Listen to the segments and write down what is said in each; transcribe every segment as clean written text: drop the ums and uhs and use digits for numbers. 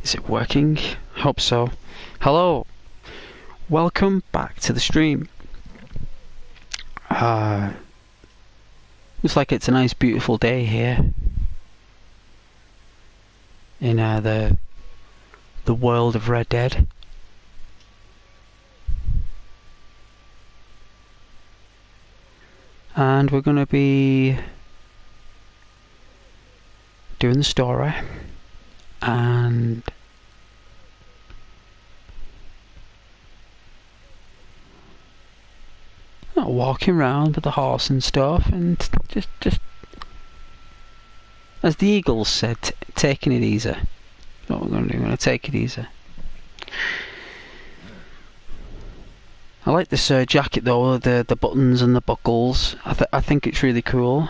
Is it working? Hope so. Hello, welcome back to the stream. Looks like it's a nice beautiful day here in the world of Red Dead. And we're gonna be doing the story and walking around with the horse and stuff, and just as the Eagles said, taking it easy. What we're gonna do, we're gonna take it easy. I like this jacket though, the buttons and the buckles. I think it's really cool.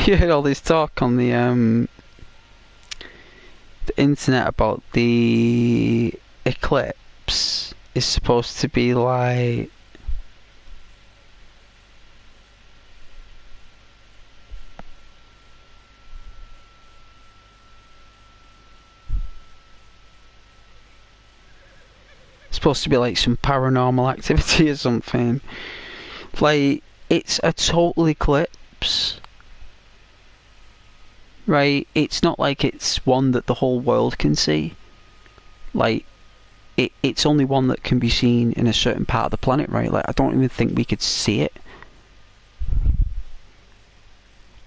You heard all this talk on the internet about the eclipse is supposed to be like some paranormal activity or something. Like, it's a total eclipse. Right, it's not like it's one that the whole world can see. Like, it's only one that can be seen in a certain part of the planet, right? Like, I don't even think we could see it.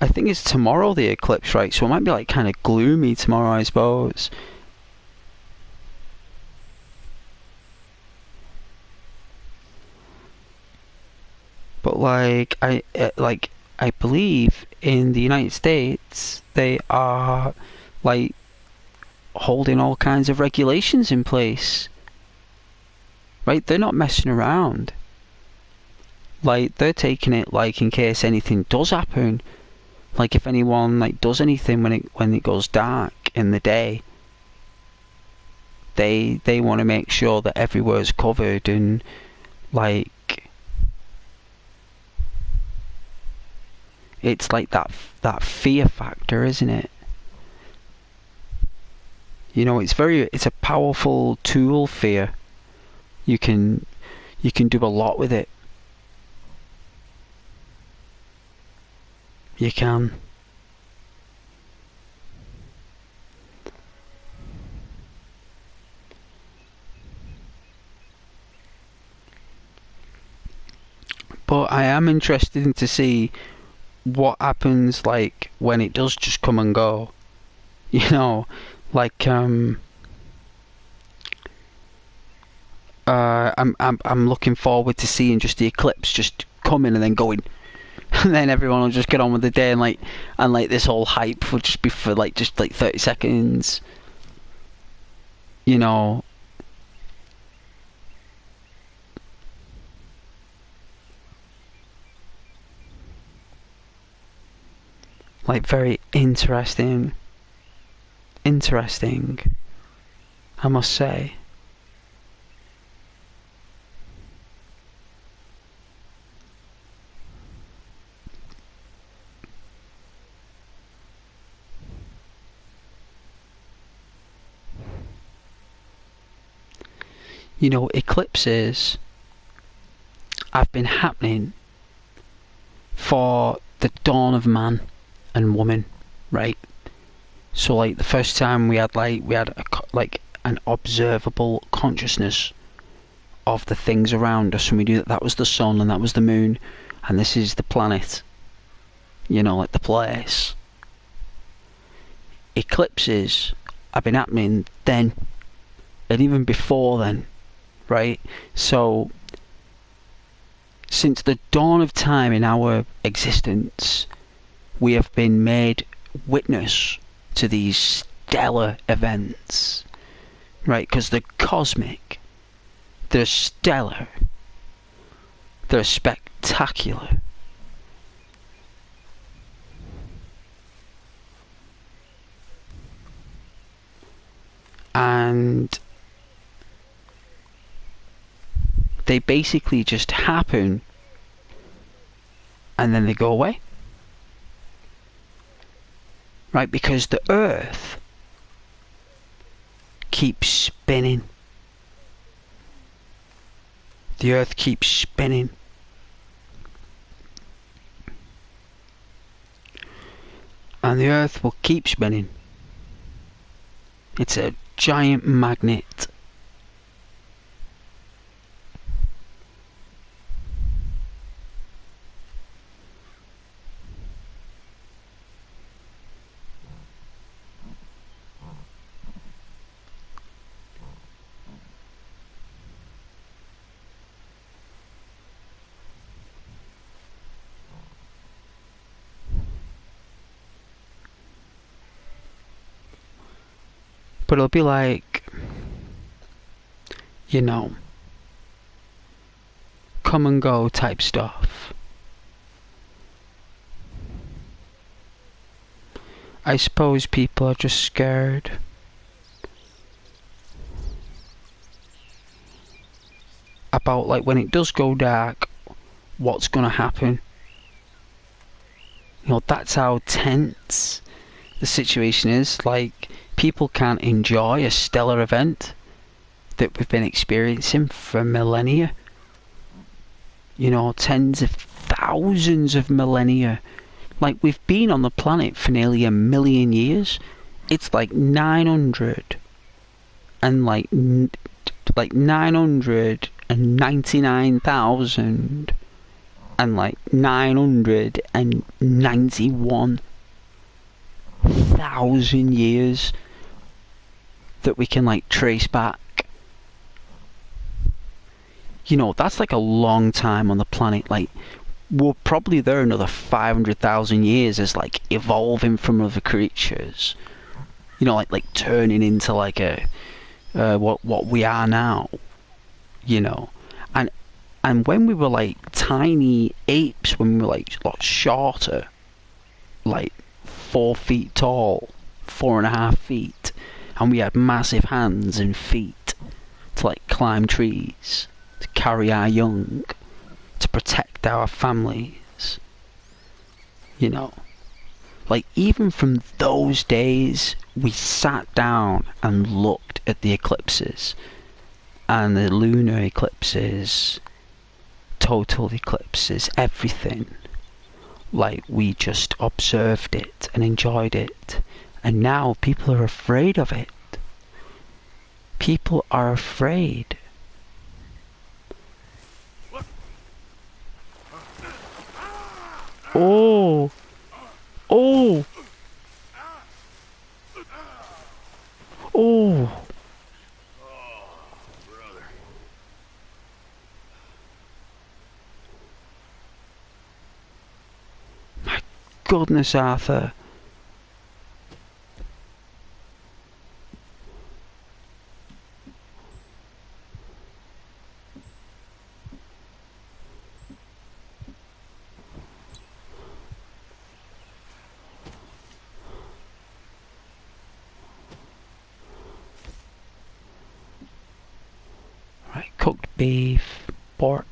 I think it's tomorrow, the eclipse, right? So it might be like kind of gloomy tomorrow, I suppose. But like, I believe in the United States they are like holding all kinds of regulations in place. Right? They're not messing around. Like, they're taking it like in case anything does happen. Like, if anyone like does anything when it goes dark in the day, they want to make sure that everywhere's covered, and like it's like that fear factor, isn't it? You know, it's a powerful tool, fear. You can do a lot with it. You can. But I am interested in to see what happens like when it does just come and go. You know, like I'm looking forward to seeing just the eclipse just coming and then going. And then everyone will just get on with the day, and like this whole hype will just be for like just like 30 seconds. You know. Like, very interesting, I must say. You know, eclipses have been happening for the dawn of man and woman, right? So like the first time we had an observable consciousness of the things around us, and we knew that was the sun and that was the moon, and this is the planet, you know, like the place. Eclipses have been happening then, and even before then, right? So since the dawn of time in our existence, we have been made witness to these stellar events, right? Because they're cosmic, they're stellar, they're spectacular. And They basically just happen and then they go away. Right? Because the Earth keeps spinning. The Earth keeps spinning. And the Earth will keep spinning. It's a giant magnet. But it'll be like, you know, come and go type stuff. I suppose people are just scared. About, like, when it does go dark, what's gonna happen. You know, that's how tense the situation is. Like, people can't enjoy a stellar event that we've been experiencing for millennia. You know, tens of thousands of millennia. Like, we've been on the planet for nearly 1,000,000 years. It's like 900 and like 999,000 and like 991,000 years that we can like trace back. You know, that's like a long time on the planet. Like, we're probably there another 500,000 years as like evolving from other creatures. You know, like turning into like a what we are now. You know, and when we were like tiny apes, when we were like a lot shorter, like 4 feet tall, 4.5 feet, and we had massive hands and feet to like climb trees, to carry our young, to protect our families. You know, like even from those days, we sat down and looked at the eclipses and the lunar eclipses, total eclipses, everything. Like, we just observed it and enjoyed it. And now people are afraid of it. People are afraid. Oh! Oh! Oh! My goodness, Arthur. Right, cooked beef, pork.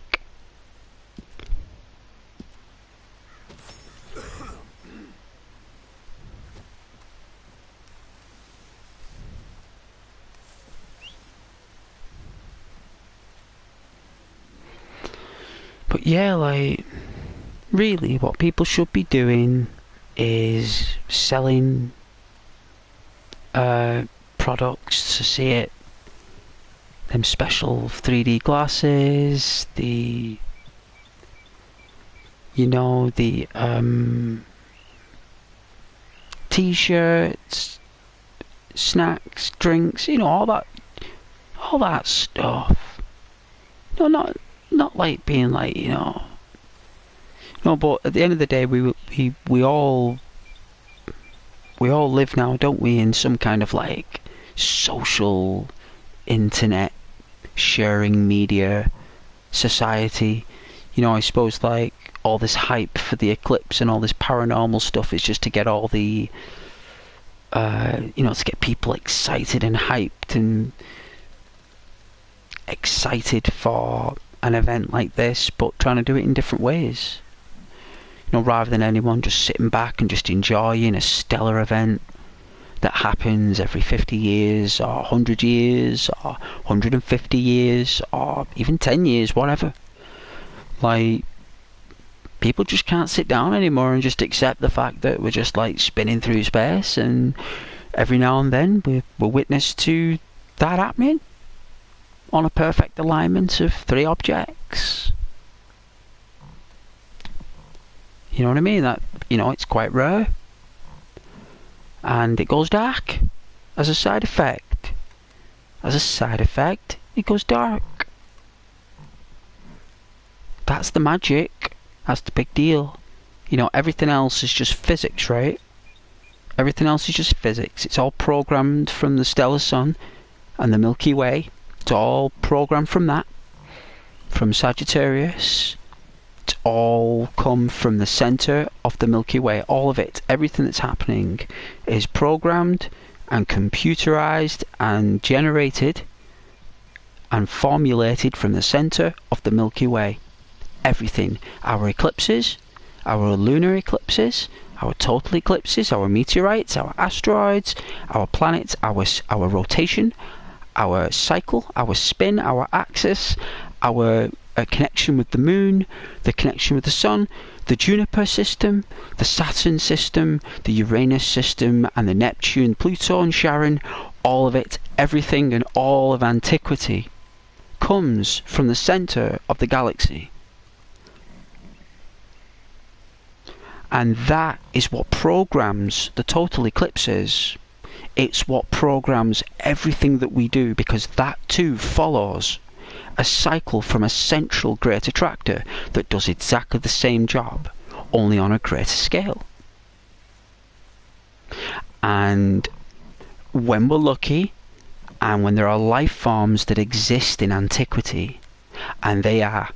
But yeah, like, really what people should be doing is selling products to see it. Them special 3D glasses, the, you know, the t-shirts, snacks, drinks, you know, all that stuff. No, not like being like, you know. No, but at the end of the day, we all live now, don't we, in some kind of like social internet sharing media society. You know, I suppose like all this hype for the eclipse and all this paranormal stuff is just to get all the you know, to get people excited and hyped and excited for an event like this, but trying to do it in different ways. You know, rather than anyone just sitting back and just enjoying a stellar event that happens every 50 years, or 100 years, or 150 years, or even 10 years, whatever. Like, people just can't sit down anymore and just accept the fact that we're just like spinning through space, and every now and then we're witness to that happening on a perfect alignment of three objects. You know what I mean? That, you know, it's quite rare. And it goes dark as a side effect. As a side effect, it goes dark. That's the magic. That's the big deal. You know, everything else is just physics, right? Everything else is just physics. It's all programmed from the stellar sun and the Milky Way. It's all programmed from that. From Sagittarius. It's all come from the center of the Milky Way. All of it. Everything that's happening is programmed and computerized and generated and formulated from the center of the Milky Way. Everything. Our eclipses, our lunar eclipses, our total eclipses, our meteorites, our asteroids, our planets, our rotation, our cycle, our spin, our axis, our connection with the moon, the connection with the sun, the Juniper system, the Saturn system, the Uranus system, and the Neptune, Pluto and Charon, all of it, everything and all of antiquity comes from the center of the galaxy. And that is what programs the total eclipses. It's what programs everything that we do, because that too follows a cycle from a central great attractor that does exactly the same job, only on a greater scale. And when we're lucky, and when there are life forms that exist in antiquity, and they are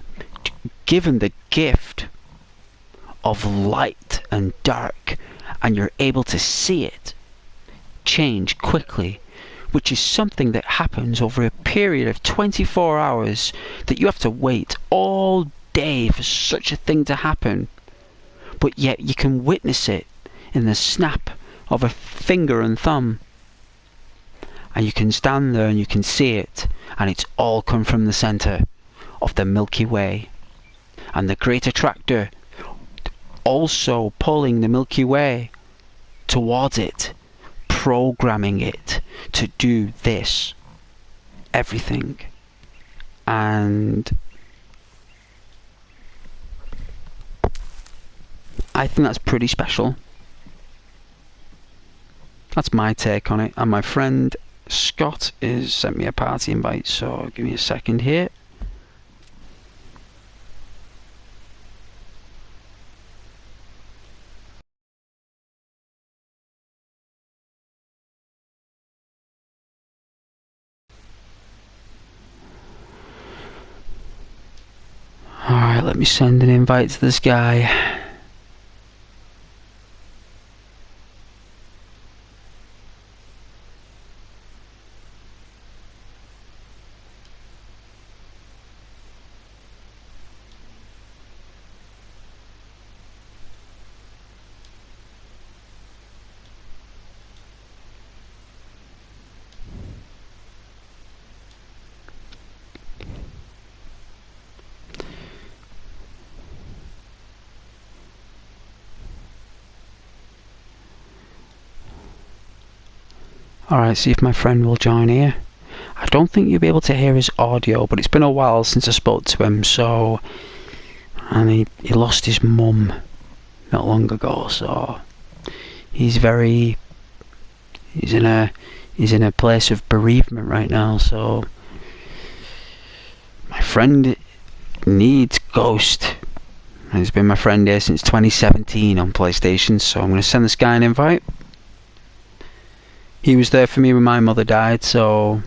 given the gift of light and dark, and you're able to see it change quickly, which is something that happens over a period of 24 hours, that you have to wait all day for such a thing to happen, but yet you can witness it in the snap of a finger and thumb, and you can stand there and you can see it, and it's all come from the center of the Milky Way, and the great attractor also pulling the Milky Way towards it, programming it to do this, everything. And I think that's pretty special. That's my take on it. And my friend Scott has sent me a party invite, so give me a second here. Alright, let me send an invite to this guy. Alright, see if my friend will join here. I don't think you'll be able to hear his audio, but it's been a while since I spoke to him, so... And he lost his mum not long ago, so... He's in a place of bereavement right now, so... My friend needs Ghost. And he's been my friend here since 2017 on PlayStation, so I'm going to send this guy an invite. He was there for me when my mother died, so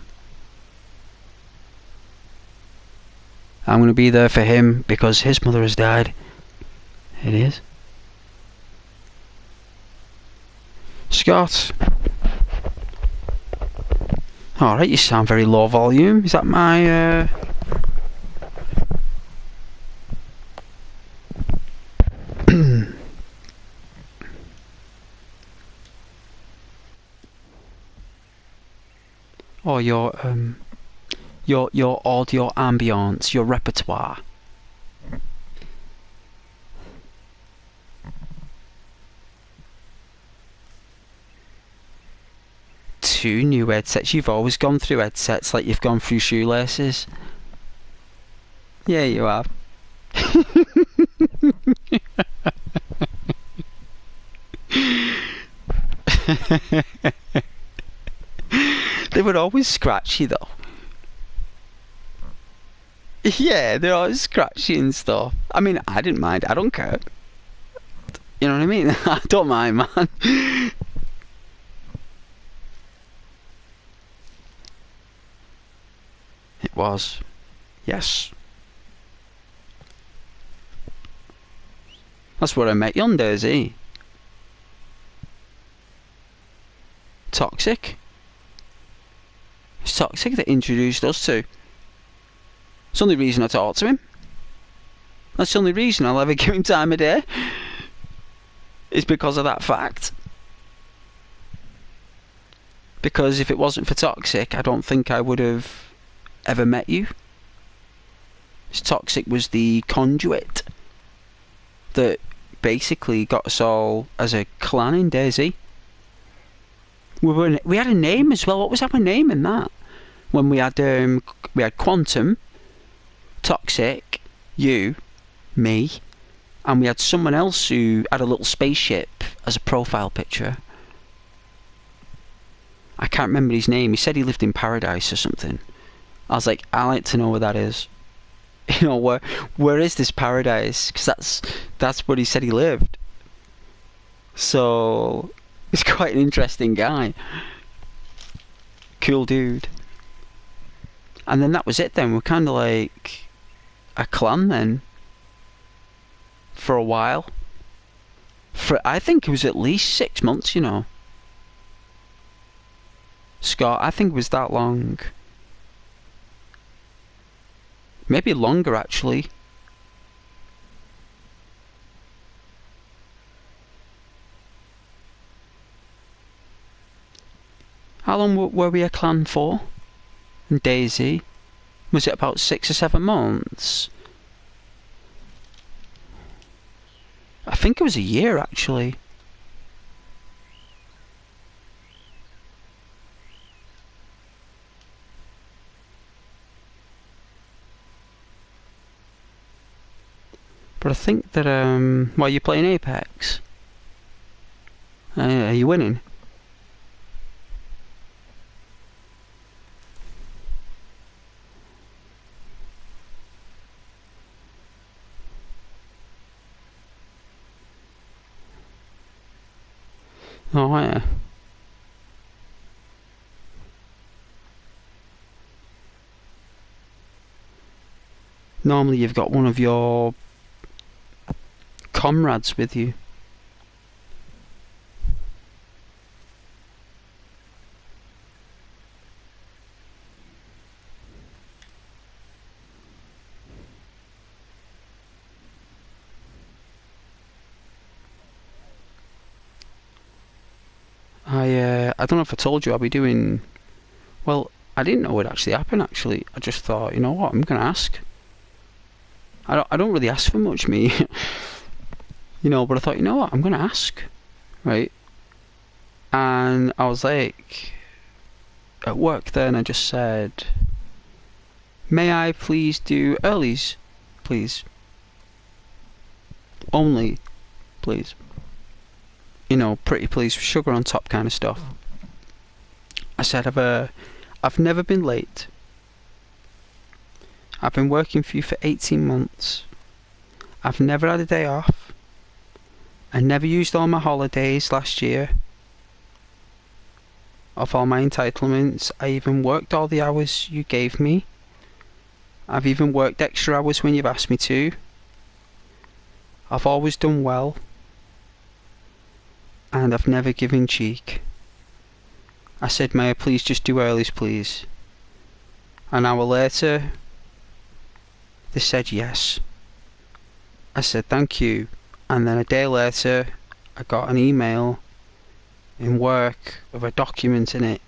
I'm going to be there for him because his mother has died. It is. Scott. Alright, you sound very low volume. Is that my... for your audio ambience, your repertoire. Two new headsets. You've always gone through headsets like you've gone through shoelaces. Yeah, you have. They were always scratchy though. Yeah, they're always scratchy and stuff. I mean, I didn't mind. I don't care. You know what I mean? I don't mind, man. It was. Yes. That's where I met you on Daisy. Toxic. It's Toxic that introduced us to. It's the only reason I talk to him. That's the only reason I'll ever give him time of day. Is because of that fact. Because if it wasn't for Toxic, I don't think I would have ever met you. Toxic was the conduit that basically got us all as a clan in Daisy. We had a name as well. What was our name in that? When we had Quantum, Toxic, you, me, and we had someone else who had a little spaceship as a profile picture. I can't remember his name. He said he lived in Paradise or something. I was like, I like to know where that is. You know, where is this Paradise? Because that's where he said he lived. So he's quite an interesting guy. Cool dude. And then that was it then. We're kind of like a clan then. For a while. I think it was at least 6 months, you know. Scott, I think it was that long. Maybe longer, actually. How long were we a clan for? And Daisy? Was it about 6 or 7 months? I think it was a year, actually. But I think that, while you're playing Apex, are you winning? Oh, yeah. Normally you've got one of your comrades with you. I don't know if I told you I'll be doing... Well, I didn't know it actually happened, actually. I just thought, you know what, I'm going to ask. I don't really ask for much, me. You know, but I thought, you know what, I'm going to ask. Right? And I was like... At work then, I just said... May I please do earlies? Please. Only. Please. You know, pretty please, sugar on top kind of stuff. I said, I've never been late. I've been working for you for 18 months. I've never had a day off. I never used all my holidays last year. Of all my entitlements, I even worked all the hours you gave me. I've even worked extra hours when you've asked me to. I've always done well. And I've never given cheek. I said, may I please just do earlies, please? An hour later, they said yes. I said, thank you. And then a day later, I got an email in work with a document in it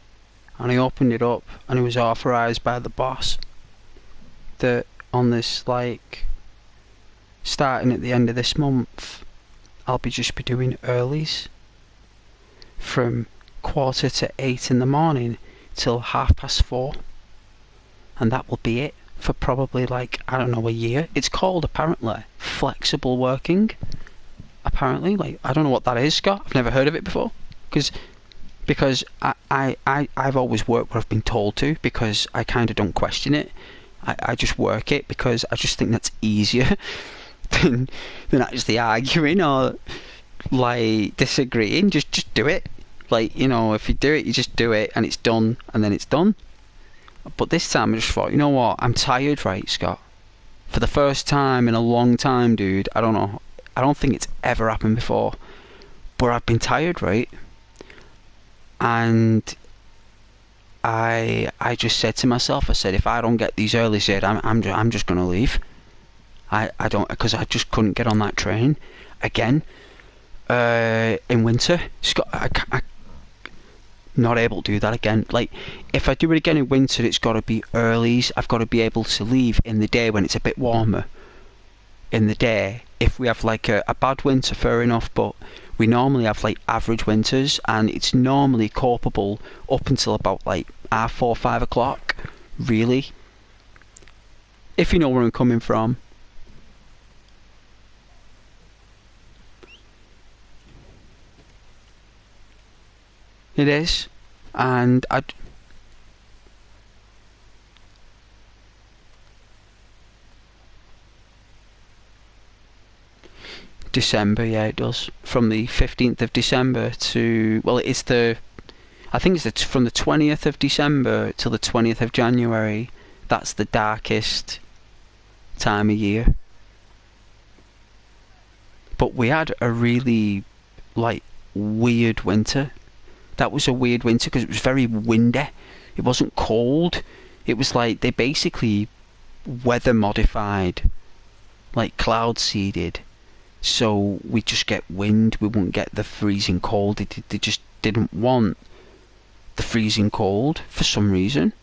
and I opened it up, and it was authorised by the boss that on this, like, starting at the end of this month, I'll just be doing earlies from 7:45 in the morning till 4:30, and that will be it for probably, like, I don't know, a year. It's called, apparently, flexible working. Apparently, like, I don't know what that is, Scott. I've never heard of it before, because I've always worked what I've been told to, because I kind of don't question it. I just work it because I just think that's easier than actually arguing or, like, disagreeing. Just do it. Like, you know, if you do it, you just do it, and it's done, and then it's done. But this time I just thought, you know what, I'm tired, right, Scott? For the first time in a long time, dude. I don't know, I don't think it's ever happened before, but I've been tired, right? And I just said to myself, I said, if I don't get these early said, I'm just gonna leave. I don't, because I just couldn't get on that train again. In winter, Scott, I not able to do that again. Like, if I do it again in winter, it's got to be earlies. I've got to be able to leave in the day when it's a bit warmer. In the day, if we have like a bad winter, fair enough, but we normally have like average winters, and it's normally copable up until about like 4, 5 o'clock, really. If you know where I'm coming from. It is, and December, yeah, it does. From the 15th of December to, well, it's the, I think it's from the 20th of December till the 20th of January. That's the darkest time of year. But we had a really, like, weird winter. That was a weird winter because it was very windy. It wasn't cold. It was like they basically weather modified, like cloud seeded, so we just get wind. We wouldn't get the freezing cold. They just didn't want the freezing cold for some reason.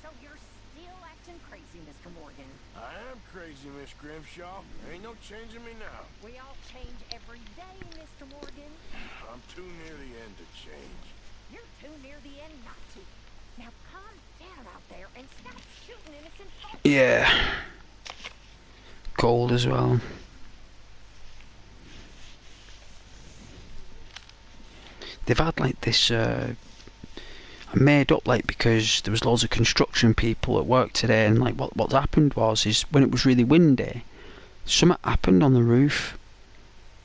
So you're still acting crazy, Mr. Morgan. I am crazy, Miss Grimshaw. Ain't no changing me now. We all change every day, Mr. Morgan. I'm too near the end to change. You're too near the end not to. Now calm down out there and stop shooting innocent folks. Yeah. Cold as well. They've had like this made up, like, because there was loads of construction people at work today, and like what happened is when it was really windy, something happened on the roof,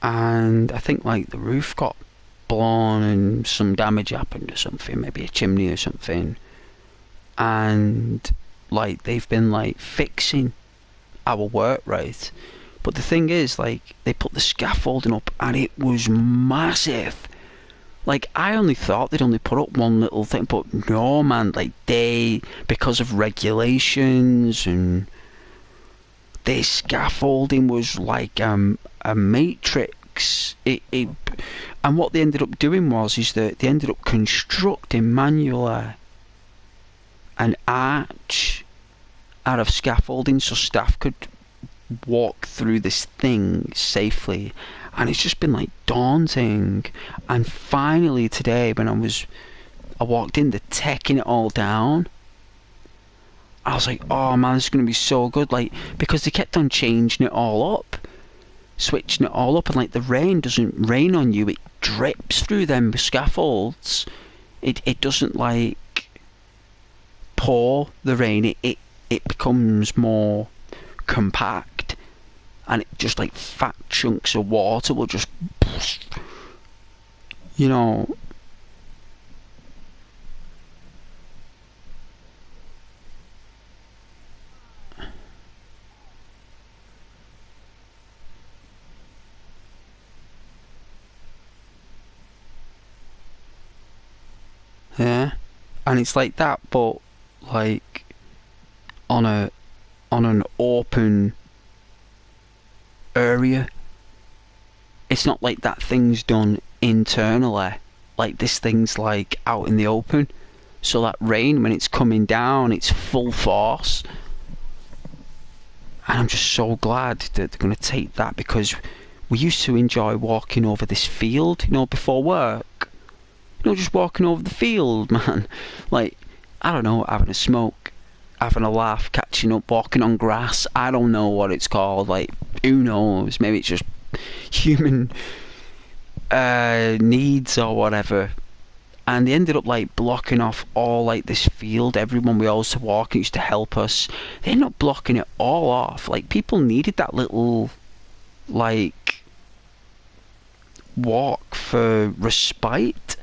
and I think like the roof got blown and some damage happened or something, maybe a chimney or something, and like they've been like fixing our work, right? But the thing is, like, they put the scaffolding up and it was massive. Like, I only thought they'd only put up one little thing, but no, man, like, they, because of regulations, and this scaffolding was like a matrix. And what they ended up doing is that they ended up constructing manually an arch out of scaffolding so staff could walk through this thing safely. And it's just been like daunting. And finally today, when I walked in, they're taking it all down. I was like, oh man, this is going to be so good. Like, because they kept on changing it all up, switching it all up, and like the rain doesn't rain on you, it drips through them scaffolds. It doesn't like pour the rain, it becomes more compact, and it just like fat chunks of water will just, you know. Yeah, and it's like that, but like on an open area. it's not like that thing's done internally. Like this thing's like out in the open. So that rain, when it's coming down, it's full force. And I'm just so glad that they're going to take that, because we used to enjoy walking over this field, before work. Just walking over the field, man. Like, I don't know, having a smoke, having a laugh, catching up, walking on grass. I don't know what it's called. Like, who knows? Maybe it's just human needs or whatever. And they ended up like blocking off all like this field. Everyone we all used to walk used to help us. They ended up blocking it all off. Like, people needed that little like walk for respite.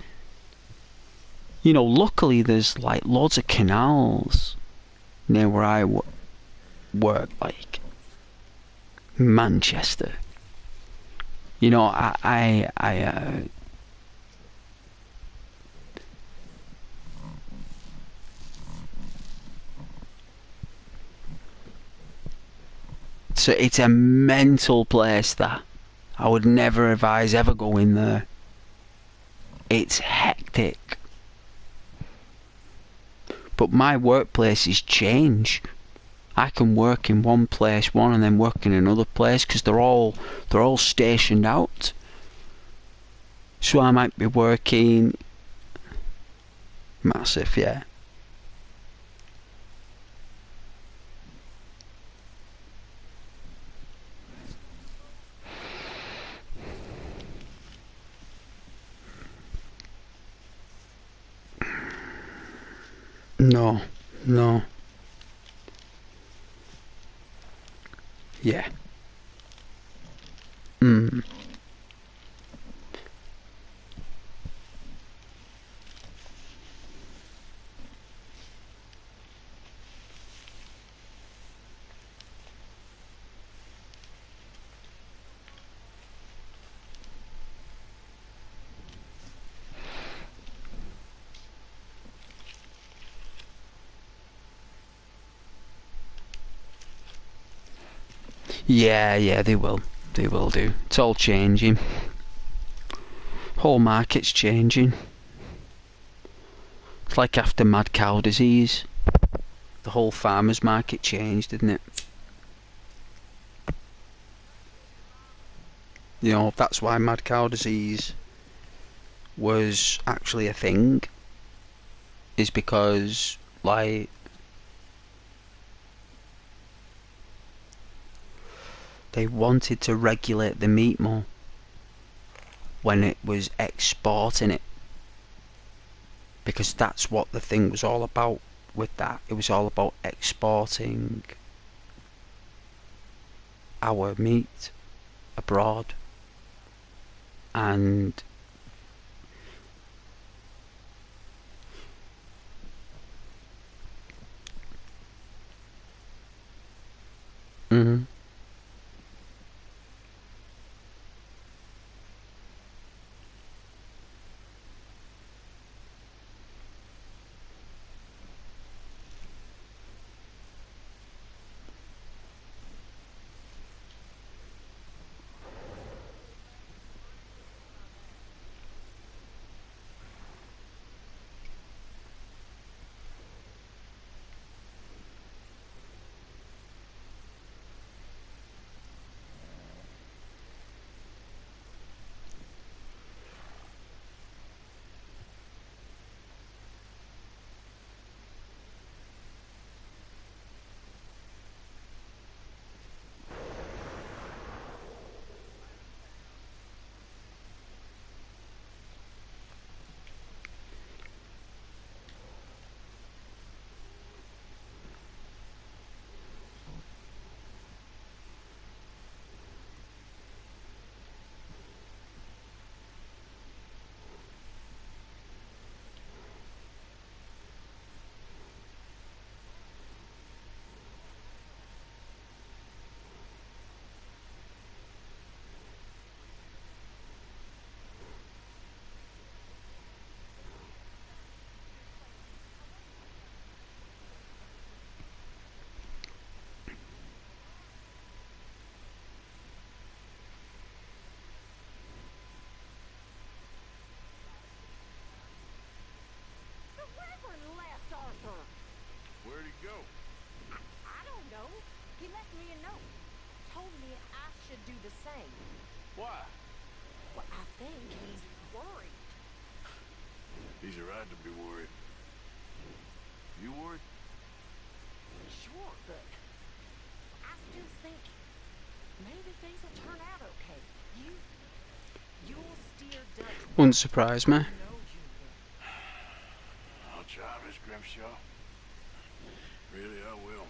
Luckily there's like loads of canals near where I work, like Manchester. So it's a mental place that I would never advise ever going there. It's hectic. But my workplaces change. I can work in one place, and then work in another place, because they're all stationed out. So I might be working massive, yeah. No, no. Yeah. Mm. Yeah, they will. They will do. It's all changing. Whole market's changing. It's like after mad cow disease. The whole farmers market changed, didn't it? That's why mad cow disease was actually a thing. Is because, like, they wanted to regulate the meat more when it was exporting it, because that's what the thing was all about with that. It was all about exporting our meat abroad. And mhm. should do the same. Why? Well, I think he's worried. He's right to be worried. You worried? Sure, but I still think maybe things will turn out okay. You'll steer Dutch Wouldn't surprise me. I know you will. I'll try, Miss Grimshaw. Really, I will.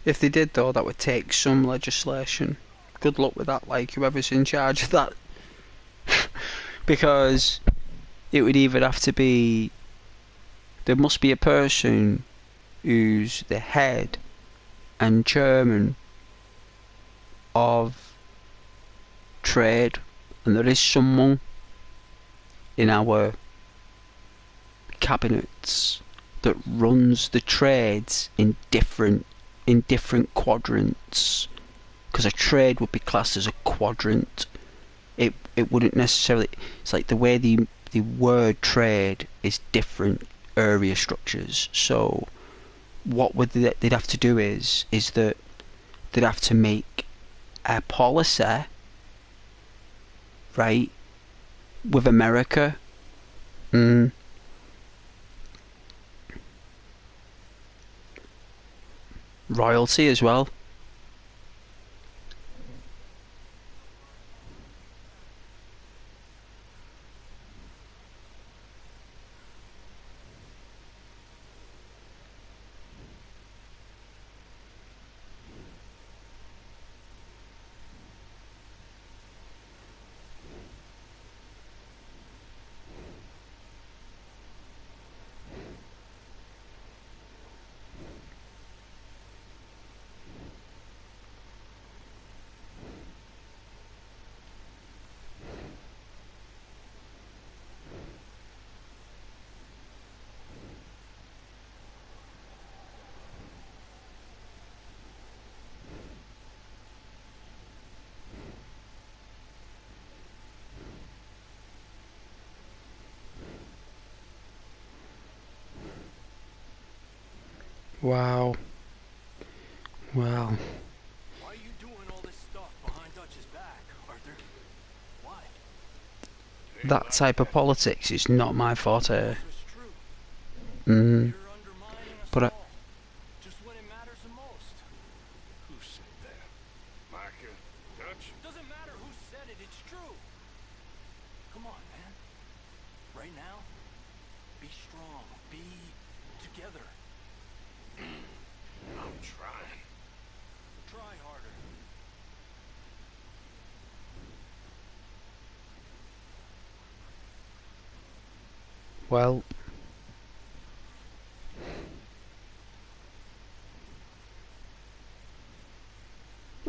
If they did, though, that would take some legislation. Good luck with that, like, whoever's in charge of that. Because it would either have to be... There must be a person who's the head and chairman of trade, and there is someone in our cabinets that runs the trades in different quadrants, because a trade would be classed as a quadrant. It wouldn't necessarily. It's like the way the word trade is different area structures. So what would they'd have to do is that they'd have to make a policy, right, with America. Royalty as well. Wow. Well, Why are you doing all this stuff behind Dutch's back, Arthur? Why? that type of politics is not my forte. This is true. Mm. You're undermining us But all. Just when it matters the most. Who said that? Micah? Dutch? Doesn't matter who said it, it's true. Come on, man. Right now, be strong. Be together. I'm trying. Try harder. well,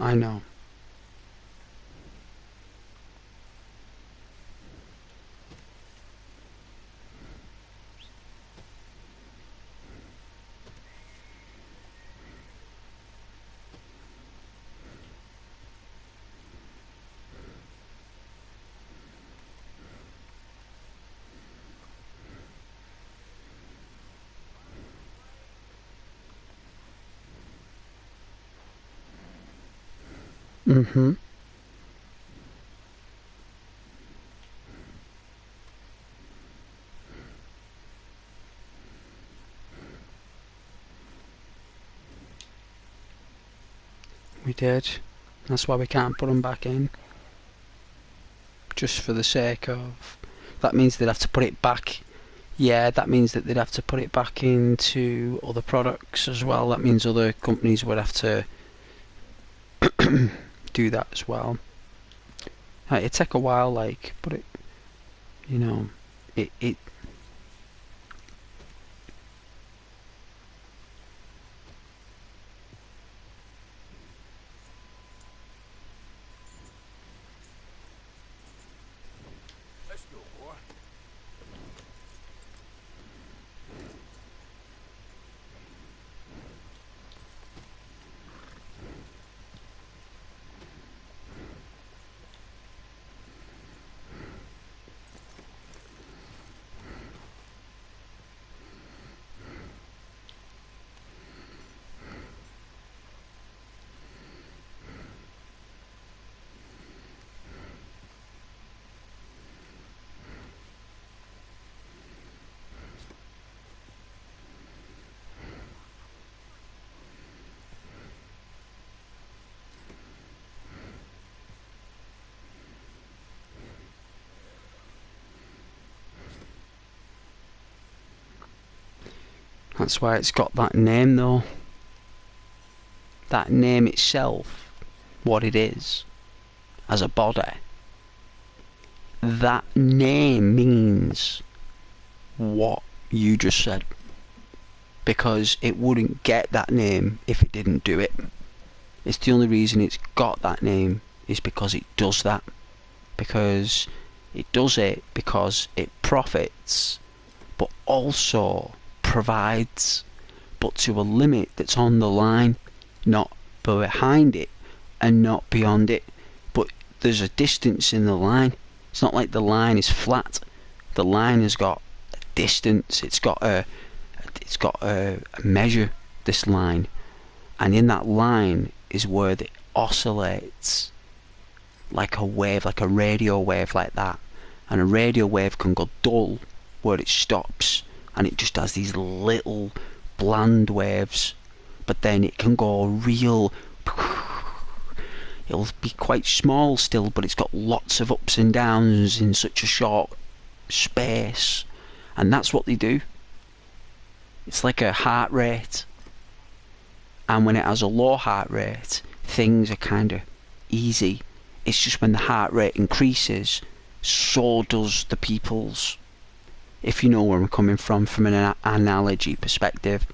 I know. Mhm. We did. That's why we can't put them back in. Just for the sake of... That means they'd have to put it back. Yeah, that means that they'd have to put it back into other products as well. That means other companies would have to do that as well. It'd take a while, like, but it, you know, it Let's go, boy. That's why it's got that name though. That name itself, what it is, as a body, that name means what you just said. Because it wouldn't get that name if it didn't do it. It's the only reason it's got that name is because it does that. Because it does it because it profits, but also provides, but to a limit that's on the line, not behind it and not beyond it. But there's a distance in the line. It's not like the line is flat. The line has got a distance. It's got a measure, this line, and in that line is where it oscillates like a wave, like a radio wave, like that. And a radio wave can go dull where it stops and it just has these little bland waves, but then it can go real, it'll be quite small still, but it's got lots of ups and downs in such a short space. And that's what they do. It's like a heart rate, and when it has a low heart rate, things are kind of easy. It's just when the heart rate increases, so does the people's. If you know where I'm coming from an analogy perspective.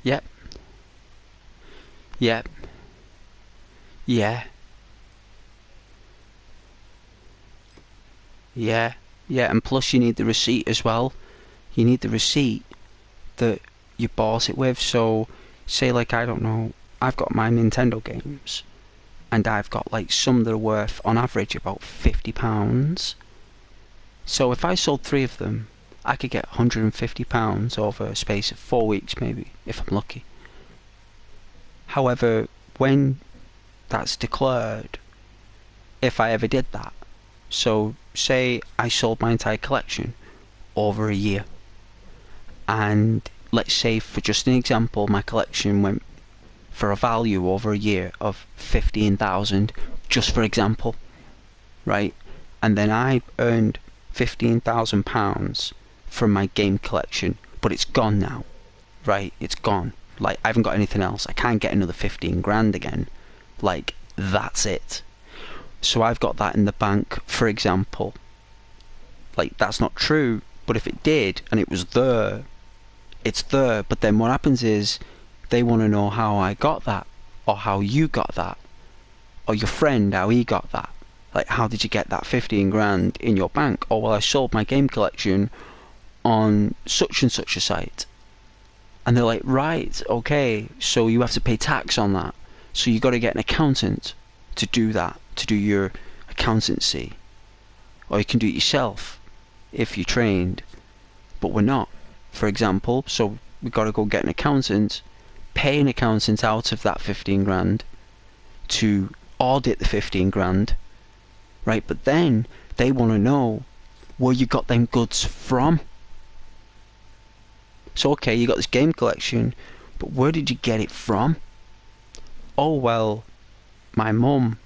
Yep. Yep. Yeah. Yeah. Yeah, and plus you need the receipt as well. You need the receipt that you bought it with. So, say like, I don't know, I've got my Nintendo games, and I've got like some that are worth, on average, about £50. So if I sold 3 of them, I could get £150 over a space of 4 weeks maybe, if I'm lucky. However, when that's declared, if I ever did that, so say I sold my entire collection over a year, and let's say, for just an example, my collection went for a value over a year of 15,000, just for example, right? And then I earned £15,000 from my game collection, but it's gone now, right? It's gone. Like, I haven't got anything else. I can't get another 15 grand again. Like, that's it. So I've got that in the bank, for example. Like, that's not true, but if it did, and it was there, it's there. But then what happens is, they want to know how I got that, or how you got that, or your friend, how he got that. Like, how did you get that 15 grand in your bank? Oh, well, I sold my game collection on such and such a site. And they're like, right, okay, so you have to pay tax on that. So you got to get an accountant to do that, to do your accountancy. Or you can do it yourself if you're trained. But we're not, for example. So we got to go get an accountant, pay an accountant out of that 15 grand to audit the 15 grand. Right, but then they want to know where you got them goods from. So okay, you got this game collection, but where did you get it from? Oh well, my mum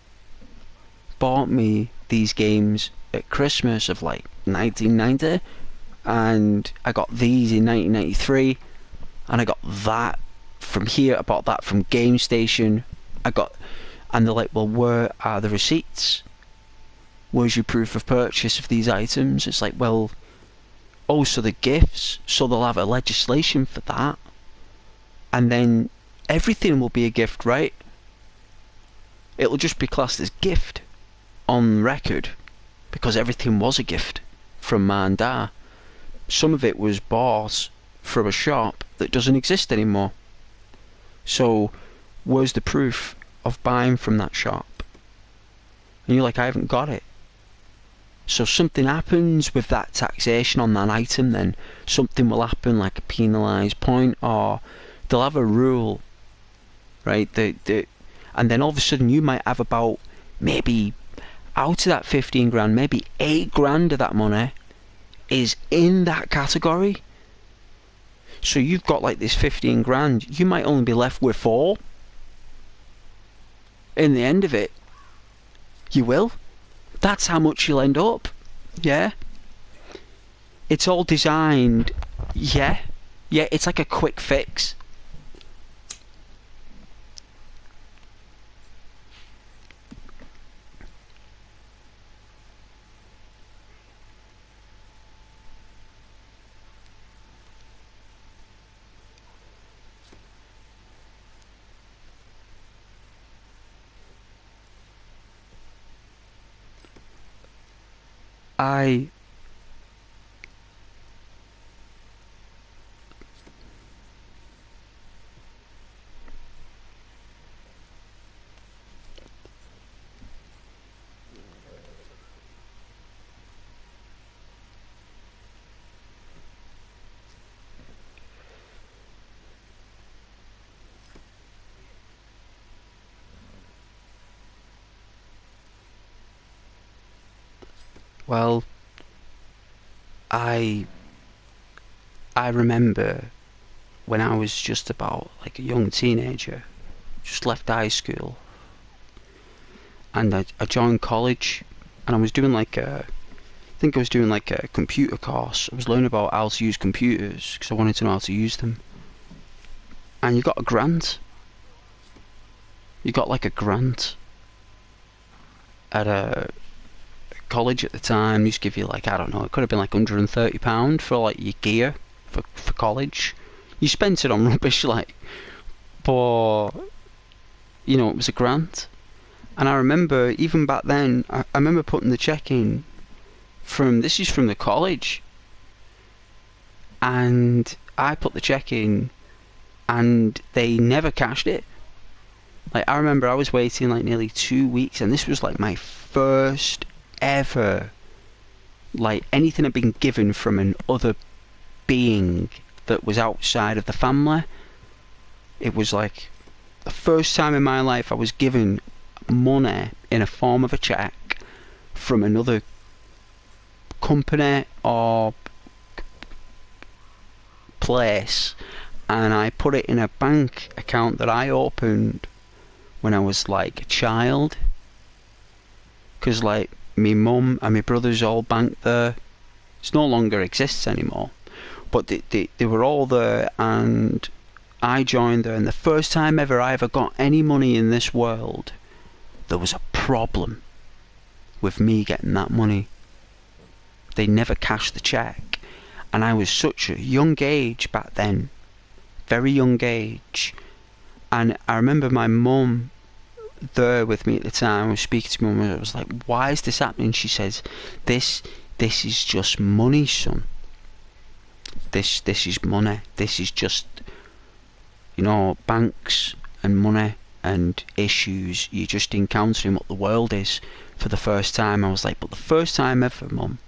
bought me these games at Christmas of like 1990, and I got these in 1993, and I got that from here, I bought that from Game Station, and they're like, well, where are the receipts? Where's your proof of purchase of these items? It's like, well, oh, so the gifts, so they'll have a legislation for that, and then everything will be a gift, right? It'll just be classed as gift on record, because everything was a gift from Ma and Da. Some of it was bought from a shop that doesn't exist anymore. So, where's the proof of buying from that shop, and you're like, I haven't got it. So something happens with that taxation on that item, then something will happen, like a penalised point, or they'll have a rule, right? And then all of a sudden you might have about, maybe out of that 15 grand, maybe 8 grand of that money is in that category. So you've got like this 15 grand, you might only be left with 4. In the end of it, you will. That's how much you'll end up. Yeah. It's all designed. Yeah. Yeah, it's like a quick fix. I well, I remember when I was just about like a young teenager, just left high school, and I joined college, and I was doing like I think I was doing like a computer course. I was learning about how to use computers because I wanted to know how to use them. And you got a grant. You got like a grant at a college at the time. Used to give you like, I don't know, it could have been like £130 for like your gear for college. You spent it on rubbish, like, but you know, it was a grant. And I remember even back then, I remember putting the check in this is from the college, and I put the check in and they never cashed it. Like, I remember I was waiting like nearly 2 weeks, and this was like my first ever, like, anything had been given from an other being that was outside of the family. It was like the first time in my life I was given money in a form of a check from another company or place, and I put it in a bank account that I opened when I was like a child, because like me mum and my brothers all banked there. It no longer exists anymore, but they were all there, and I joined there. And the first time ever I ever got any money in this world, there was a problem with me getting that money. They never cashed the check, and I was such a young age back then, very young age. And I remember my mum there with me at the time. I was speaking to my mum, and I was like, why is this happening? She says, this is just money, son. This is money. This is just, you know, banks and money and issues. You're just encountering what the world is for the first time. I was like, but the first time ever, mum,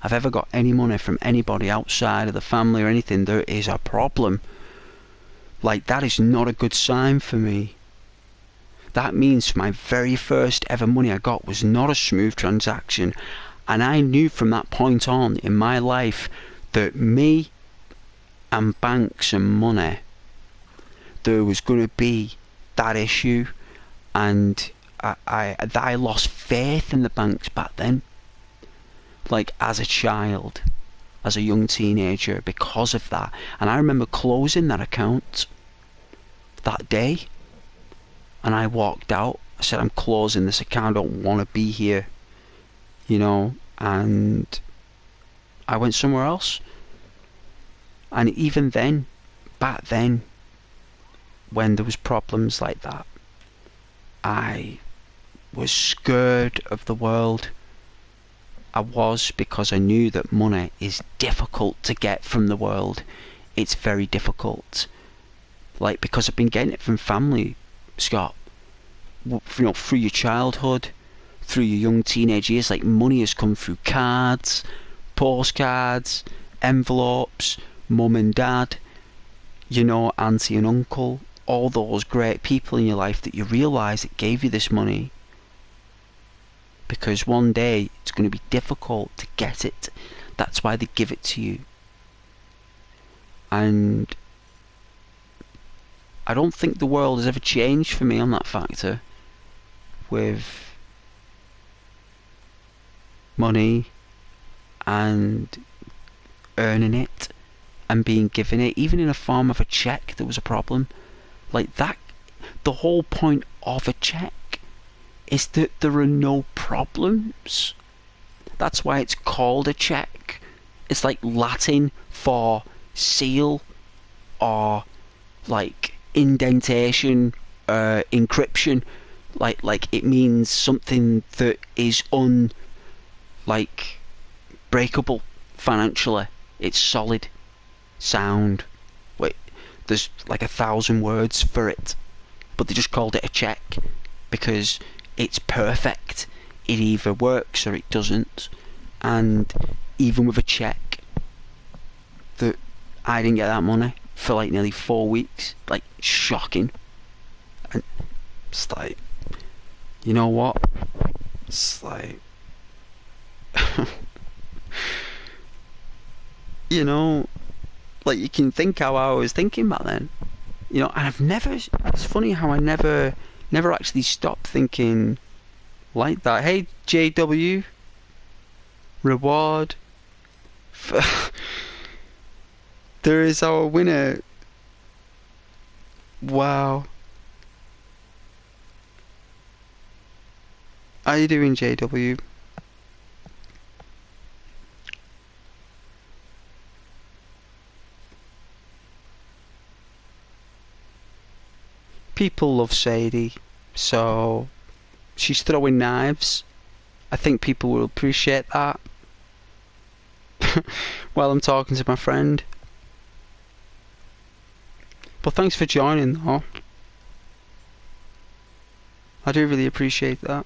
I've ever got any money from anybody outside of the family or anything, there is a problem. Like, that is not a good sign for me. That means my very first ever money I got was not a smooth transaction. And I knew from that point on in my life that me and banks and money, there was going to be that issue. And I lost faith in the banks back then. Like, as a child, as a young teenager, because of that. And I remember closing that account that day, and I walked out. I said, I'm closing this account, I don't want to be here, you know. And I went somewhere else. And even then, back then, when there was problems like that, I was scared of the world. I was, because I knew that money is difficult to get from the world. It's very difficult. Like, because I've been getting it from family, Scott. through your childhood, through your young teenage years. Like, money has come through cards, postcards, envelopes, mum and dad, auntie and uncle, all those great people in your life that you realise that gave you this money. Because one day it's going to be difficult to get it. That's why they give it to you. And I don't think the world has ever changed for me on that factor, with money and earning it and being given it, even in a form of a check. There was a problem like that. The whole point of a check is that there are no problems. That's why it's called a check. It's like Latin for seal, or like indentation, encryption. Like it means something that is breakable financially. It's solid, sound. Wait, there's like 1,000 words for it, but they just called it a check because it's perfect. It either works or it doesn't. And even with a check, that I didn't get that money for like nearly 4 weeks. Like, shocking. And it's like, you know what? It's like, like, you can think how I was thinking back then. And I've never, it's funny how I never actually stopped thinking like that. Hey, JW, reward. There is our winner. Wow. How you doing, JW? People love Sadie, so she's throwing knives. I think people will appreciate that. While I'm talking to my friend. But thanks for joining, though. I do really appreciate that.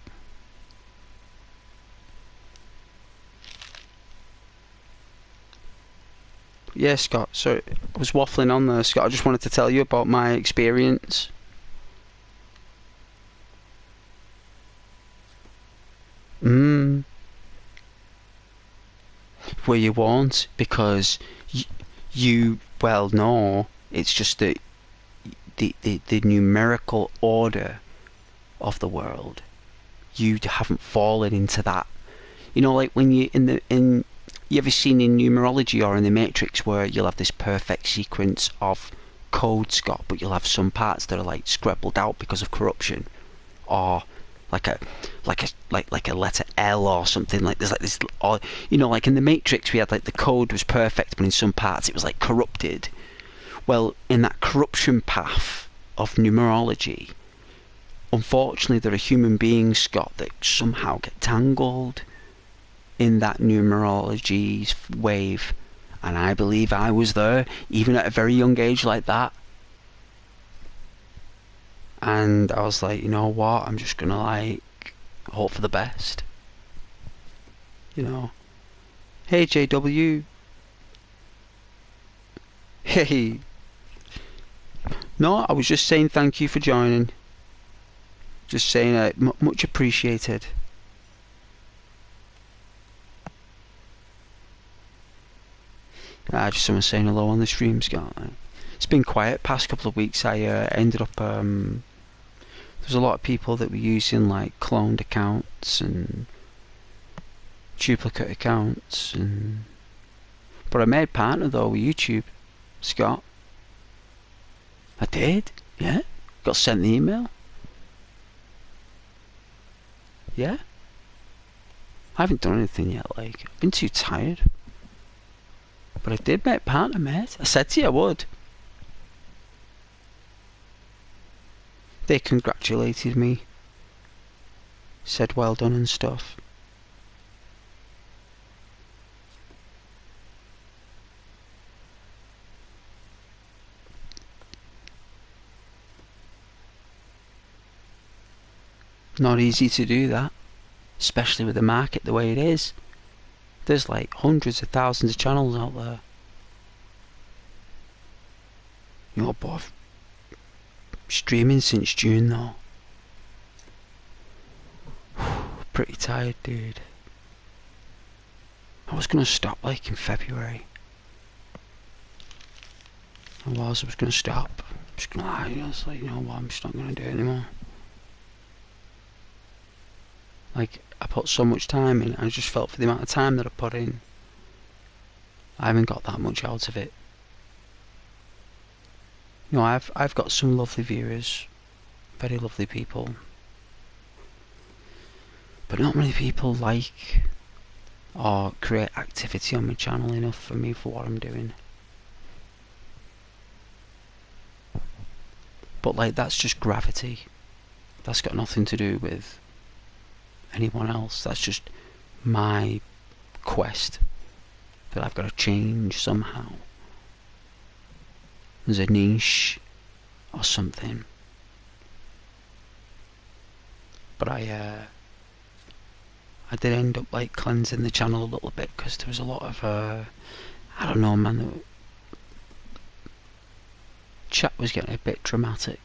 Yeah, Scott, sorry, I was waffling on there, Scott. I just wanted to tell you about my experience. Well, you won't, because you well know it's just that the numerical order of the world, you haven't fallen into that. Like when you you ever seen in numerology or in the Matrix where you'll have this perfect sequence of code, Scott, but you'll have some parts that are like scribbled out because of corruption, or like a letter L or something. Like there's like this, or like in the Matrix we had like the code was perfect, but in some parts it was like corrupted. Well, in that corruption path of numerology, unfortunately there are human beings, Scott, that somehow get tangled in that numerology wave. And I believe I was there, even at a very young age like that. And I was like, you know what, I'm just gonna like hope for the best. Hey, JW. Hey. No, I was just saying thank you for joining. Just saying much appreciated. Just someone saying hello on the stream, Scott. It's been quiet past couple of weeks. I ended up there's a lot of people that were using like cloned accounts and duplicate accounts, but I made partner though with YouTube, Scott. I did, yeah. Got sent the email. Yeah. I haven't done anything yet, like, I've been too tired. But I did make partner, mate. I said to you I would. They congratulated me. Said well done and stuff. Not easy to do that, especially with the market the way it is. There's like hundreds of thousands of channels out there. You know, but I've streaming since June though. Pretty tired, dude. I was gonna stop like in February. I was gonna stop. I was gonna lie, I was like, you know what, I'm just not gonna do it anymore. Like, I put so much time in, I just felt for the amount of time that I put in, I haven't got that much out of it. You know, I've got some lovely viewers, very lovely people, but not many people like or create activity on my channel enough for me for what I'm doing. But like, that's just gravity. That's got nothing to do with anyone else. That's just my quest that I've got to change somehow. There's a niche or something. But I did end up like cleansing the channel a little bit because there was a lot of I don't know, man, the chat was getting a bit dramatic.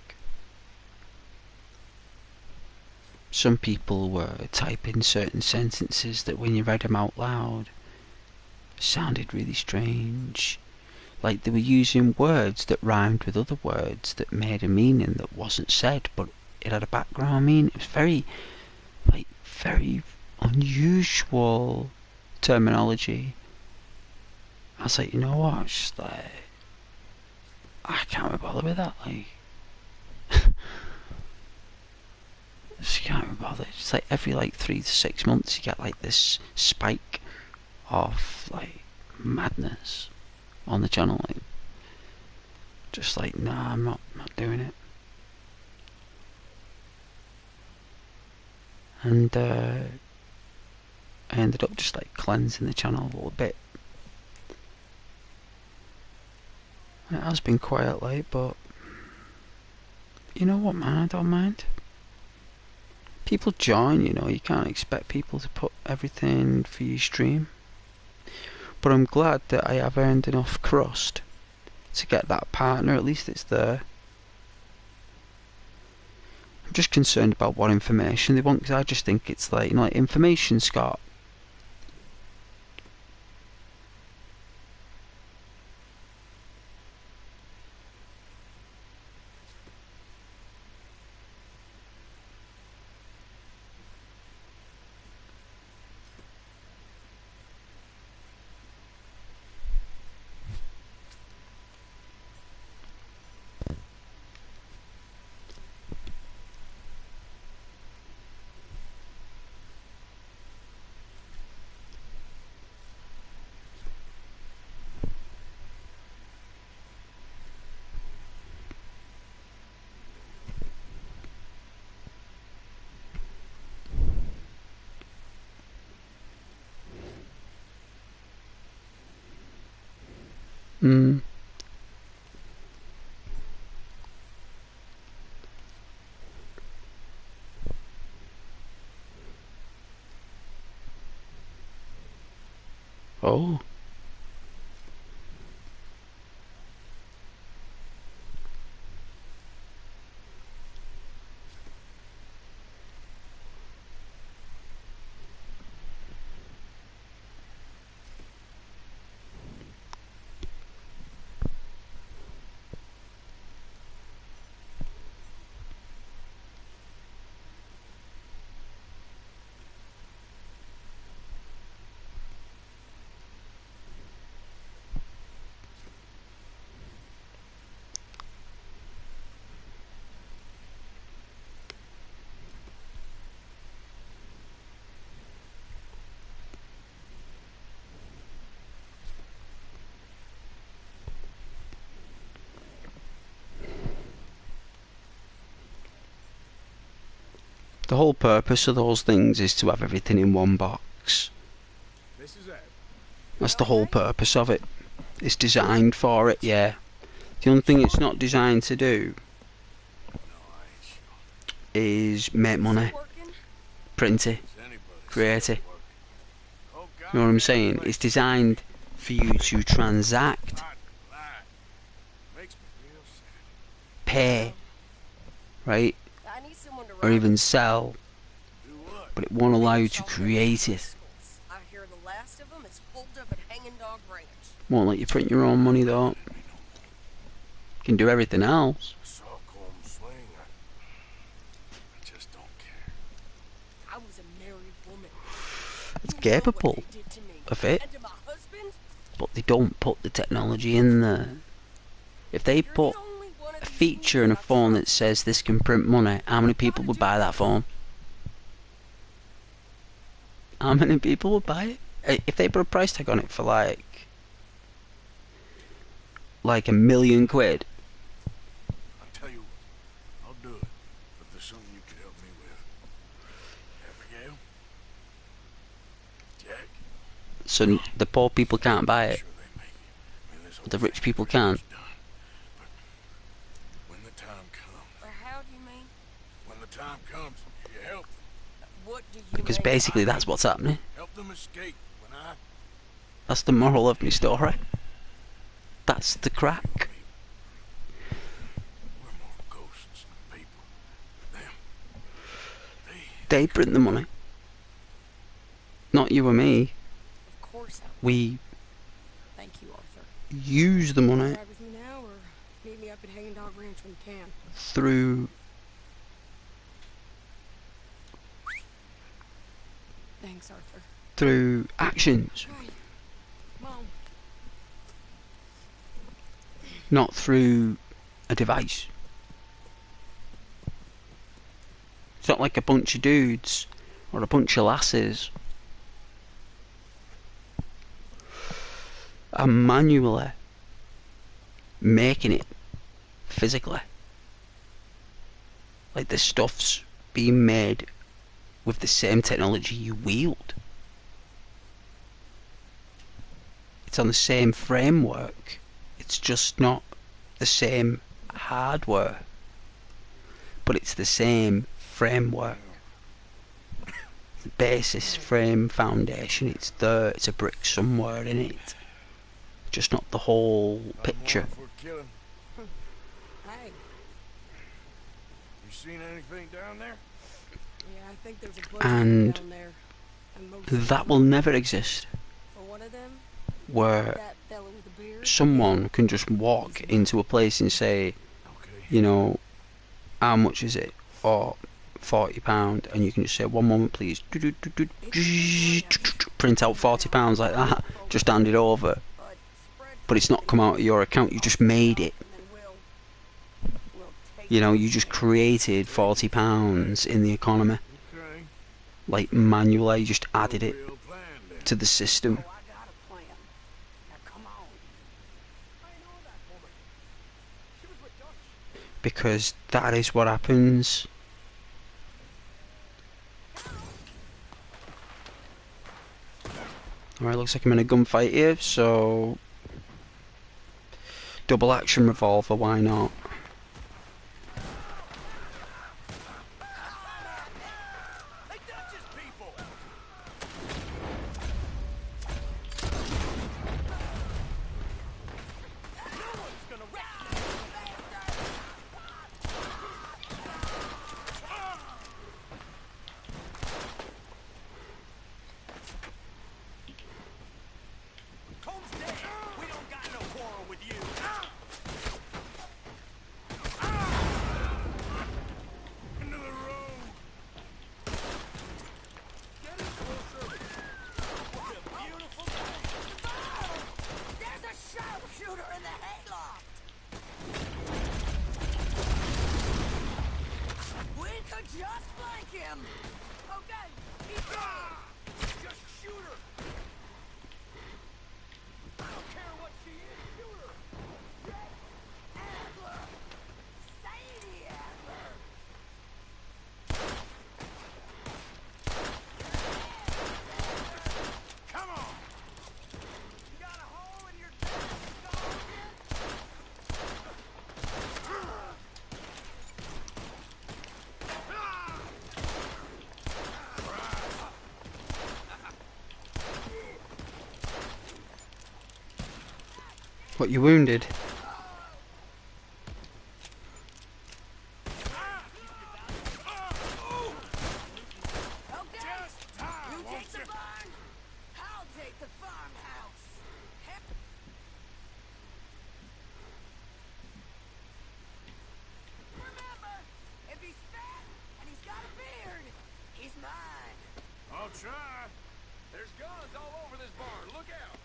Some people were typing certain sentences that when you read them out loud sounded really strange. Like they were using words that rhymed with other words that made a meaning that wasn't said, but it had a background meaning. It was very unusual terminology. I was like, you know what? It's just like, I can't be bothered with that. Like, just can't be bothered. It's like every like 3 to 6 months you get like this spike of like madness on the channel. Like, just like, nah, I'm not doing it. And I ended up just like cleansing the channel a little bit. It has been quiet late, but you know what, man, I don't mind. People join, you know, you can't expect people to put everything for your stream. But I'm glad that I have earned enough crust to get that partner, at least it's there. I'm just concerned about what information they want, because I just think it's like, you know, like information, Scott. Mm. Oh. The whole purpose of those things is to have everything in one box. This is Ed. That's the whole purpose of it. It's designed for it, yeah. The only thing it's not designed to do No, I ain't sure. is make money. Working? print it, create it. You know what I'm saying? It's designed for you to transact, pay, right? I need someone to Or ride even with. sell, but it won't allow you to create it. I hear the last of them is holed up at Hanging Dog Ranch. Won't let you print your own money though. You can do everything else. I was a married woman. It's You know what capable they did to me of it, and to my husband? but they don't put the technology in there. If they You're put the only one of a these feature in a fools I phone that trust. says this can print money, how many people would buy that phone? How many people would buy it? If they put a price tag on it for like £1,000,000, I'll tell you what, I'll do it. But there's something you could help me with. Abigail? Jack? so the poor people can't buy it, Sure they make it. I mean, this whole the rich thing people pretty can. much done. But when the time comes, Or how do you mean? when the time comes, you help them. What do you Because mean? basically that's what's happening. Help them escape. When I... That's the moral of my story. That's the crack. We're more ghosts than people. Them. They print the money. Not you or me. Of course I will. We Thank you, Arthur. use the money Ride with me now, or meet me up at Hanging Dog Ranch when you can. through Thanks, Arthur. actions, Right. Mom. not through a device. It's not like a bunch of dudes or a bunch of lasses are manually making it physically. Like the stuff's being made with the same technology you wield. It's on the same framework. It's just not the same hardware, but it's the same framework. The basis, frame, foundation, it's there, it's a brick somewhere in it. Just not the whole picture. Killing. Hey. You seen anything down there? Yeah, I think there's a bunch And down there. And most of that them- will never exist, For one of them, where that fella with the beard. someone can just walk into a place and say, Okay. you know, how much is it? Or £40, and you can just say, one moment please, print out £40 like that, just hand it over, But spread but it's not come out of your account, you just made it. and then we'll take You know, you just created £40 in the economy, Okay. like manually, you just added it Real plan then. to the system. Oh, I got a plan. Now come on. I know that woman. She was with Dutch. Because that is what happens. Alright, looks like I'm in a gunfight here, so double action revolver, why not? Hey, Dutch's people. No one's gonna Combs dead. We don't got no quarrel with you. Into the road. Get in closer. What a beautiful day. There's a sharpshooter in the hayloft. We could just flank him. Okay, he's dead. Just shoot her. I don't care what she is. Shoot her. Adler. Sadie Adler. Come on. You got a hole in your dad's skull yet? What, you wounded? Okay, you take the barn, I'll take the farmhouse. Remember, if he's fat and he's got a beard, he's mine. I'll try. There's guns all over this barn. Look out.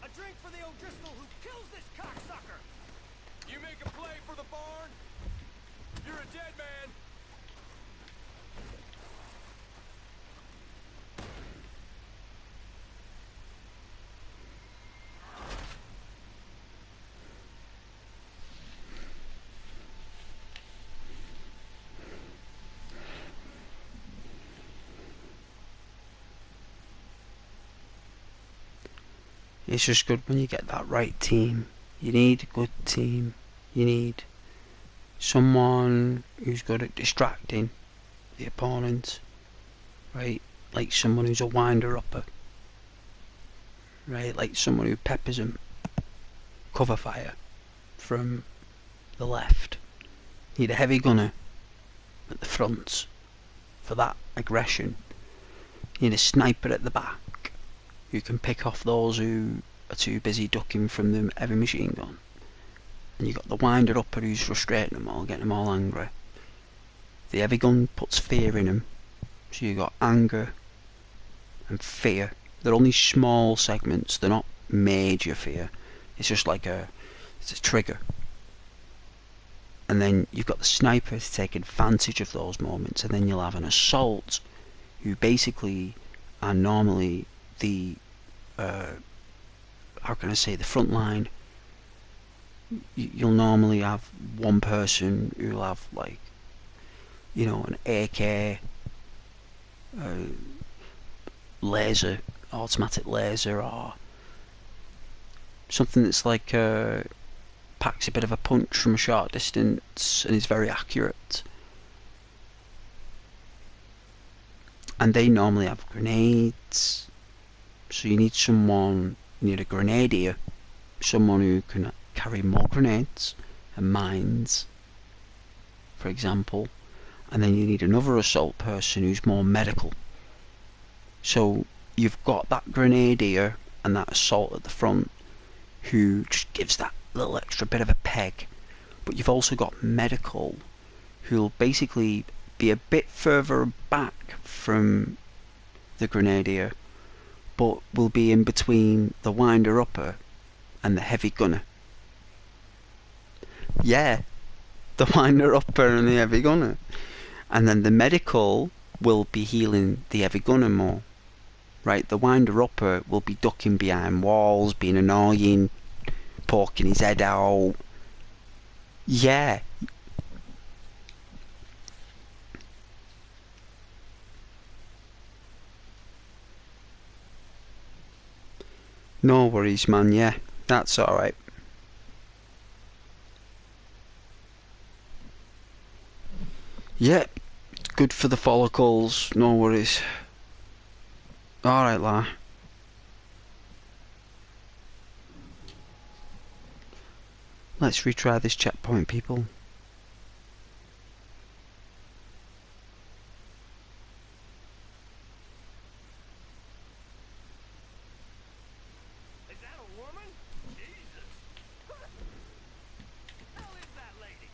A drink for the O'Driscoll who kills this cocksucker. You make a play for the barn, you're a dead man. It's just good when you get that right team. You need a good team. You need someone who's good at distracting the opponent, right? Like someone who's a winder-upper, right? Like someone who peppers them, cover fire from the left. You need a heavy gunner at the front for that aggression. You need a sniper at the back who can pick off those who are too busy ducking from the heavy machine gun. And you got the winder-upper who's frustrating them all, getting them all angry. The heavy gun puts fear in them, so you got anger and fear. They're only small segments, they're not major fear. It's just like it's a trigger. And then you've got the sniper to take advantage of those moments, and then you'll have an assault who basically are normally the how can I say, the front line. You'll normally have one person who'll have, like, you know, an AK, laser, automatic laser, or something that's like packs a bit of a punch from a short distance and is very accurate. And they normally have grenades, so you need a grenadier, someone who can carry more grenades and mines, for example. And then you need another assault person who's more medical. So you've got that grenadier and that assault at the front who just gives that little extra bit of a peg. But you've also got medical who'll basically be a bit further back from the grenadier, but will be in between the winder-upper and the heavy gunner. Yeah, the winder-upper and the heavy gunner. And then the medical will be healing the heavy gunner more. Right, the winder-upper will be ducking behind walls, being annoying, poking his head out. Yeah. No worries, man, yeah. That's alright. Yeah, good for the follicles, no worries. Alright, La. Let's retry this checkpoint, people. Is that a woman? Jesus. Who the hell is that lady?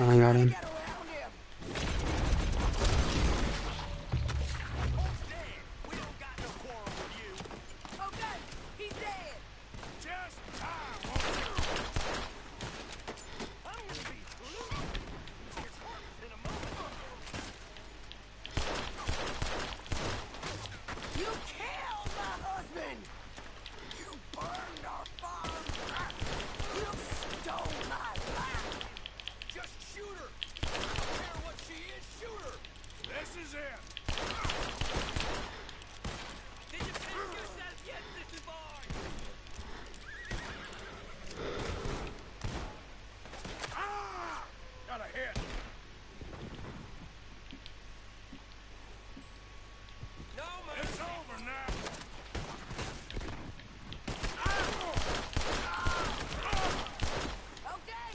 I got him. Get around him. Hulk's dead. We don't got no quarrel with you. Okay, he's dead. Just time, won't you? I'm gonna be through. It's harmless in a moment. You killed my husband. You burned our farm. You stole my life. Just shoot her. I don't care what she is. Shoot her. This is it. Did you piss yourself yet, little boy? Ah! Got a hit. No, man. It's over now. Okay,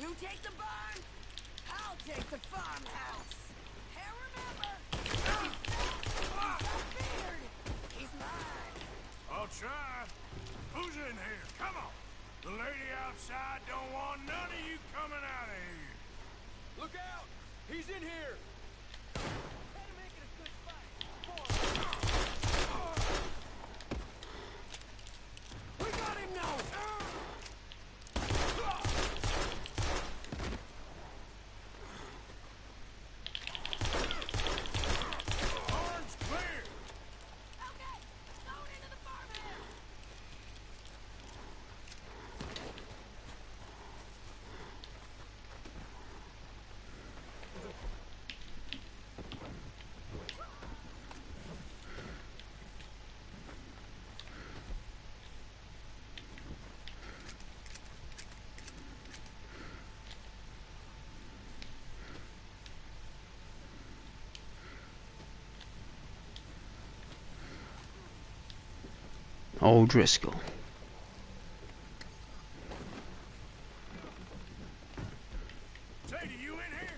you take the barn. I'll take the farmhouse. And remember, he's got a beard. He's mine. I'll try. Who's in here? Come on. The lady outside don't want none of you coming out of here. Look out! He's in here. Try to make it a good fight. We got him now. Barn's clear. Okay, going into the farmhouse. Old Driscoll. Sadie, you in here?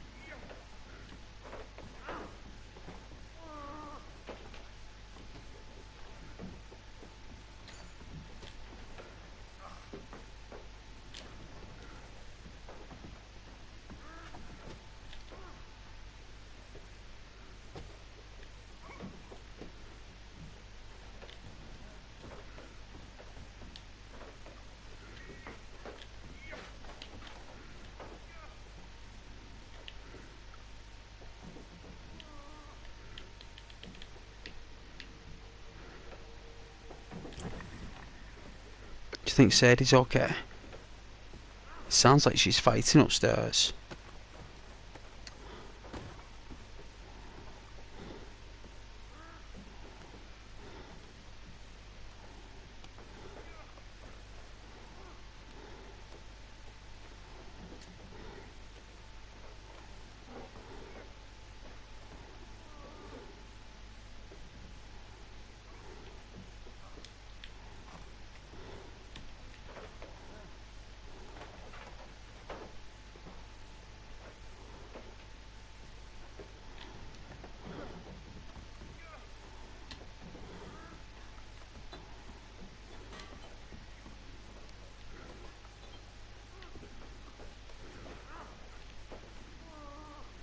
Do you think Sadie's okay? Sounds like she's fighting upstairs.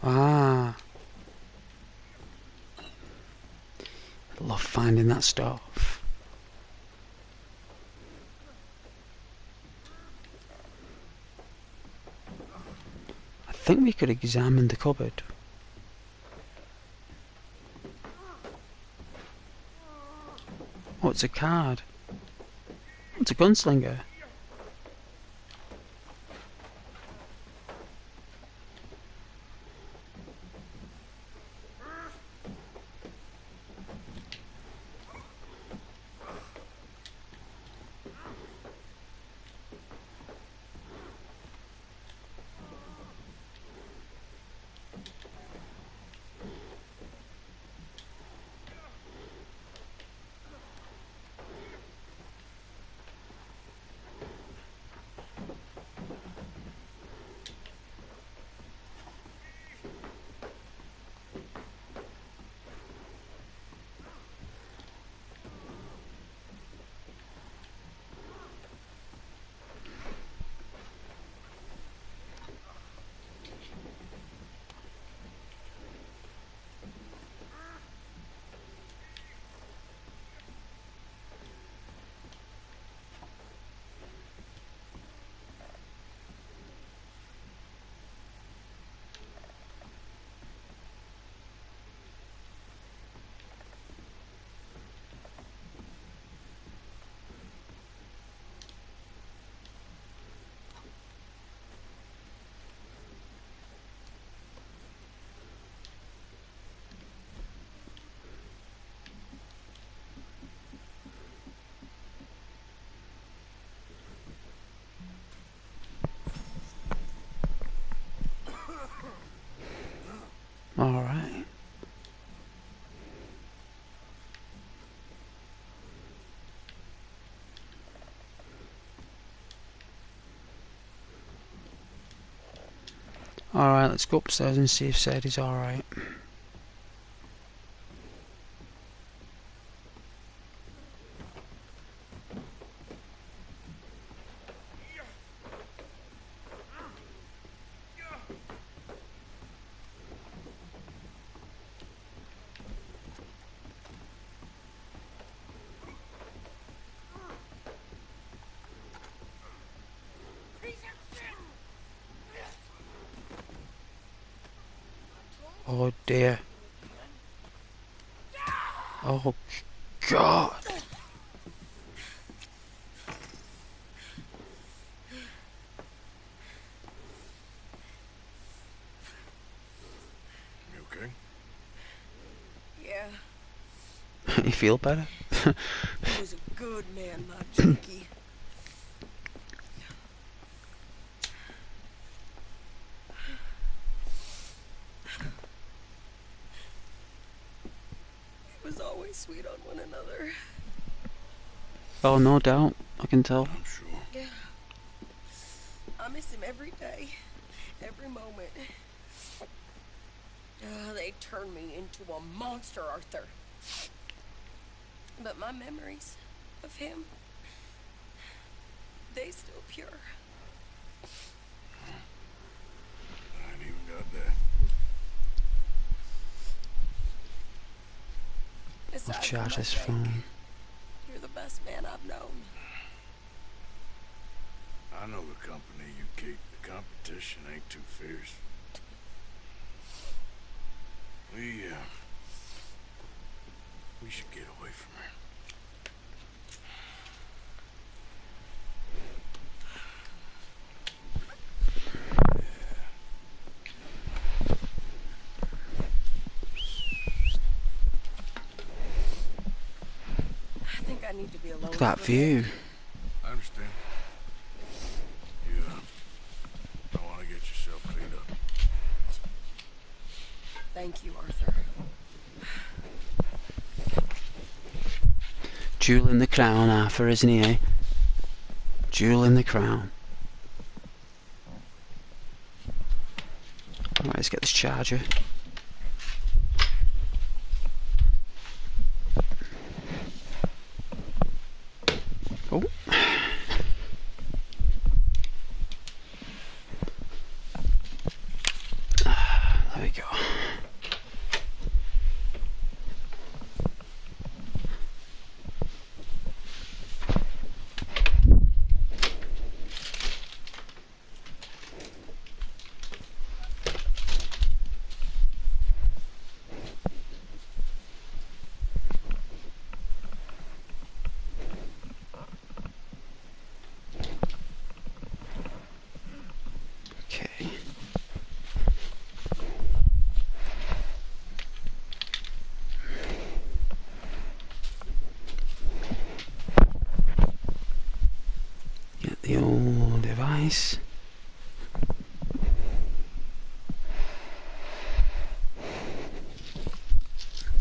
Ah, I love finding that stuff. I think we could examine the cupboard. Oh, it's a card. It's a gunslinger. Alright, let's go upstairs and see if Sadie's alright. Oh dear. Oh God. You okay? Yeah, You feel better? he was a good man, my Jakey. He was always sweet on one another. Oh, no doubt. I can tell. I'm sure. Yeah. I miss him every day, every moment. They turned me into a monster, Arthur. But my memories of him, they still pure. I ain't even got that. I'll Aside from charge my this Jake, phone. you're the best man I've known. I know the company you keep. The competition ain't too fierce. We should get away from her. I think I need to be alone. Look at that for a view. bit. I understand. You don't want to get yourself cleaned up. Thank you, Arthur. Jewel in the crown, Arthur, isn't he, eh? Jewel in the crown. Alright, let's get this charger. Oh. There we go. Okay. Get the old device.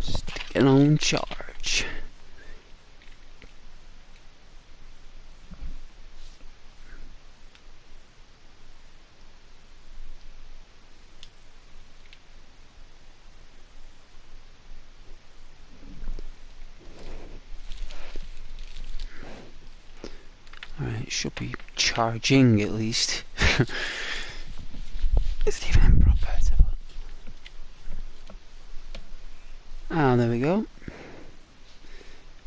Stick it on charge. Alright, it should be charging at least. Is it even in proper? Let's have a look. Ah, there we go.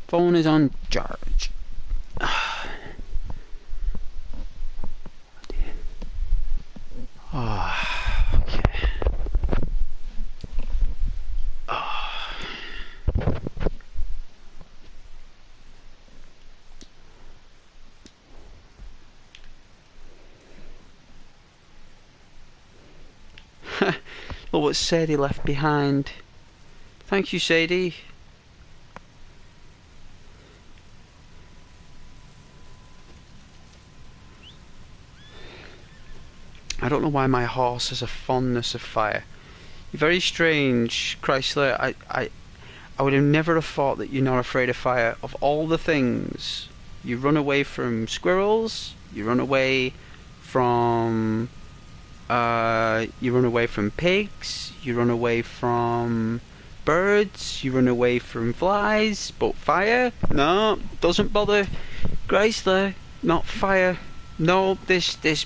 Phone is on charge. Ah, okay. Ah. Look what Sadie left behind. Thank you, Sadie. I don't know why my horse has a fondness of fire. You're very strange, Chrysler. I would have never have thought that you're not afraid of fire. Of all the things, you run away from squirrels, you run away from You run away from pigs, you run away from birds, you run away from flies, but fire? No, doesn't bother Chrysler. Not fire. No, this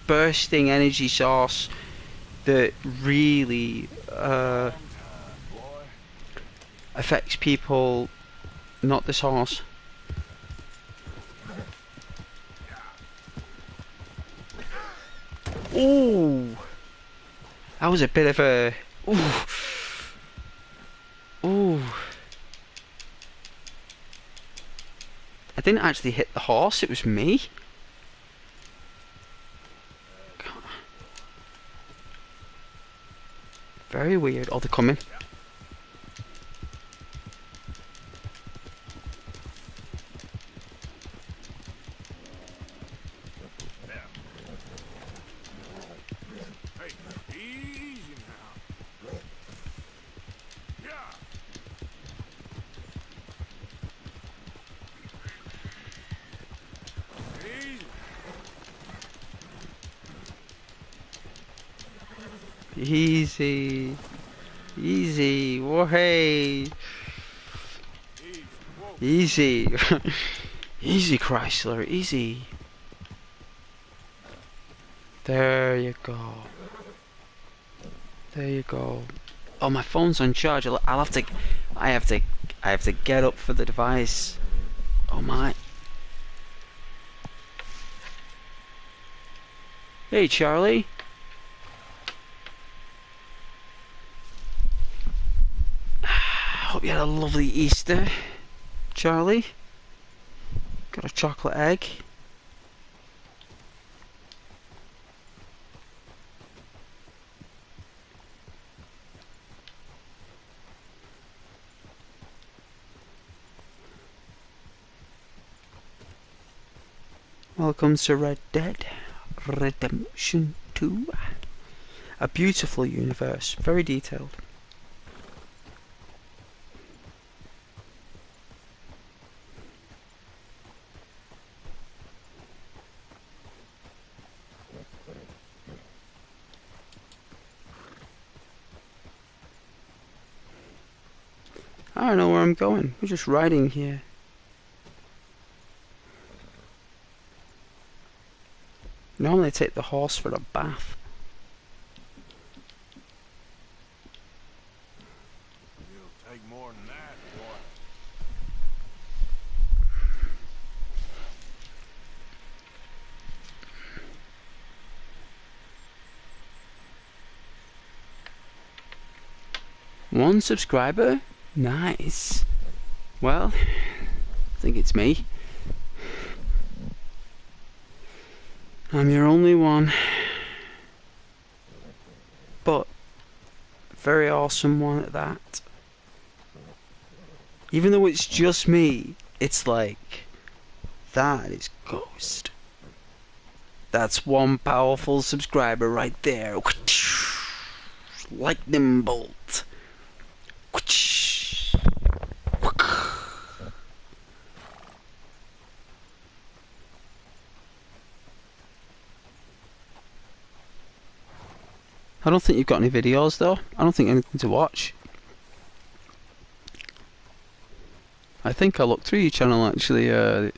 bursting energy source that really affects people, not this horse. Ooh, that was a bit of a ooh. I didn't actually hit the horse, it was me. Very weird. Oh, they're coming. Hey, easy now. Yeah. Easy. Easy. Whoa, hey. Easy. Easy, Chrysler. Easy. There you go. There you go. Oh, my phone's on charge. I'll have to. I have to get up for the device. Oh my. Hey, Charlie. Hope you had a lovely Easter, Charlie. Got a chocolate egg. Welcome to Red Dead Redemption 2. A beautiful universe, very detailed. I don't know where I'm going. We're just riding here. Normally I take the horse for a bath. It'll take more than that, boy. One subscriber? Nice. Well, I think it's me. I'm your only one. But very awesome one at that. Even though it's just me, it's like, that is Ghost. That's one powerful subscriber right there. Lightning bolt. I don't think you've got any videos though. I don't think anything to watch. I think I looked through your channel actually was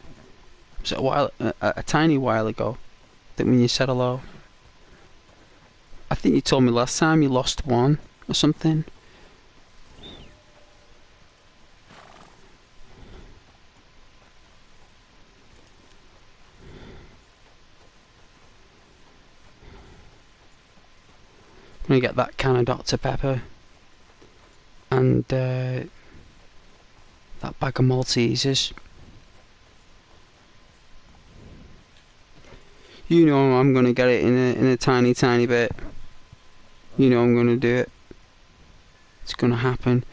it a tiny while ago. I think when you said hello. I think you told me last time you lost one or something. I'm gonna get that can of Dr. Pepper and that bag of Maltesers. You know I'm gonna get it in a tiny bit. You know I'm gonna do it. It's gonna happen.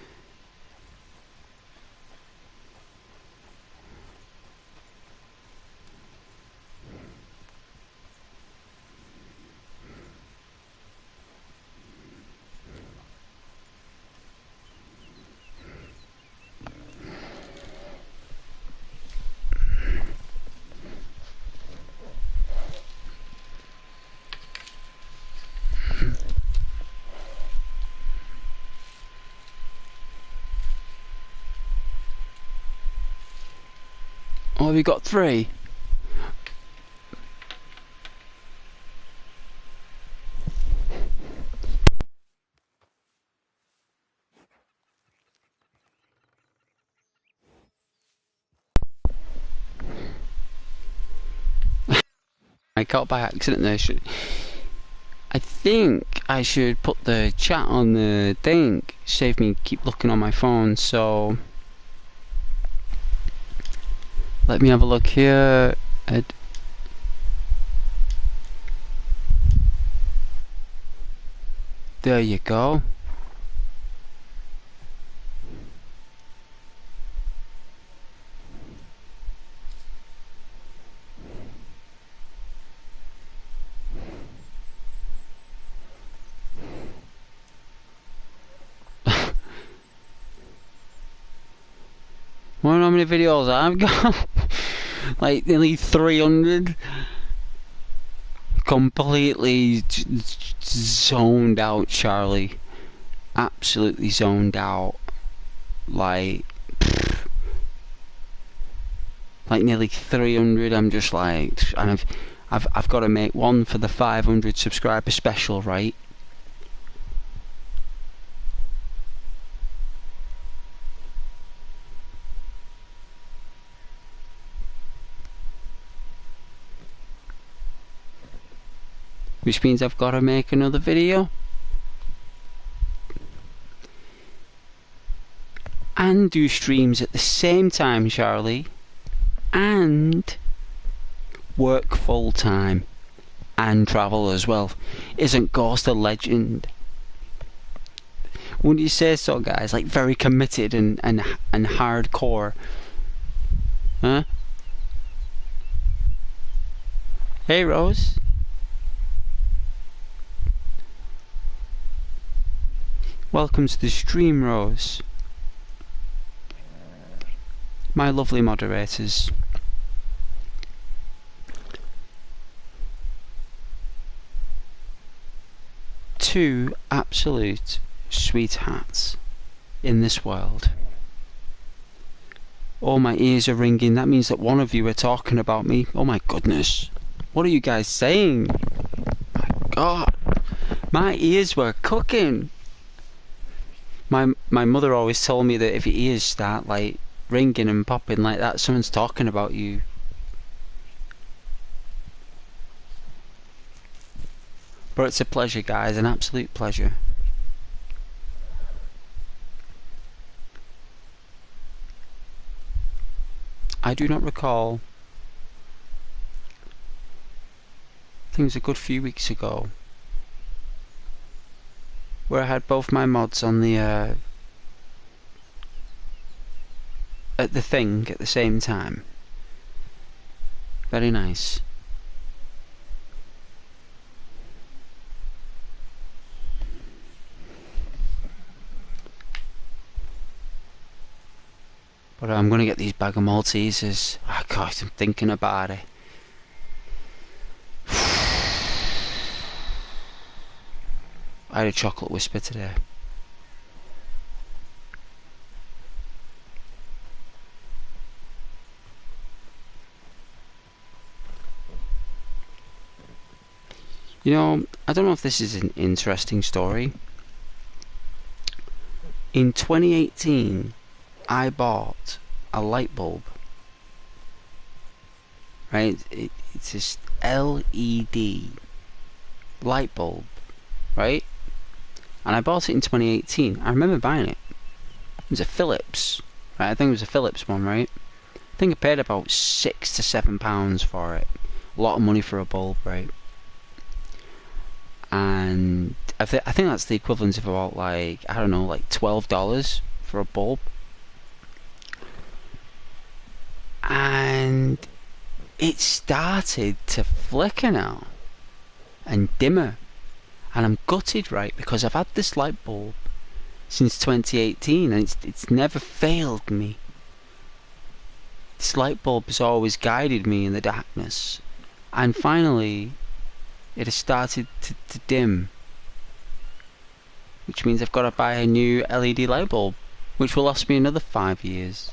Oh, we got 3. I got by accident there. I think I should put the chat on the thing. Save me keep looking on my phone. So let me have a look here. There you go. Wonder how many videos I've got. Like nearly 300. Completely zoned out, Charlie. Absolutely zoned out. Like nearly 300. I'm just like, and I've got to make one for the 500 subscriber special, right? Which means I've got to make another video. And do streams at the same time, Charlie. And work full time. And travel as well. Isn't Ghost a legend? Wouldn't you say so, guys? Like very committed and hardcore. Huh? Hey, Rose. Welcome to the stream, Rose. My lovely moderators. Two absolute sweethearts in this world. Oh, my ears are ringing. That means that one of you are talking about me. Oh my goodness. What are you guys saying? My God. My ears were cooking. My mother always told me that if your ears start like ringing and popping like that, someone's talking about you. But it's a pleasure, guys, an absolute pleasure. I do not recall. I think it was a good few weeks ago where I had both my mods on the at the thing at the same time. Very nice. But I'm gonna get these bag of Maltesers. Oh God, I'm thinking about it. I had a chocolate whisper today. You know, I don't know if this is an interesting story. In 2018, I bought a light bulb. Right? It's this LED light bulb. Right? And I bought it in 2018. I remember buying it. It was a Philips. Right? I think it was a Philips one, right? I think I paid about £6 to £7 for it. A lot of money for a bulb, right? And I think that's the equivalent of about like, I don't know, like $12 for a bulb. And it started to flicker now and dimmer. And I'm gutted, right, because I've had this light bulb since 2018 and it's never failed me. This light bulb has always guided me in the darkness. And finally, it has started to dim. Which means I've got to buy a new LED light bulb, which will last me another 5 years.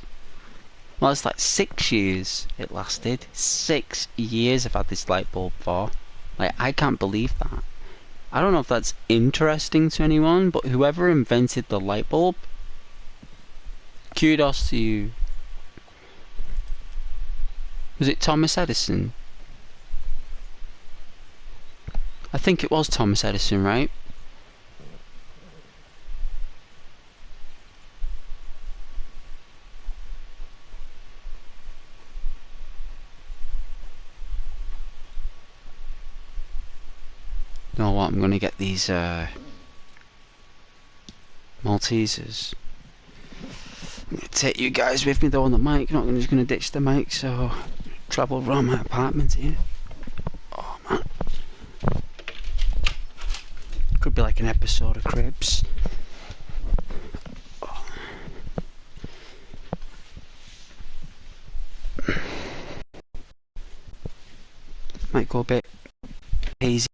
Well, it's like 6 years it lasted. 6 years I've had this light bulb for. Like, I can't believe that. I don't know if that's interesting to anyone, but whoever invented the light bulb, kudos to you. Was it Thomas Edison? I think it was Thomas Edison, right? You know what, I'm gonna get these Maltesers. I'm gonna take you guys with me though on the mic, not just gonna ditch the mic, so travel around my apartment here. Oh man. Could be like an episode of Cribs. Oh. Might go a bit hazy.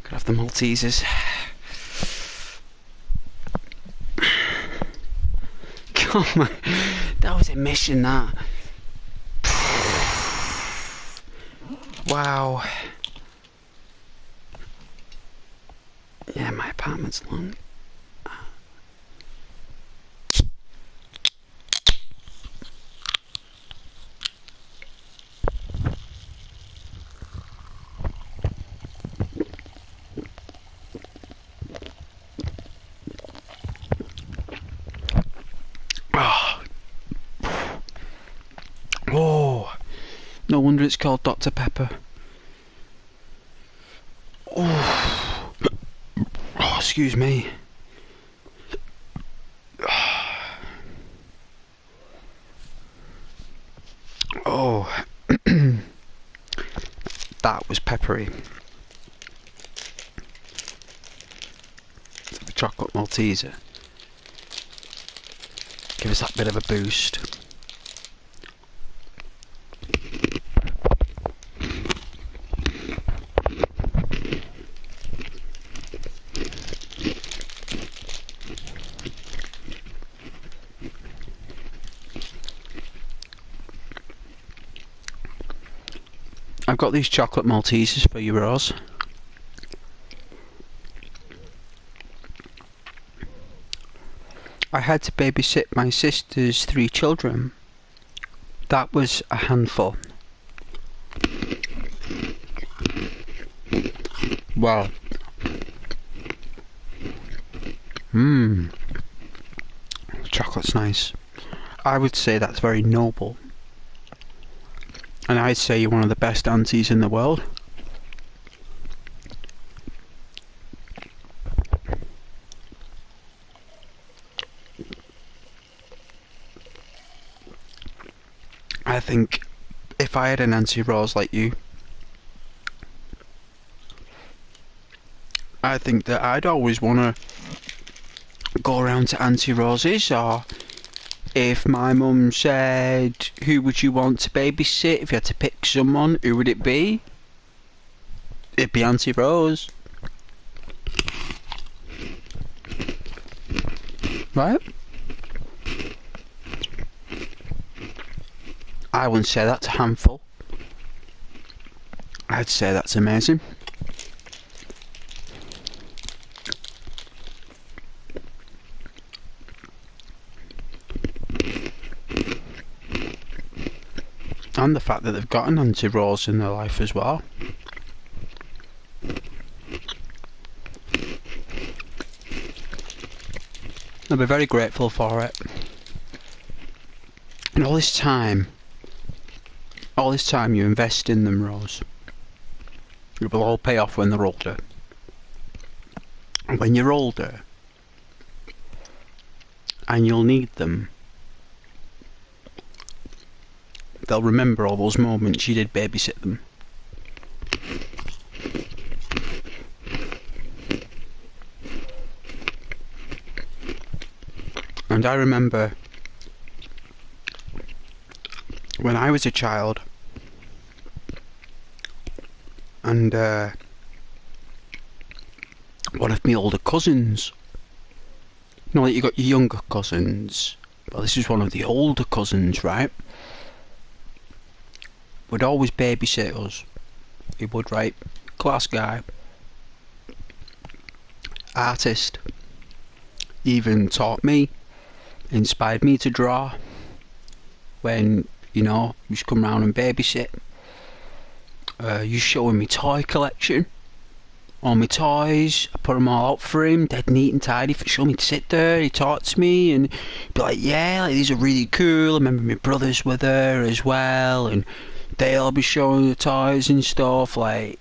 Could have the Maltesers. Come on, that was a mission, that. Wow. Yeah, my apartment's long. Oh. Oh. No wonder it's called Dr. Pepper. Oh. Oh, excuse me. Oh. That was peppery. The chocolate Malteser. Give us that bit of a boost. I've got these chocolate Maltesers for you, Rose. I had to babysit my sister's 3 children. That was a handful. Wow. Mmm. Chocolate's nice. I would say that's very noble. And I'd say you're one of the best aunties in the world. I think if I had an Auntie Rose like you, I think that I'd always want to go around to Auntie Rose's, or if my mum said, who would you want to babysit, if you had to pick someone, who would it be? It'd be Auntie Rose. Right? I wouldn't say that's a handful. I'd say that's amazing. And the fact that they've got an Auntie Rose in their life as well. I'll be very grateful for it. And all this time you invest in them, Rose, it will all pay off when they're older. And when you're older, and you'll need them, they'll remember all those moments you did babysit them. And I remember when I was a child, and one of my older cousins, you know, like you got your younger cousins, well, this is one of the older cousins, right? Would always babysit us. He would, right? Class guy, artist, even taught me, inspired me to draw when, you know, he used to come round and babysit. You showing me toy collection, all my toys. I put them all out for him, dead neat and tidy. For show me to sit there, he talked to me and be like, yeah, like, these are really cool. I remember my brothers were there as well, and they'll be showing the toys and stuff like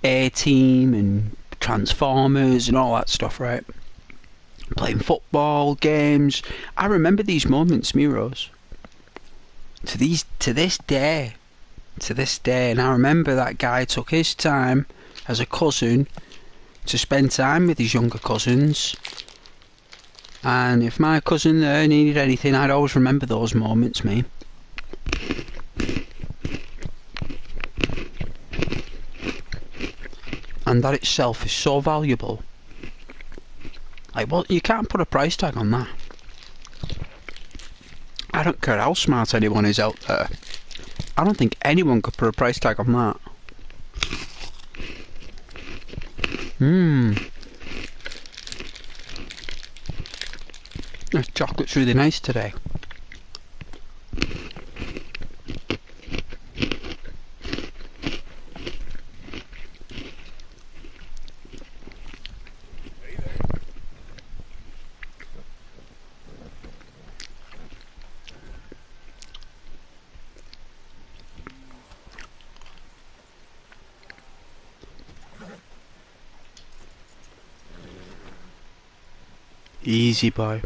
A-Team and Transformers and all that stuff, right? Playing football games. I remember these moments, Miros. To this day, and I remember that guy took his time as a cousin to spend time with his younger cousins, and if my cousin there needed anything, I'd always remember those moments, me. And that itself is so valuable. Like, well, you can't put a price tag on that. I don't care how smart anyone is out there. I don't think anyone could put a price tag on that. This chocolate's really nice today. Easy, boy.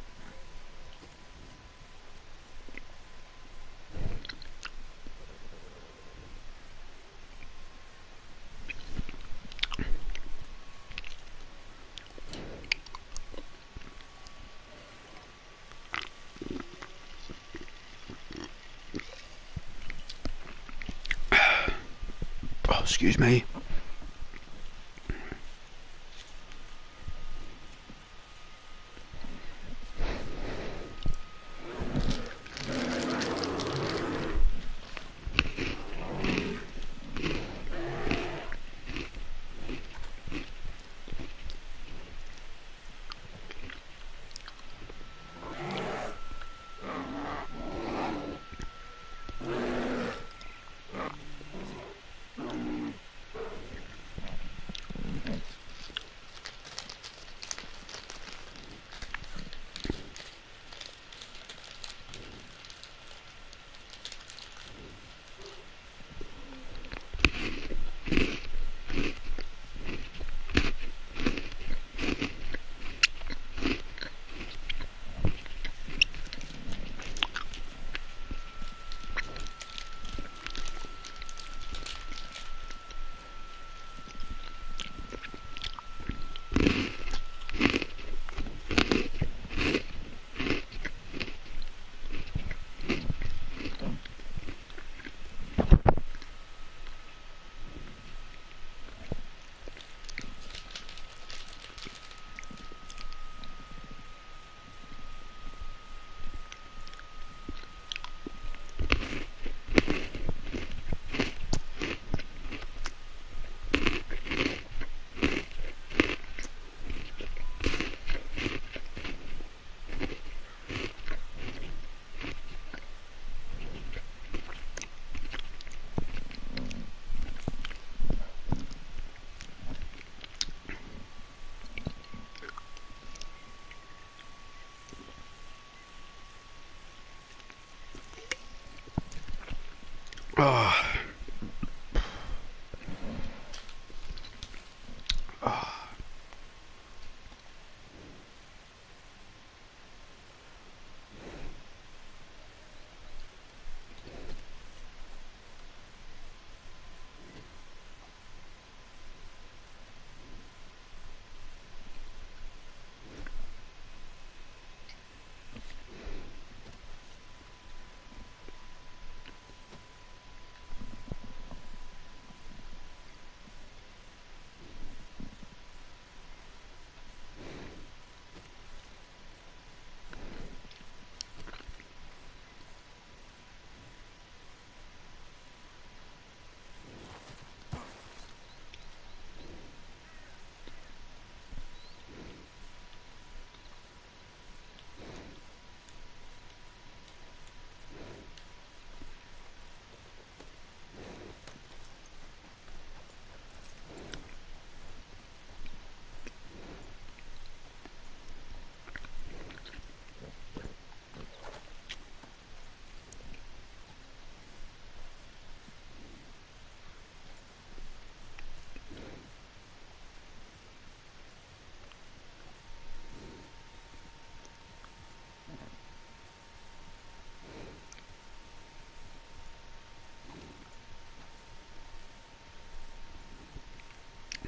Oh, excuse me. Oh.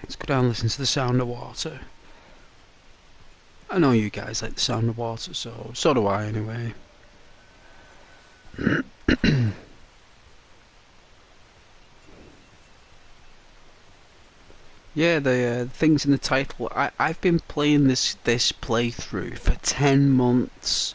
Let's go down and listen to the sound of water. I know you guys like the sound of water, so do I anyway. Yeah, the things in the title. I've been playing this playthrough for 10 months.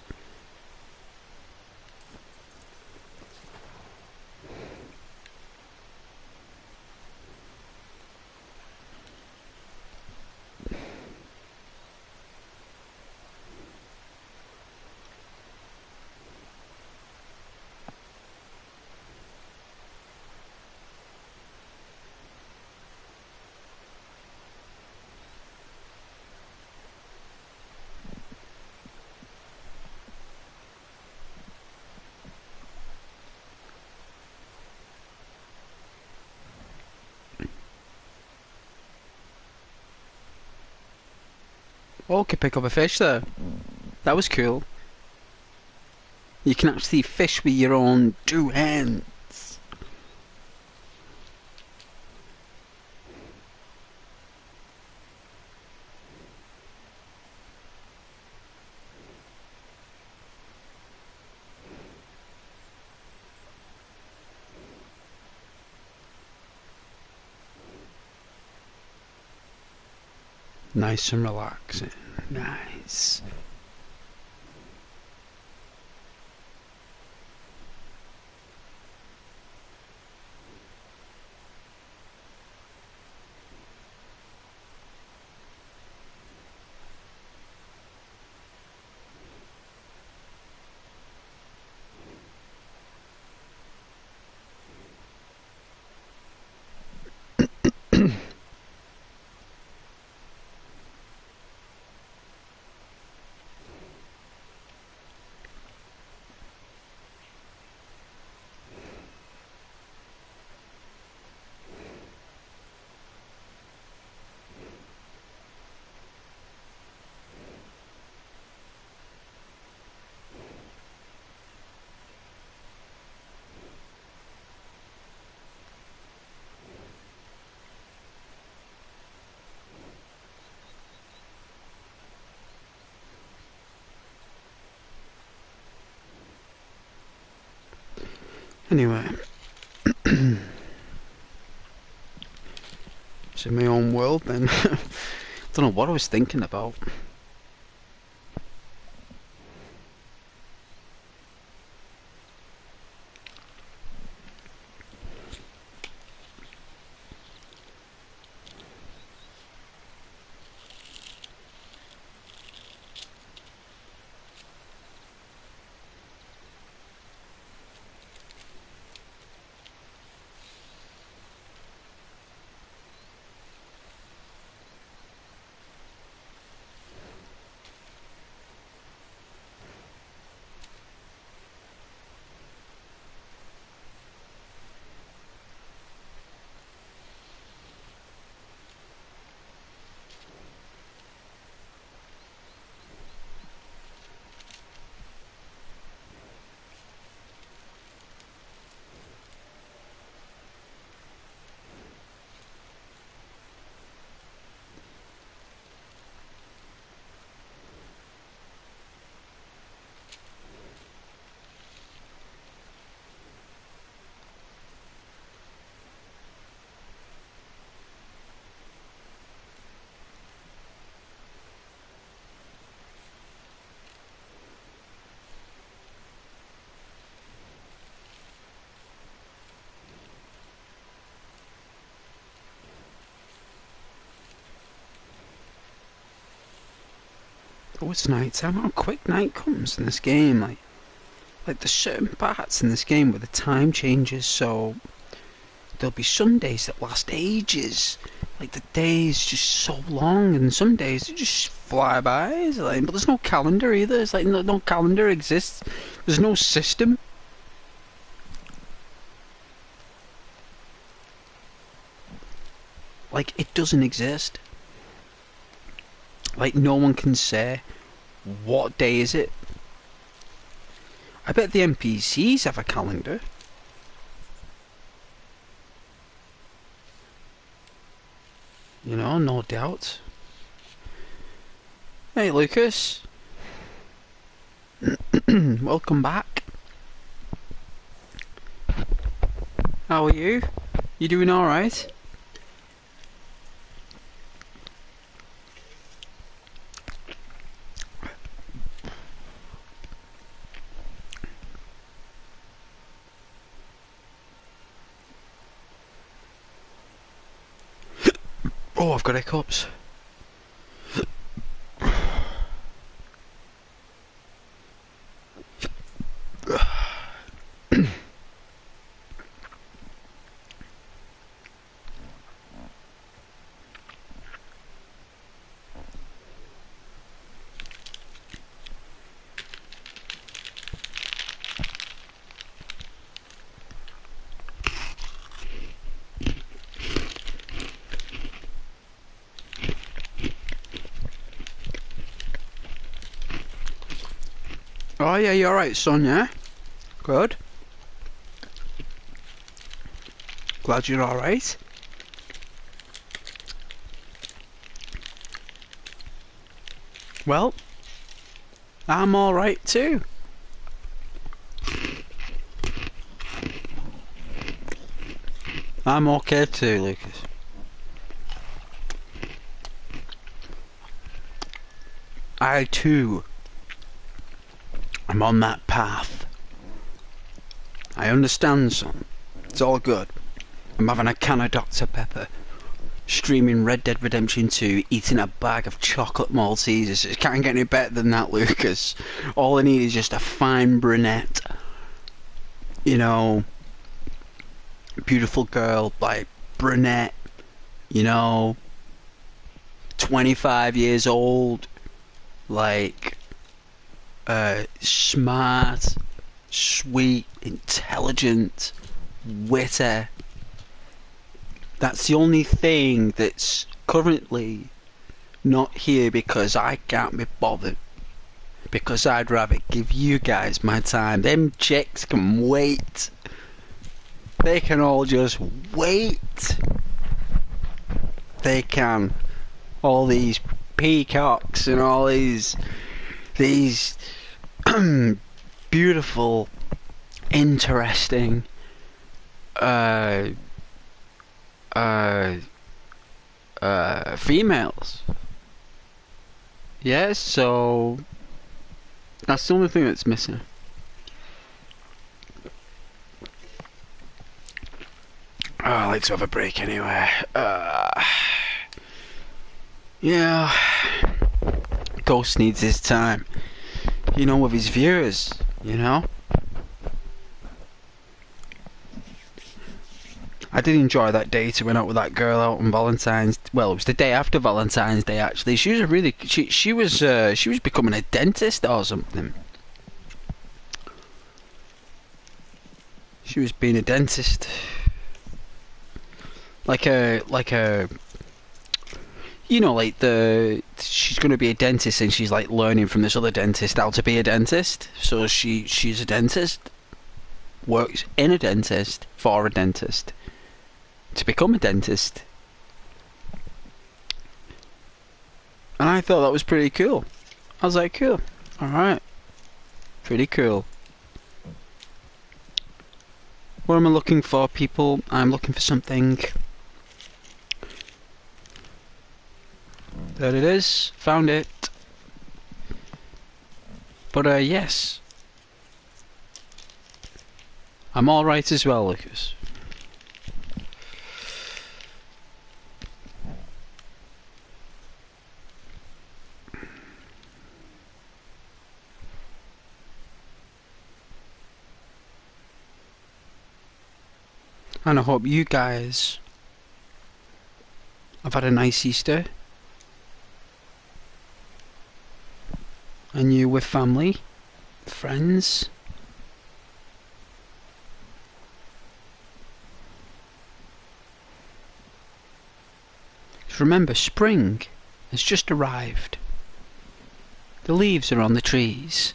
Oh, could pick up a fish there. That was cool. You can actually fish with your own 2 hands. Nice and relaxing. Nice. Anyway. It's in my own world then. Don't know what I was thinking about. towards night time, how quick night comes in this game. Like there's certain parts in this game where the time changes, so there'll be some days that last ages. Like the days just so long, and some days they just fly by. It's like, but there's no calendar either. It's like no calendar exists. There's no system. Like it doesn't exist. Like no one can say what day is it. I bet the NPCs have a calendar. You know, no doubt. Hey Lucas. Welcome back. How are you? You doing alright? Oh, I've got hiccups. Oh yeah, you're alright, son, yeah? Good. Glad you're alright. Well, I'm alright too. I'm okay too, Lucas. I too am on that path. I understand, son. It's all good. I'm having a can of Dr. Pepper, streaming Red Dead Redemption 2, eating a bag of chocolate Maltesers. It can't get any better than that, Lucas. All I need is just a fine brunette. You know, beautiful girl, like brunette, you know, 25 years old, like, smart, sweet, intelligent, witty. That's the only thing that's currently not here because I can't be bothered. Because I'd rather give you guys my time. Them chicks can wait. They can all just wait. They can. All these peacocks and all these beautiful, interesting, females. Yeah, so that's the only thing that's missing. Oh, I like to have a break anyway. Yeah, Ghost needs his time. You know, with his viewers, you know? I did enjoy that date. I went out with that girl out on Valentine's. Well, it was the day after Valentine's Day. Actually, she was a really she was becoming a dentist or something. She was being a dentist, like a you know, like she's going to be a dentist and she's like learning from this other dentist how to be a dentist. So she's a dentist, works in a dentist for a dentist to become a dentist. And I thought that was pretty cool. I was like, cool, alright, pretty cool. What am I looking for, people? I'm looking for something. There it is, found it. But yes, I'm alright as well, Lucas. And I hope you guys have had a nice Easter. And you with family, friends. Just remember, spring has just arrived. The leaves are on the trees.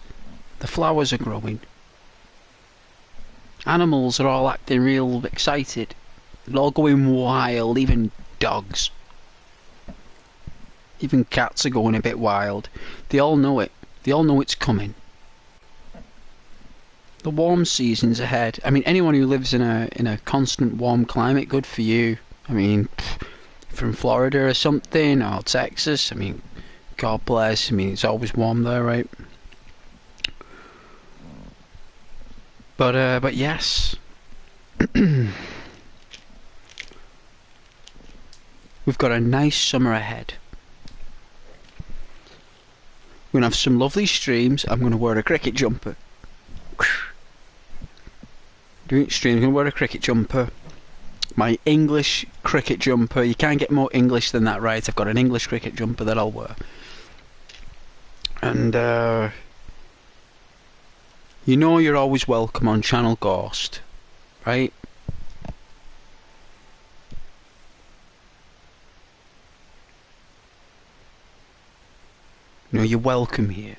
The flowers are growing. Animals are all acting real excited. They're all going wild, even dogs. Even cats are going a bit wild. They all know it. They all know it's coming. The warm season's ahead. I mean, anyone who lives in a constant warm climate, good for you. I mean, from Florida or something, or Texas, I mean, God bless. I mean, it's always warm there, right? But yes. We've got a nice summer ahead. We're going to have some lovely streams. I'm going to wear a cricket jumper. Doing streams, I'm going to wear a cricket jumper. My English cricket jumper. You can't get more English than that, right? I've got an English cricket jumper that I'll wear. And, you know you're always welcome on Channel Ghost, right? You know you're welcome here.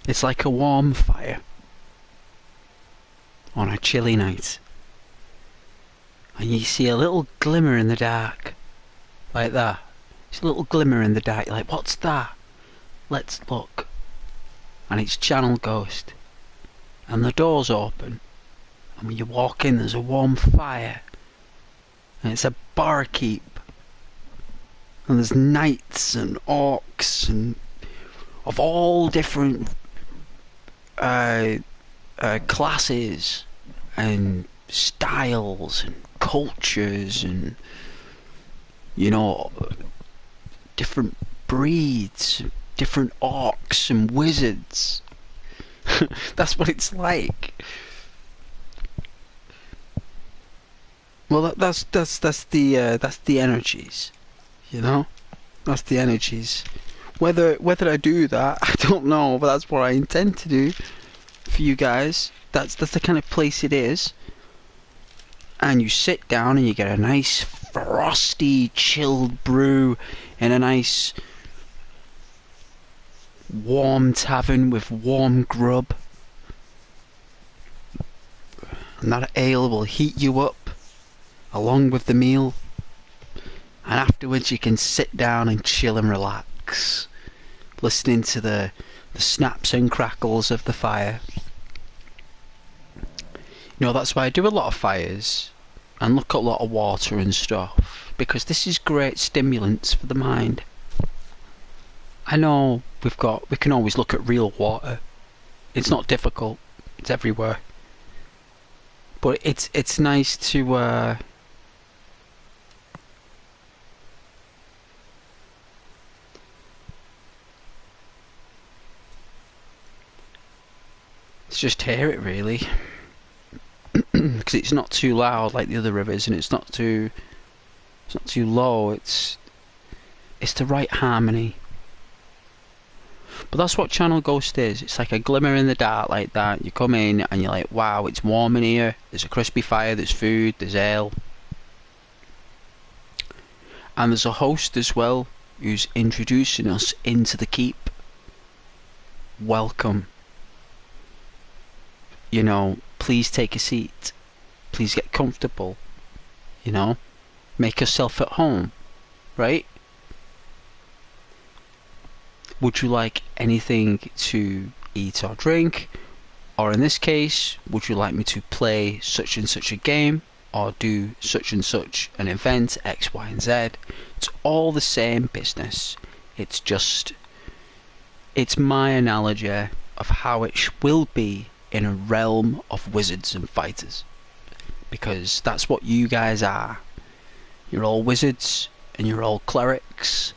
It's like a warm fire on a chilly night. And you see a little glimmer in the dark. Like that. It's a little glimmer in the dark. You're like, what's that? Let's look. And it's Channel Ghost. And the door's open. And when you walk in, there's a warm fire. And it's a barkeep. And there's knights and orcs and of all different classes and styles and cultures and, you know, different breeds, different orcs and wizards. That's what it's like. Well, that's the energies, you know. That's the energies. Whether I do that, I don't know, but that's what I intend to do for you guys. That's the kind of place it is. And you sit down and you get a nice frosty, chilled brew in a nice warm tavern with warm grub. And that ale will heat you up along with the meal. And afterwards you can sit down and chill and relax, listening to the snaps and crackles of the fire. You know, that's why I do a lot of fires and look at a lot of water and stuff, because this is great stimulants for the mind. I know we can always look at real water. It's not difficult. It's everywhere. But it's nice to just hear it, really. Because it's not too loud like the other rivers, and it's not too low. It's the right harmony. But that's what Channel Ghost is. It's like a glimmer in the dark like that. You come in and you're like, wow, it's warm in here. There's a crispy fire, there's food, there's ale. And there's a host as well who's introducing us into the keep. Welcome. You know, please take a seat. Please get comfortable. You know, make yourself at home, right? Would you like anything to eat or drink? Or in this case, would you like me to play such and such a game? Or do such and such an event, X, Y, and Z? It's all the same business. It's my analogy of how it will be in a realm of wizards and fighters. Because that's what you guys are. You're all wizards, and you're all clerics,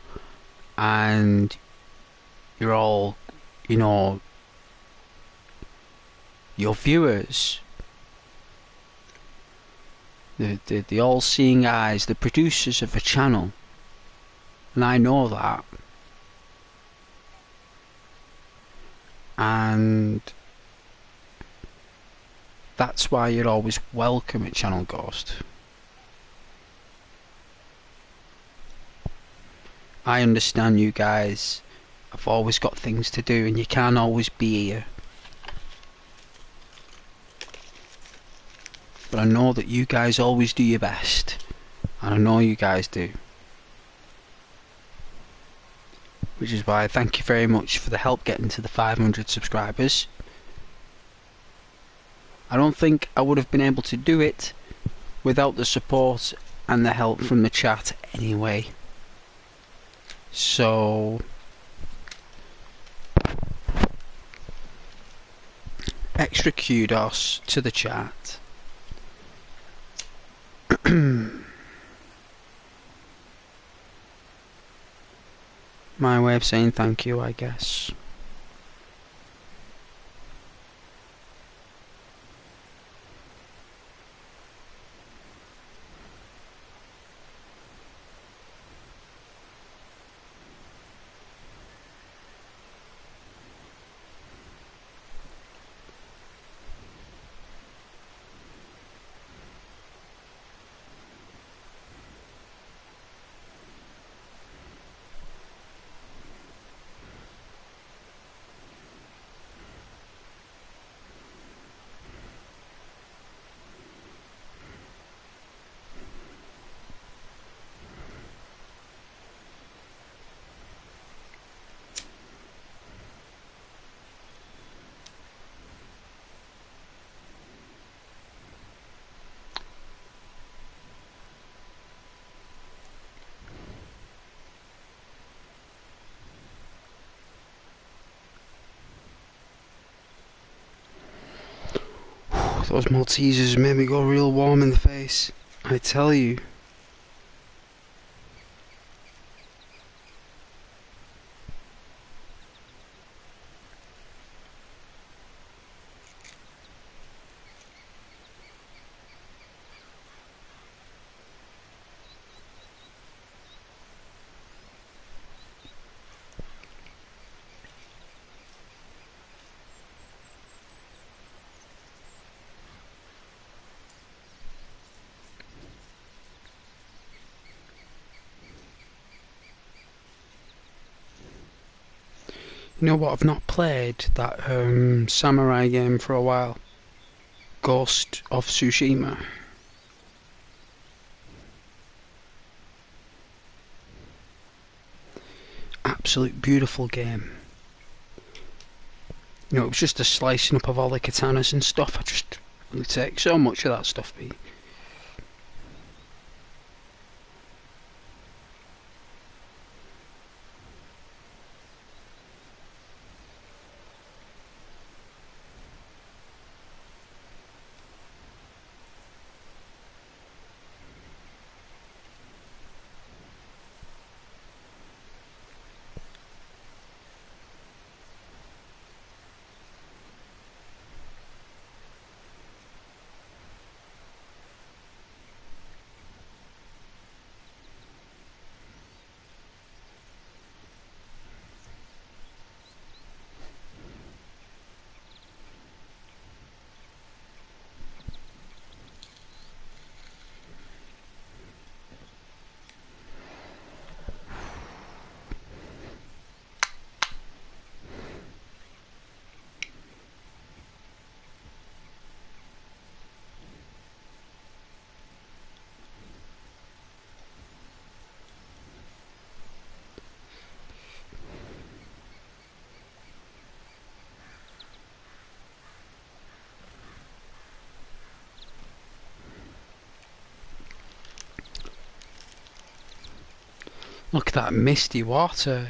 and you're all, you know, your viewers, the all-seeing eyes, the producers of a channel, and I know that. And that's why you're always welcome at Channel Ghost. I understand you guys have always got things to do and you can't always be here. But I know that you guys always do your best. And I know you guys do. Which is why I thank you very much for the help getting to the 500 subscribers. I don't think I would have been able to do it without the support and the help from the chat anyway. So extra kudos to the chat. My way of saying thank you, I guess. Those Maltesers made me go real warm in the face, I tell you. You know what, I've not played that samurai game for a while. Ghost of Tsushima. Absolute beautiful game. You know, it was just a slicing up of all the katanas and stuff. I just really take so much of that stuff, Pete. Look at that misty water.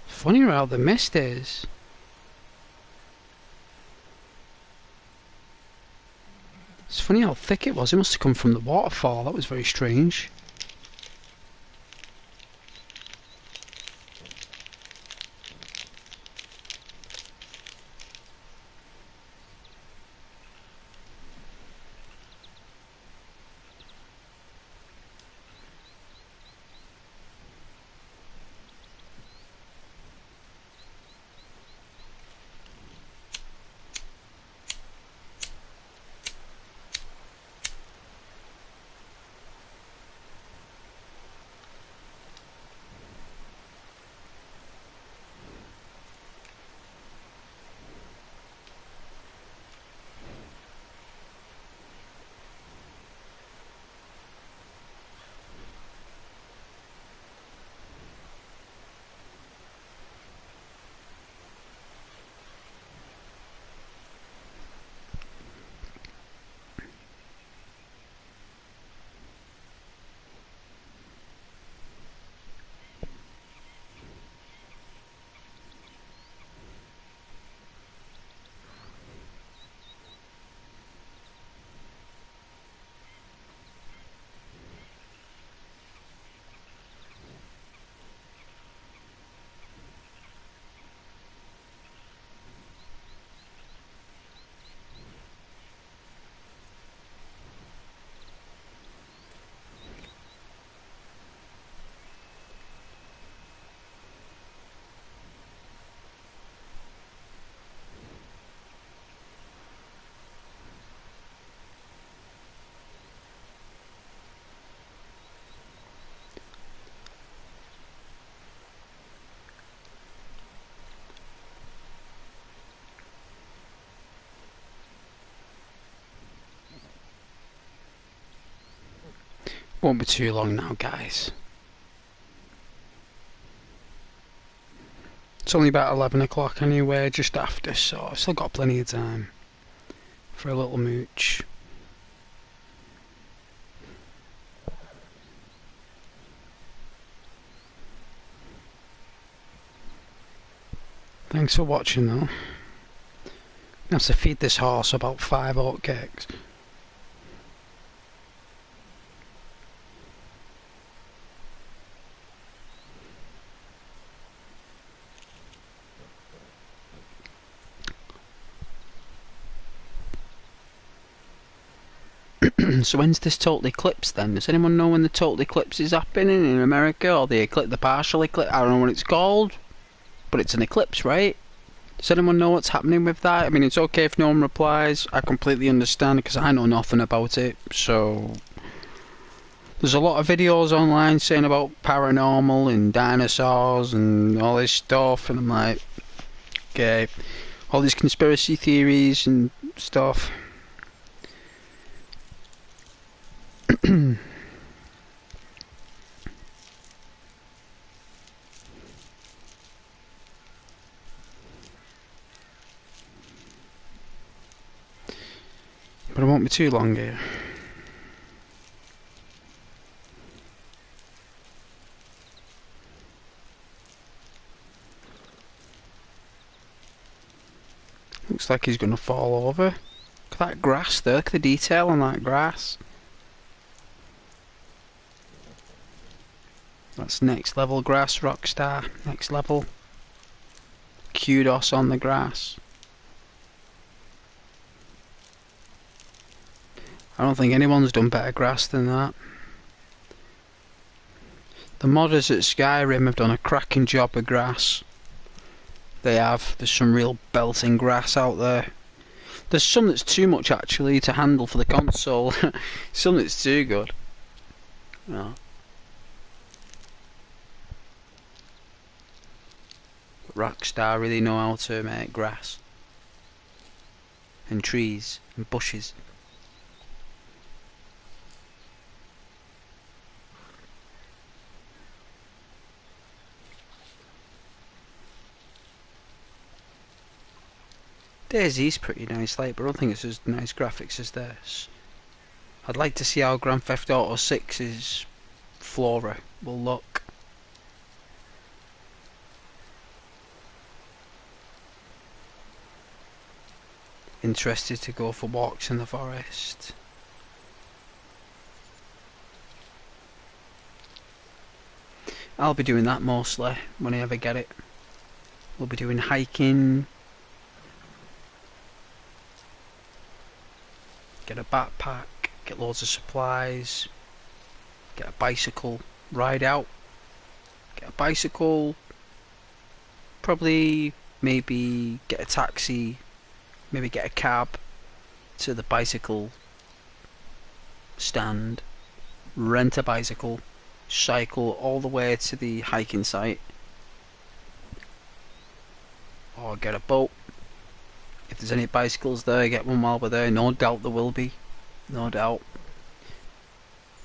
Funny how the mist is. It's funny how thick it was. It must have come from the waterfall. That was very strange. Won't be too long now, guys. It's only about 11 o'clock anyway, just after, so I've still got plenty of time for a little mooch. Thanks for watching though. I have to feed this horse about 5 oatcakes. So when's this total eclipse then? Does anyone know when the total eclipse is happening in America, or the partial eclipse? I don't know what it's called, but it's an eclipse, right? Does anyone know what's happening with that? I mean, it's okay if no one replies. I completely understand because I know nothing about it. So there's a lot of videos online saying about paranormal and dinosaurs and all this stuff, and I'm like, okay, all these conspiracy theories and stuff. But it won't be too long here. Looks like he's going to fall over. Look at that grass there, look at the detail on that grass. That's next level grass, Rockstar. Next level. Kudos on the grass. I don't think anyone's done better grass than that. The modders at Skyrim have done a cracking job of grass. They have. There's some real belting grass out there. There's some that's too much actually to handle for the console. Some that's too good. No. Rockstar really know how to make grass. And trees and bushes. DayZ's pretty nice, like, but I don't think it's as nice graphics as this. I'd like to see how Grand Theft Auto 6's flora will look. Interested to go for walks in the forest. I'll be doing that mostly when I ever get it. We'll be doing hiking. Get a backpack, get loads of supplies, get a bicycle, ride out, get a bicycle, probably maybe get a taxi, maybe get a cab to the bicycle stand, rent a bicycle, cycle all the way to the hiking site, or get a boat. If there's any bicycles there, get one while we're there. No doubt there will be. No doubt.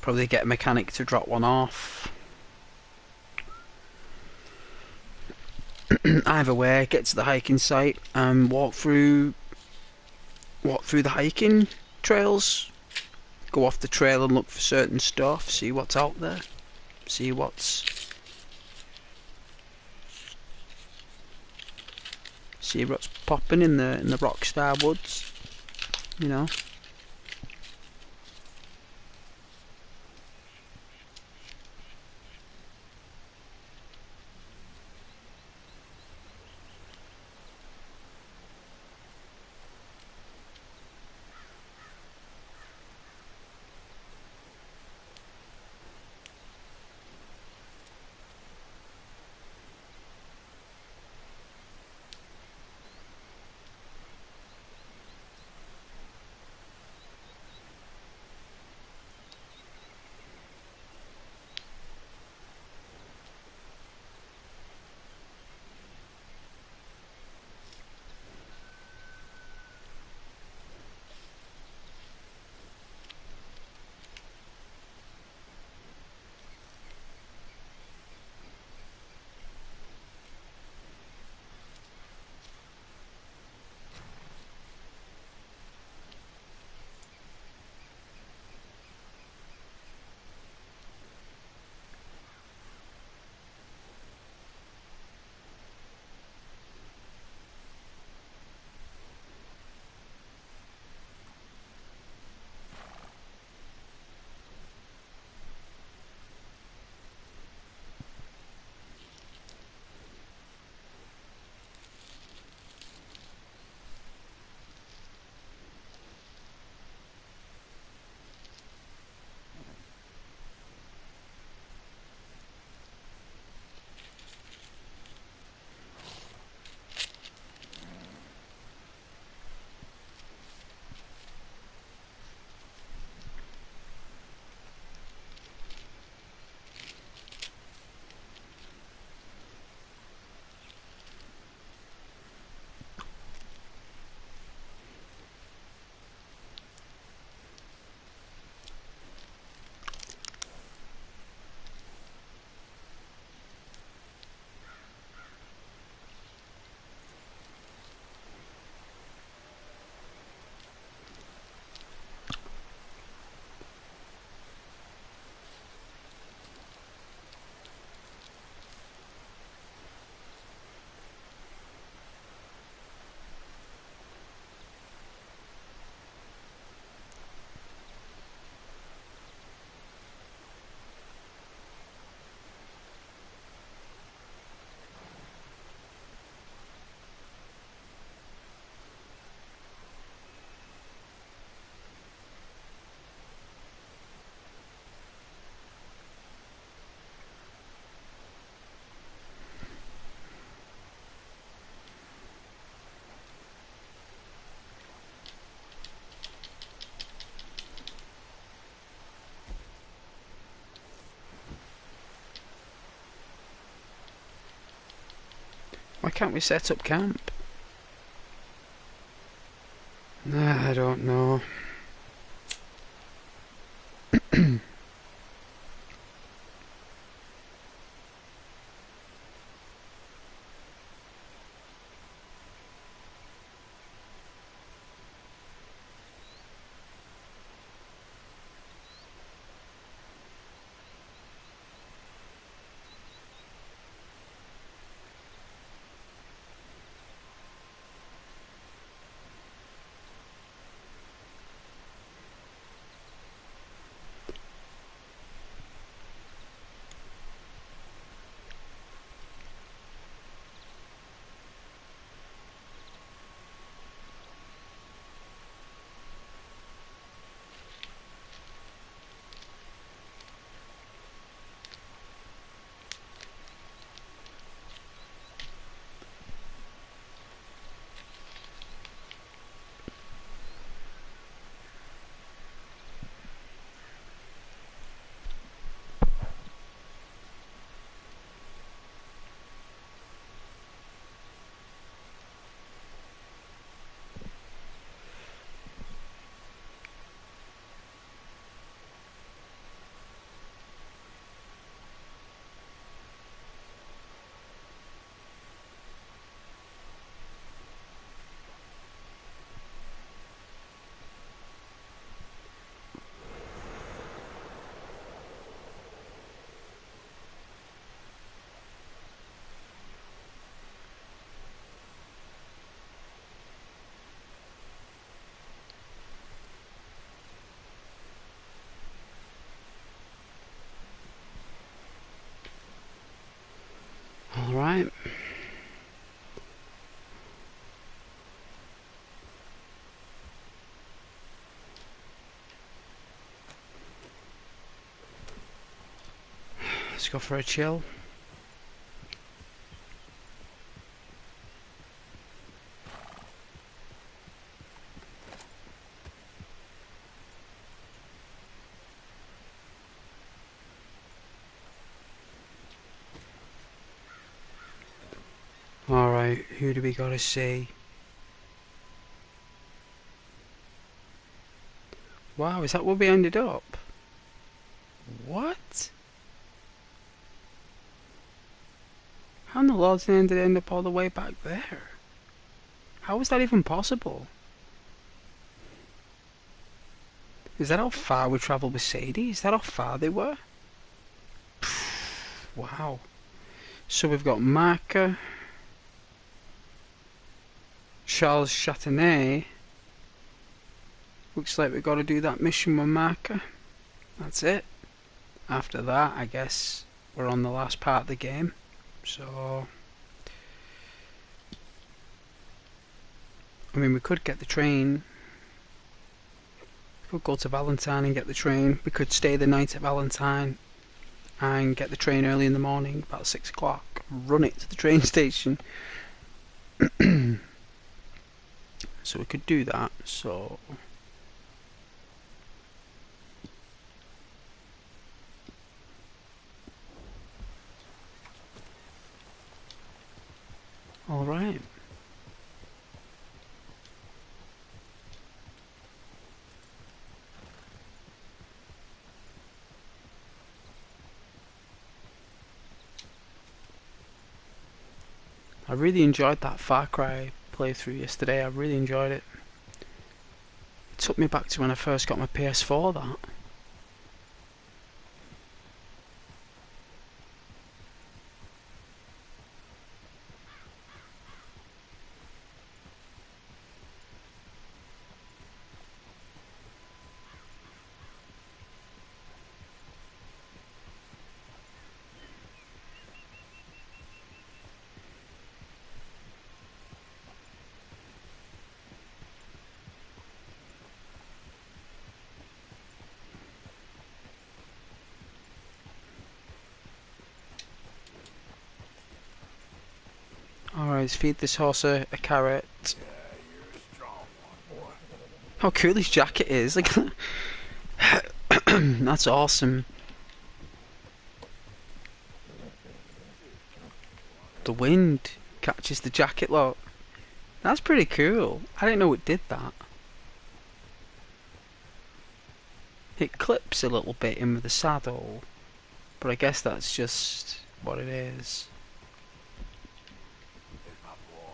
Probably get a mechanic to drop one off. Either way, get to the hiking site and walk through the hiking trails. Go off the trail and look for certain stuff. See what's out there. See what's popping in the Rockstar woods, you know. Why can't we set up camp? I don't know. Alright. Let's go for a chill. Alright, who do we gotta see? Wow, is that where we ended up? What? How in the Lord's name did it end up all the way back there? How was that even possible? Is that how far we travelled with Sadie? Is that how far they were? Wow. So we've got Marker, Charles Chatenay. Looks like we've got to do that mission with Marker. That's it. After that, I guess we're on the last part of the game. So, I mean, we could get the train. We could go to Valentine and get the train. We could stay the night at Valentine and get the train early in the morning, about 6 o'clock. Run it to the train station. So we could do that. So, alright. I really enjoyed that Far Cry playthrough yesterday. I really enjoyed it. It took me back to when I first got my PS4, that. Alright, let's feed this horse a carrot. Yeah, you're a strong one, boy. How cool his jacket is. Like, that's awesome. The wind catches the jacket lock. That's pretty cool. I didn't know it did that. It clips a little bit in with the saddle, but I guess that's just what it is. There's my boy.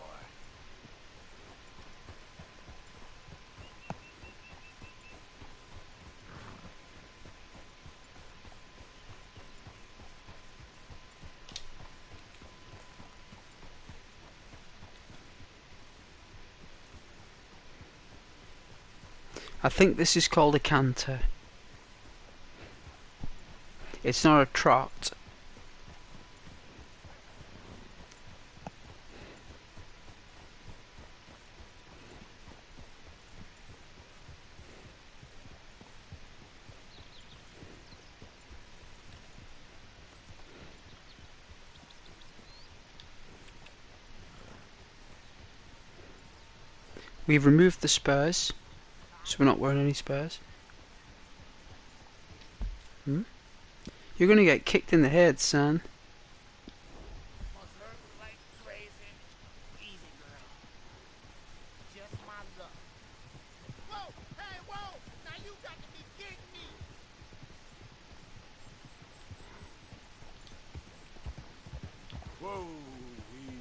I think this is called a canter. It's not a trot. We've removed the spurs, so we're not wearing any spurs. You're gonna get kicked in the head, son. Must hurt like crazy. Easy, girl. Just my luck. Whoa! Hey, whoa! Now you got to be kidding me! Whoa, easy.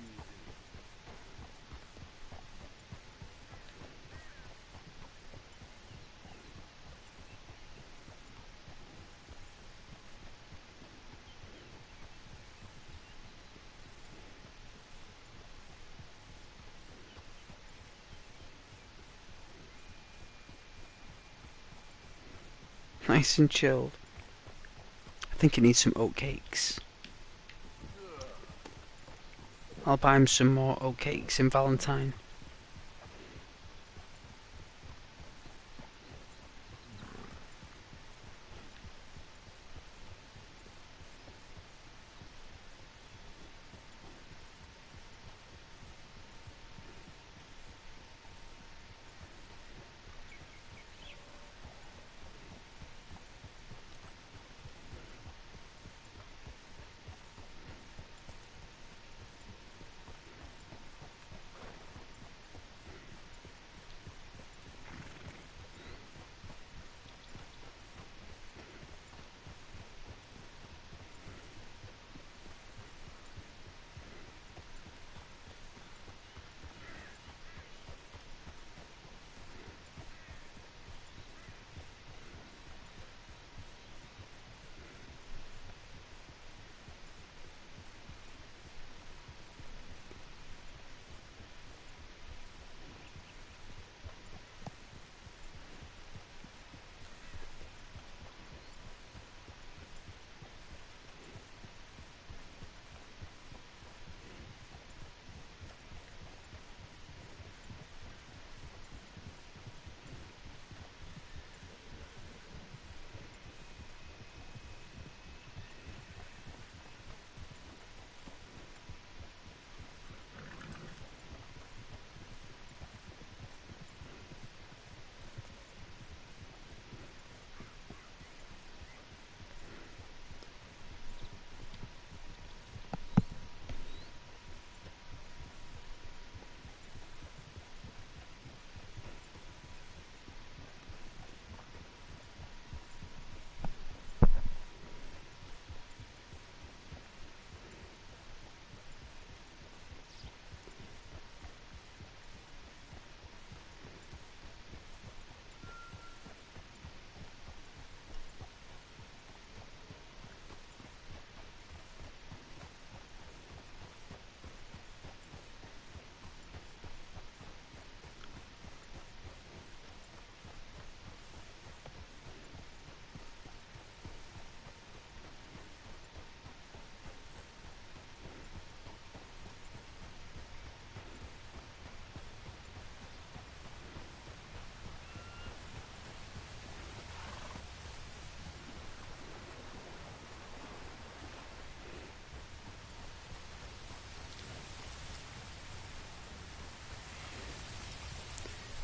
Nice and chilled. I think it needs some oat cakes. I'll buy him some more oat cakes in Valentine.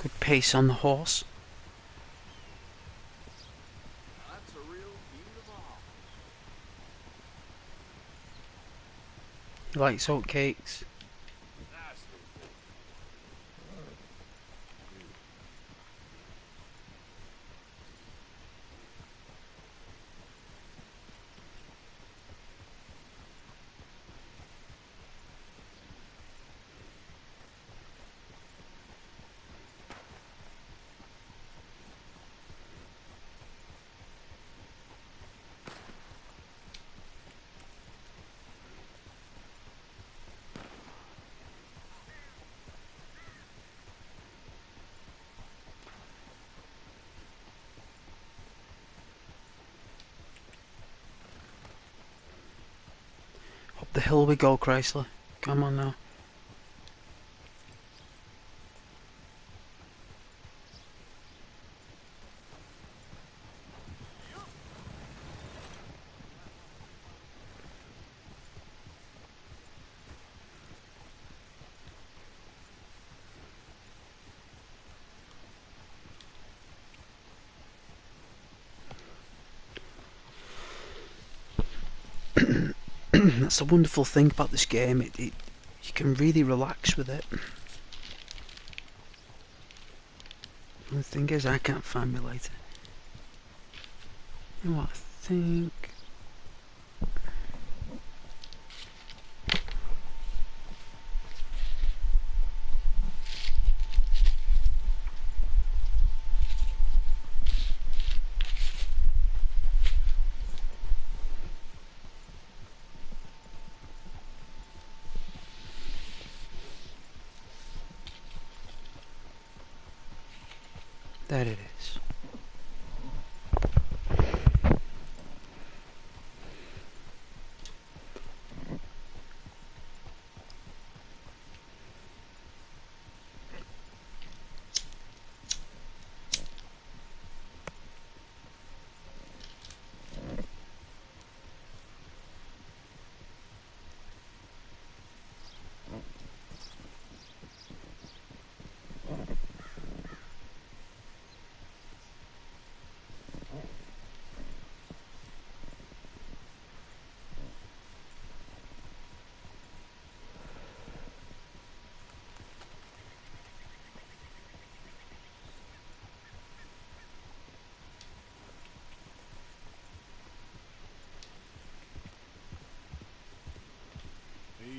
Good pace on the horse. That's a real beaut of a hawk. He likes oat cakes. the hill we go, Chrysler. Come on now. That's the wonderful thing about this game. You can really relax with it. The thing is, I can't find me later. You know what? I think. There it is.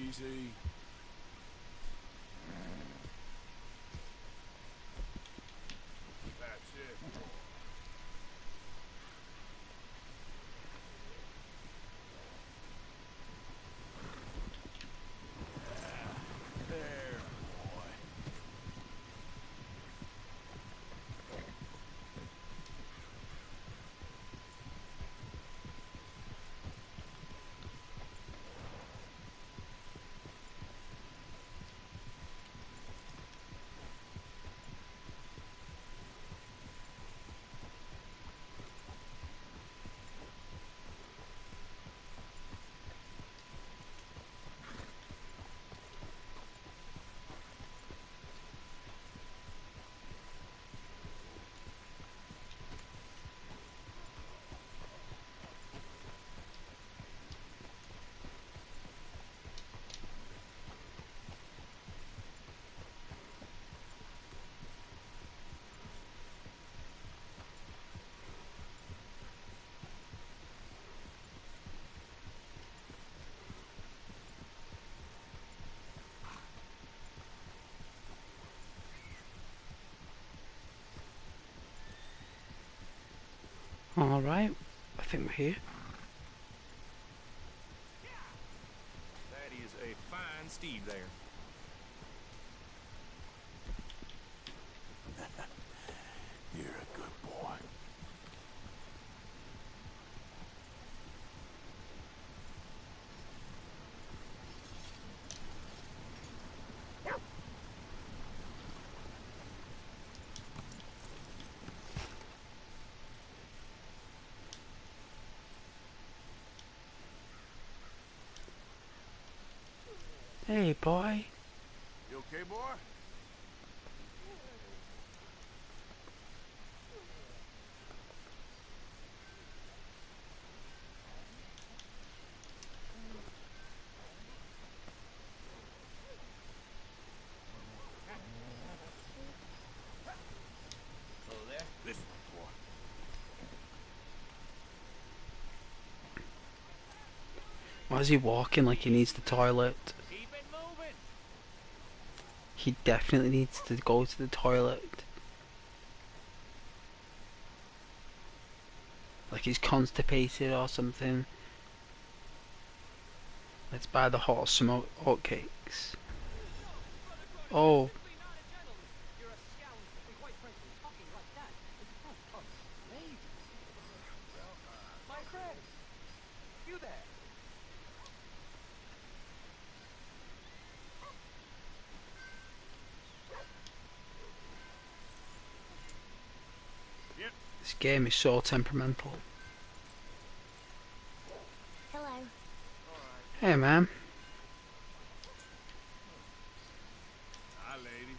Easy. That's it. There, boy. Alright, I think we're here. That is a fine steed there. You're a good boy. Hey, boy. You okay, boy? Hello there. Listen, boy. Why is he walking like he needs the toilet? Keep it moving. He definitely needs to go to the toilet. Like he's constipated or something. Let's buy the hot smoked hotcakes. Oh, You're a scoundrel, and quite frankly, talking like that in front of strangers. My friend, you there? This game is so temperamental. Hello. Hey, man. Hi, ladies.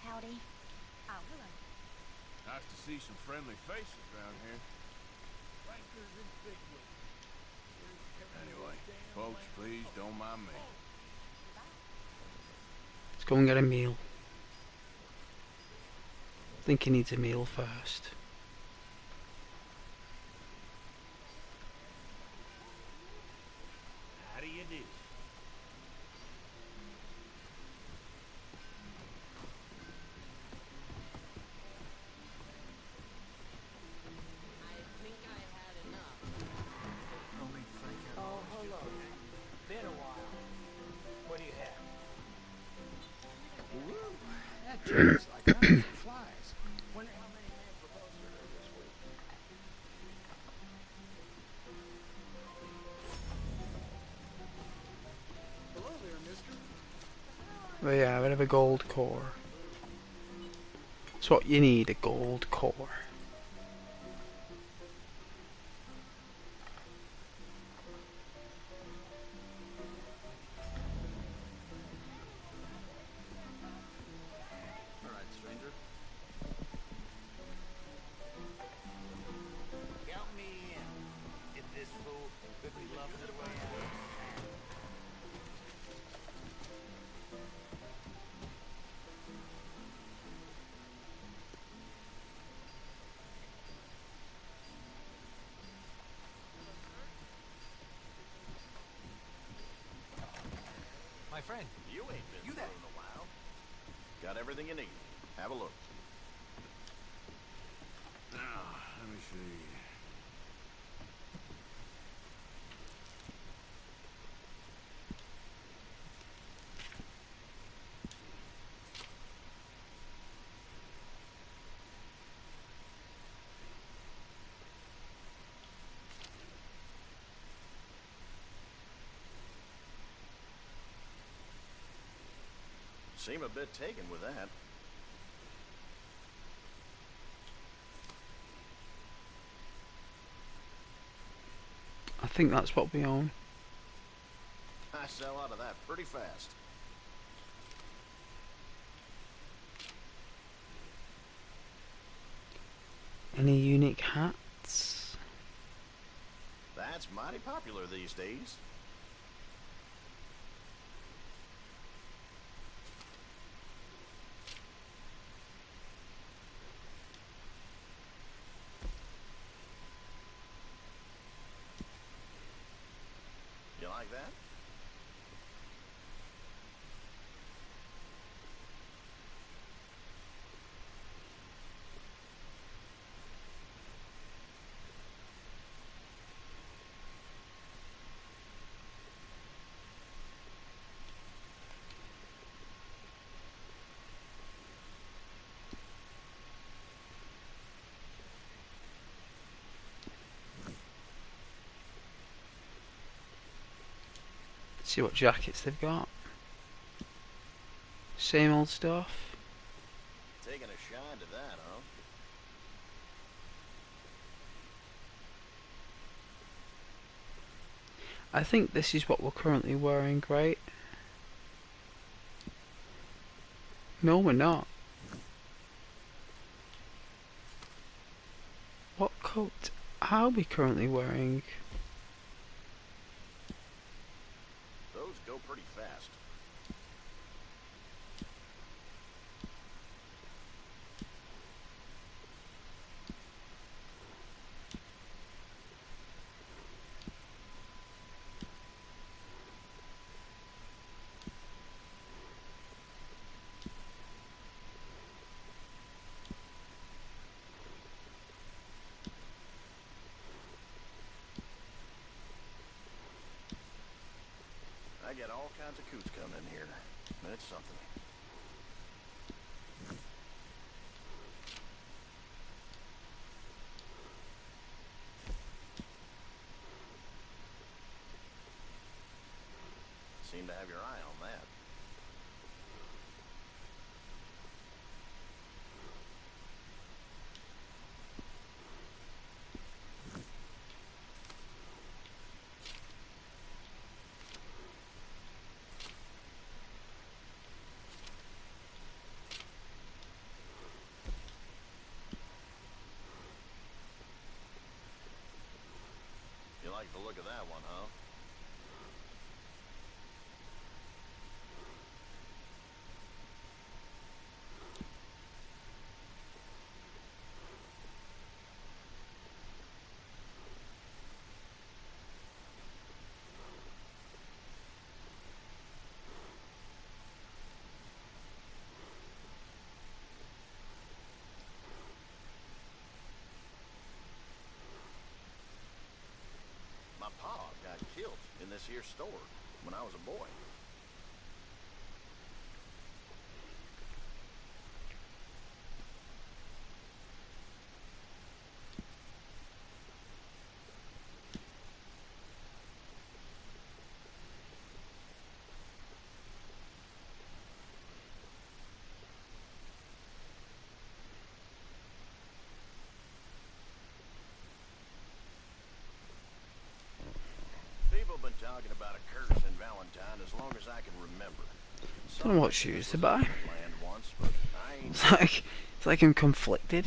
Howdy. Oh, hello. Nice to see some friendly faces around here. Rankers and Bigwood. Anyway, folks, please don't mind me. Let's go and get a meal. I think he needs a meal first. How do you do? I think I had enough. Oh, hello. Been a while. What do you have? Woo! That tastes like honey for flies. Wonder how many men proposed to her this week. Hello there, mister. But yeah, a bit of a gold core. It's what you need, a gold core. Alright, stranger. Count me in. If this fool could be loving his way out. My friend. You ain't been You through there? in a while. Got everything you need. Have a look. Now, let me see. Seem a bit taken with that. I think that's what we own. I sell out of that pretty fast. Any unique hats? That's mighty popular these days. You like that? See what jackets they've got. Same old stuff. Taking a shine to that, huh? I think this is what we're currently wearing, right? No, we're not. What coat are we currently wearing? Those go pretty fast. I get all kinds of coots coming in here. It's something. Seem to have your eye on that. your store when I was a boy. People have been talking about a curse in Valentine as long as I can remember. Don't know what shoes to buy. Land once, but I ain't It's like I'm conflicted.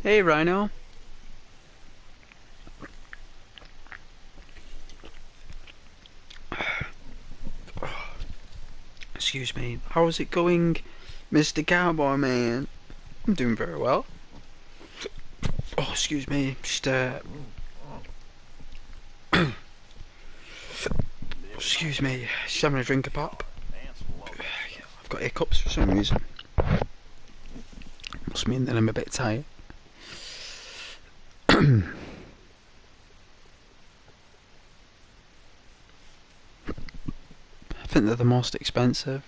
Hey, Rhino. Excuse me. How is it going, Mr. Cowboy Man? I'm doing very well. Oh, excuse me. Just excuse me. Just having a drink of pop. I've got hiccups for some reason. Must mean that I'm a bit tired. I think they're the most expensive.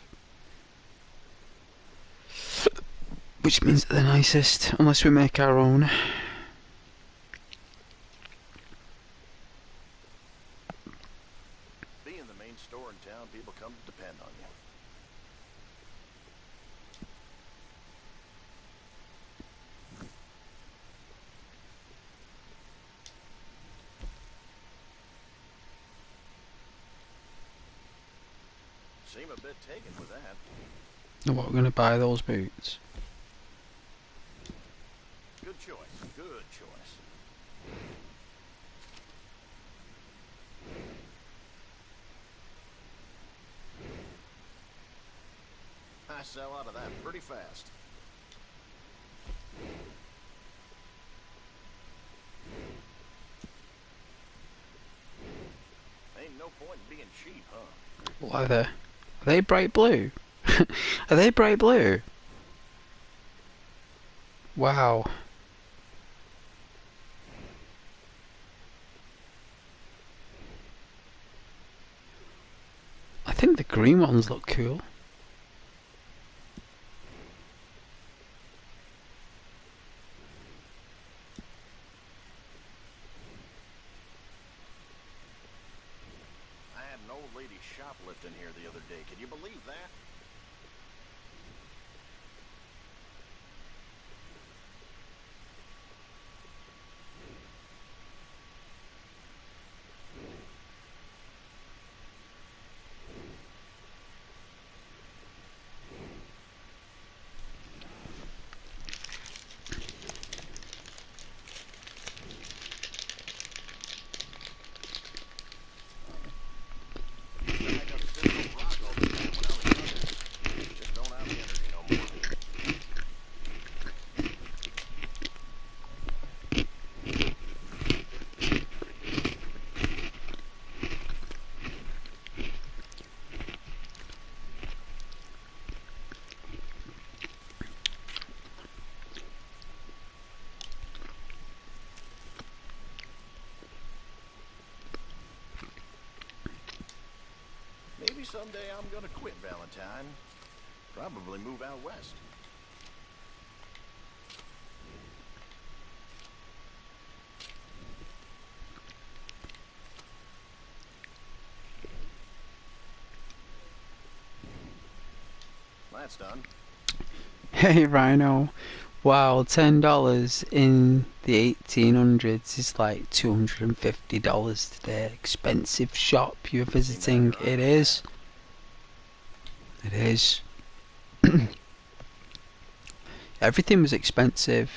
Which means they're the nicest, unless we make our own. Being the main store in town, people come to depend on you. Seem a bit taken with that. What, we're going to buy those boots? Good choice. Good choice. I sell out of that pretty fast. Ain't no point in being cheap, huh? What are they? Are they bright blue? Are they bright blue? Wow. I think the green ones look cool. I had an old lady shoplifting here the other day. Can you believe that? Maybe someday I'm gonna quit Valentine. Probably move out west. That's done. Hey, Rhino. Wow, $10 in the 1800s is like $250 today. Expensive shop you're visiting. It is. It is. Everything was expensive.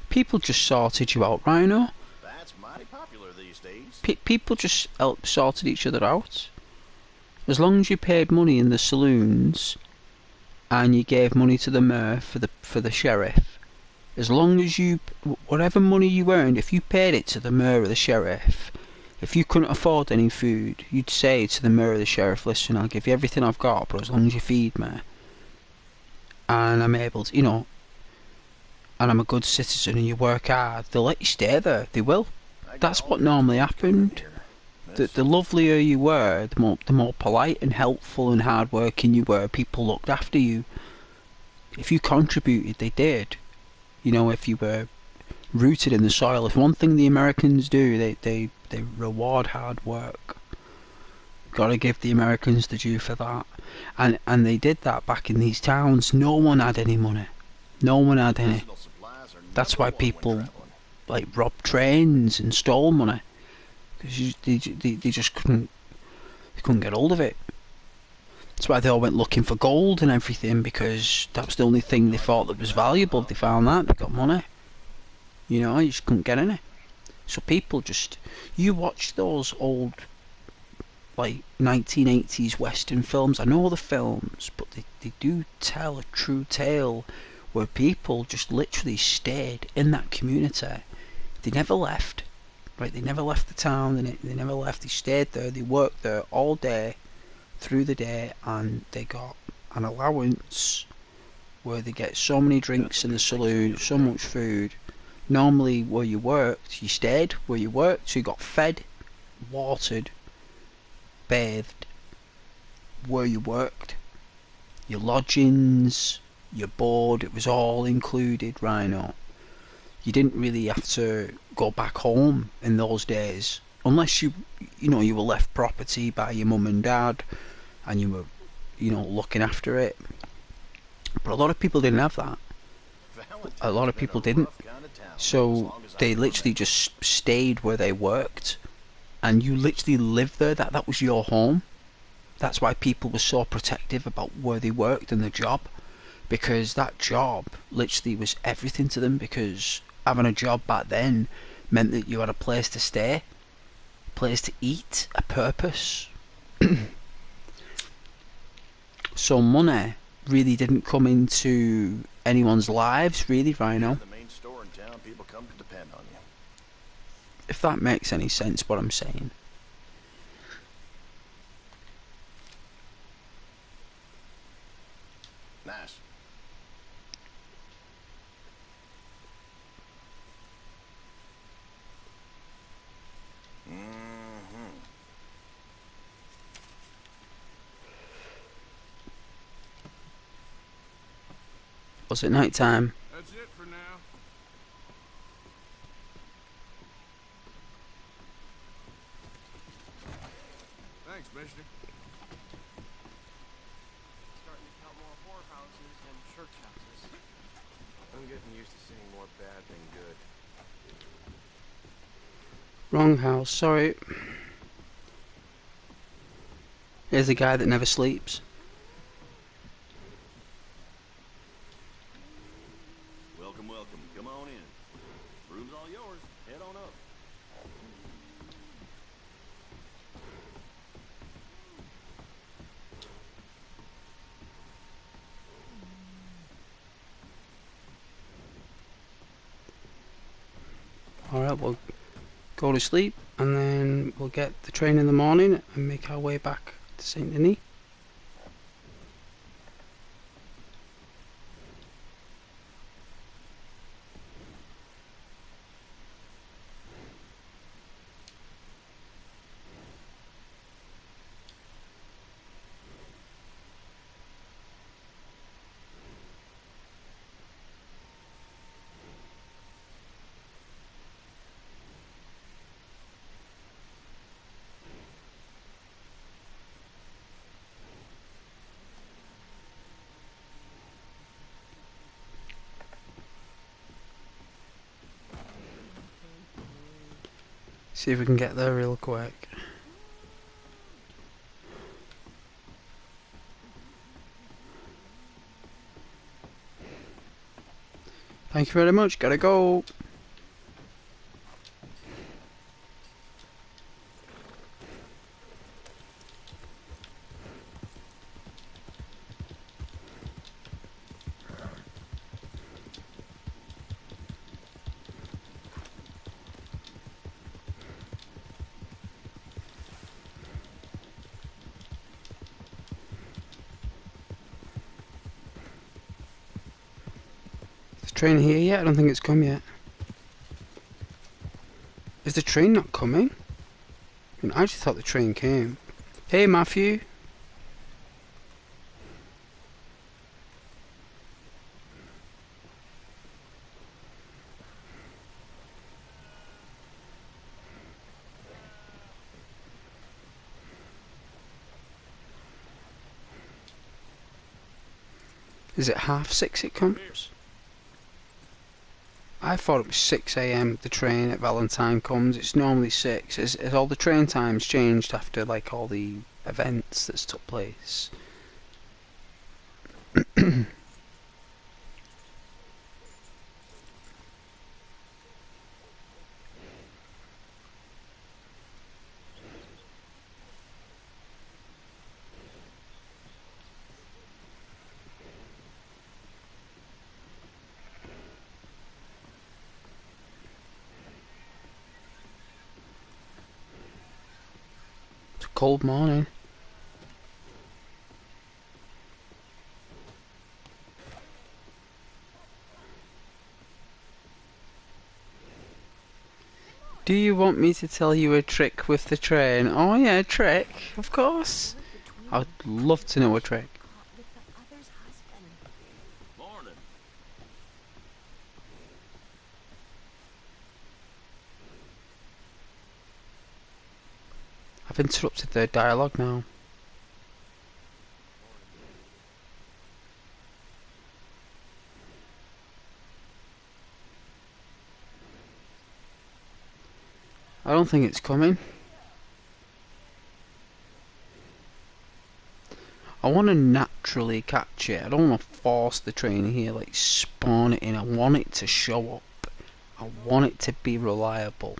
People just sorted you out, Rhino. That's mighty popular these days. People just sorted each other out. As long as you paid money in the saloons and you gave money to the mayor for the sheriff, as long as you, whatever money you earned, if you paid it to the mayor or the sheriff, if you couldn't afford any food, you'd say to the mayor or the sheriff, listen, I'll give you everything I've got, but as long as you feed me, and I'm able to, and I'm a good citizen and you work hard, they'll let you stay there. They will. That's what normally happened. the lovelier you were, the more polite and helpful and hardworking you were. People looked after you. If you contributed, they did. You know, if you were rooted in the soil. If one thing the Americans do, they reward hard work. Gotta give the Americans the due for that. And they did that back in these towns. No one had any money. No one had any. Personal supplies are That's number why one when people traveling. like robbed trains and stole money. Because they just couldn't get hold of it. That's why they all went looking for gold and everything, because that was the only thing they thought that was valuable. If they found that, they got money. You know, you just couldn't get any. So people just... You watch those old, like, 1980s Western films. I know the films, but they do tell a true tale where people just literally stayed in that community. They never left. Right, they never left the town, they never left, they stayed there, they worked there all day, through the day, and they got an allowance where they get so many drinks in the saloon, so much food. Normally where you worked, you stayed where you worked, so you got fed, watered, bathed where you worked. Your lodgings, your board, it was all included, Rhino. You didn't really have to go back home in those days, unless you were left property by your mum and dad, and you were, looking after it. But a lot of people didn't have that. A lot of people didn't. So they literally just stayed where they worked, and you literally lived there. That was your home. That's why people were so protective about where they worked and the job, because that job literally was everything to them. Because having a job back then meant that you had a place to stay, a place to eat, a purpose. So money really didn't come into anyone's lives, really, Rhino. The main store in town, people come to depend on you. If that makes any sense, what I'm saying. Nice. Was it night time? That's it for now. Thanks, mister. Starting to count more whorehouses and church houses. I'm getting used to seeing more bad than good. Wrong house, sorry. Here's the guy that never sleeps. Welcome, welcome. Come on in. Room's all yours. Head on up. Alright, we'll go to sleep, and then we'll get the train in the morning and make our way back to St. Denis. See if we can get there real quick. Thank you very much, gotta go. Is the train here yet? I don't think it's come yet. Is the train not coming? And I just thought the train came. Hey, Matthew. Is it 6:30 it comes? I thought it was 6 a.m. the train at Valentine comes. It's normally 6. Has all the train times changed after like all the events that's took place? It's a cold morning. Do you want me to tell you a trick with the train? Oh yeah, a trick, of course. I'd love to know a trick. With the other's husband. Morning. I've interrupted their dialogue now. I don't think it's coming. I want to naturally catch it. I don't want to force the train here, like spawn it in. I want it to show up. I want it to be reliable.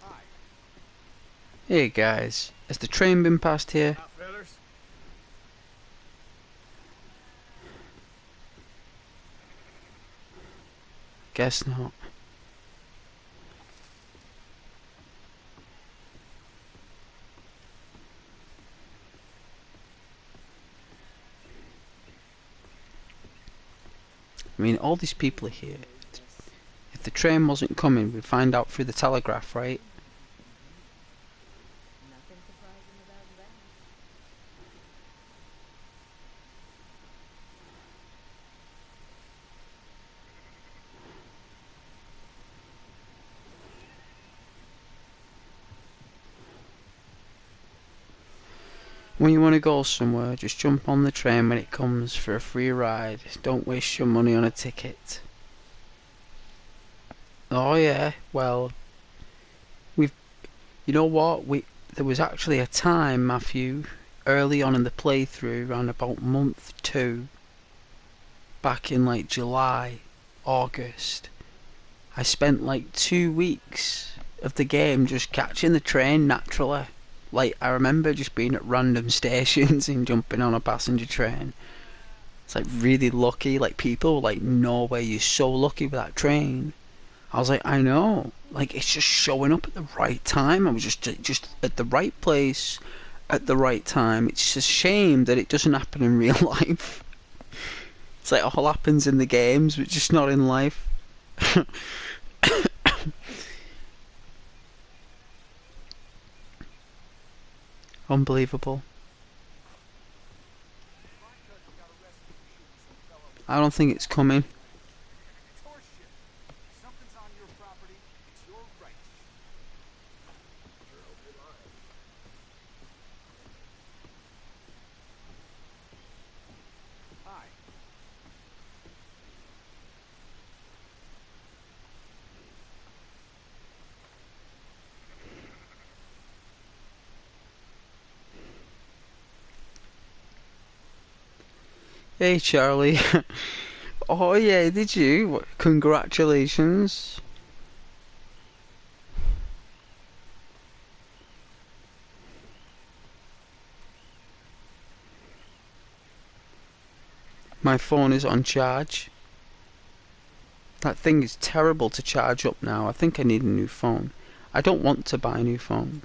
Hi. Hey guys, has the train been passed here? Out, fellas. Guess not. I mean, all these people are here. If the train wasn't coming, we'd find out through the telegraph, right? Nothing surprising about that. When you want to go somewhere, just jump on the train when it comes for a free ride. Don't waste your money on a ticket. Oh yeah, well, you know what? There was actually a time, Matthew, early on in the playthrough, around about month 2, back in like July, August. I spent like 2 weeks of the game just catching the train naturally. Like, I remember just being at random stations and jumping on a passenger train. It's like really lucky. Like, people were like, no way, you're so lucky with that train. I was like, I know. Like, it's just showing up at the right time. I was just at the right place at the right time. It's a shame that it doesn't happen in real life. It's like all happens in the games, but just not in life. Unbelievable. I don't think it's coming. It's horseshit. If something's on your property, it's your right. Hi. Hey, Charlie. Oh yeah, did you? Congratulations. My phone is on charge. That thing is terrible to charge up now. I think I need a new phone. I don't want to buy a new phone.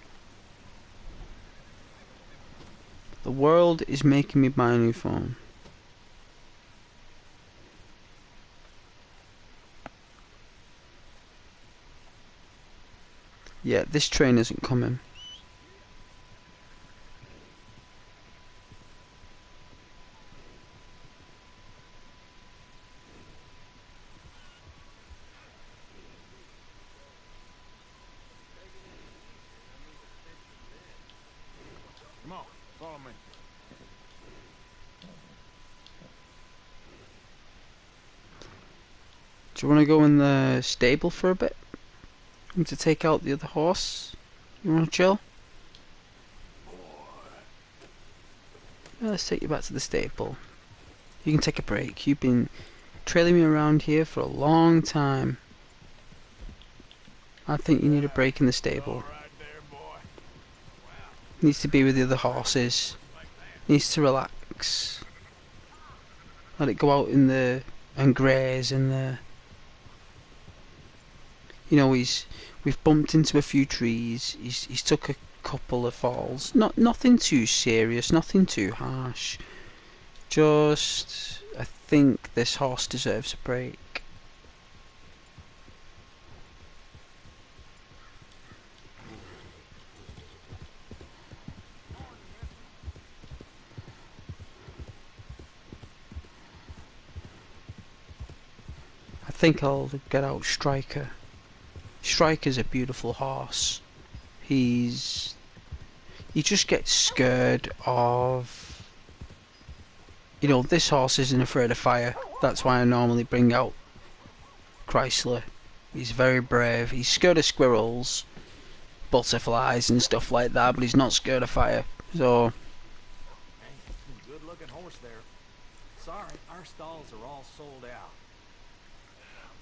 The world is making me buy a new phone. Yeah, this train isn't coming. Come on, follow me. Do you want to go in the stable for a bit? Want to take out the other horse? You want to chill? Yeah, let's take you back to the stable. You can take a break. You've been trailing me around here for a long time. I think you need a break in the stable. Right there, boy. Needs to be with the other horses. Needs to relax. Let it go out in the and graze in the. You know, we've bumped into a few trees. He's took a couple of falls. Nothing too serious. Nothing too harsh. Just, I think this horse deserves a break. I think I'll get out Striker. Striker's a beautiful horse. He just gets scared of. You know, this horse isn't afraid of fire. That's why I normally bring out Chrysler. He's very brave. He's scared of squirrels, butterflies and stuff like that, but he's not scared of fire. So, Good looking horse there. Sorry, our stalls are all sold out.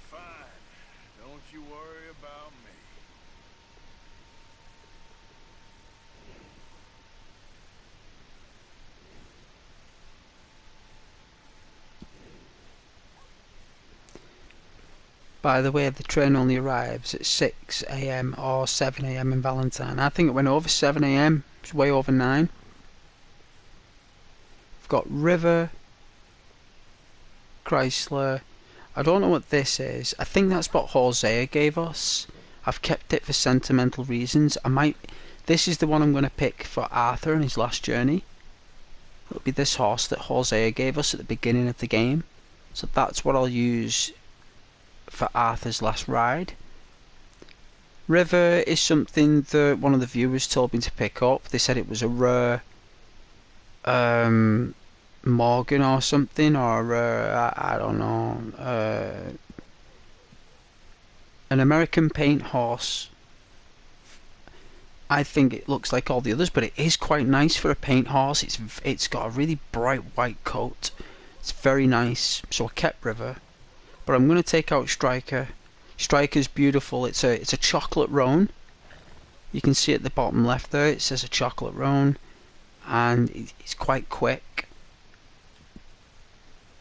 Fine. Don't you worry about me. by the way, the train only arrives at 6 AM or 7 AM in Valentine. I think it went over 7 AM. It's way over 9. I've got River, Chrysler. I don't know what this is. I think that's what Hosea gave us. I've kept it for sentimental reasons. This is the one I'm going to pick for Arthur on his last journey. It'll be this horse that Hosea gave us at the beginning of the game. So that's what I'll use for Arthur's last ride. River is something that one of the viewers told me to pick up. They said it was a rare Morgan or something, or I don't know, an American paint horse. I think it looks like all the others, but it is quite nice for a paint horse. It's got a really bright white coat. It's very nice. So I kept River, but I'm going to take out Striker. Striker's beautiful. It's a chocolate roan. You can see at the bottom left there. It says a chocolate roan, and it's quite quick.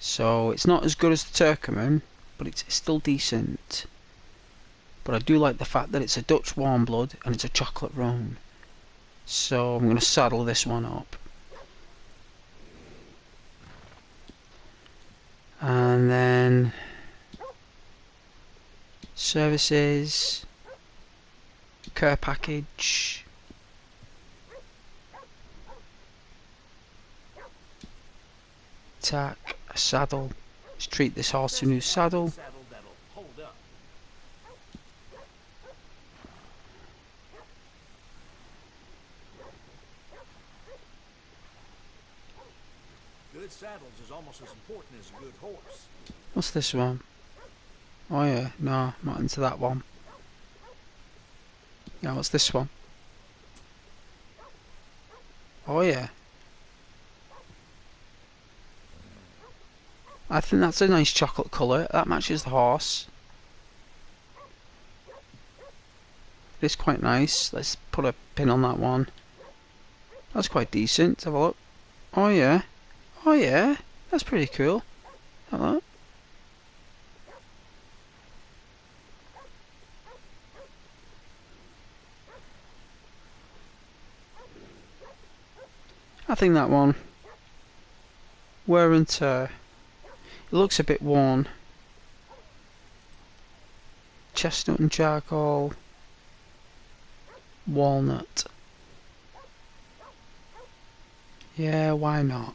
So it's not as good as the Turkoman, but it's still decent. But I do like the fact that it's a Dutch warm blood and it's a chocolate roan. So I'm going to saddle this one up. And then services, care package, tack, a saddle. Let's treat this horse to a new saddle. Good saddles is almost as important as a good horse. What's this one? Oh yeah, no, not into that one. Yeah, what's this one? Oh yeah. I think that's a nice chocolate colour. That matches the horse. It's quite nice. Let's put a pin on that one. That's quite decent. Let's have a look. Oh yeah. Oh yeah. That's pretty cool. Have a look. I think that one. Wear and tear. It looks a bit worn. Chestnut and charcoal. Walnut. Yeah, why not?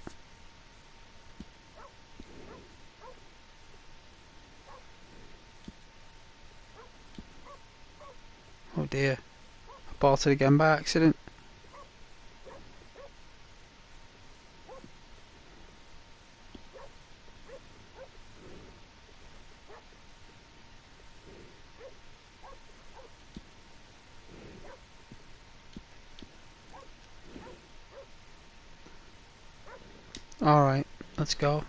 Oh dear. I bought it again by accident. Alright, let's go.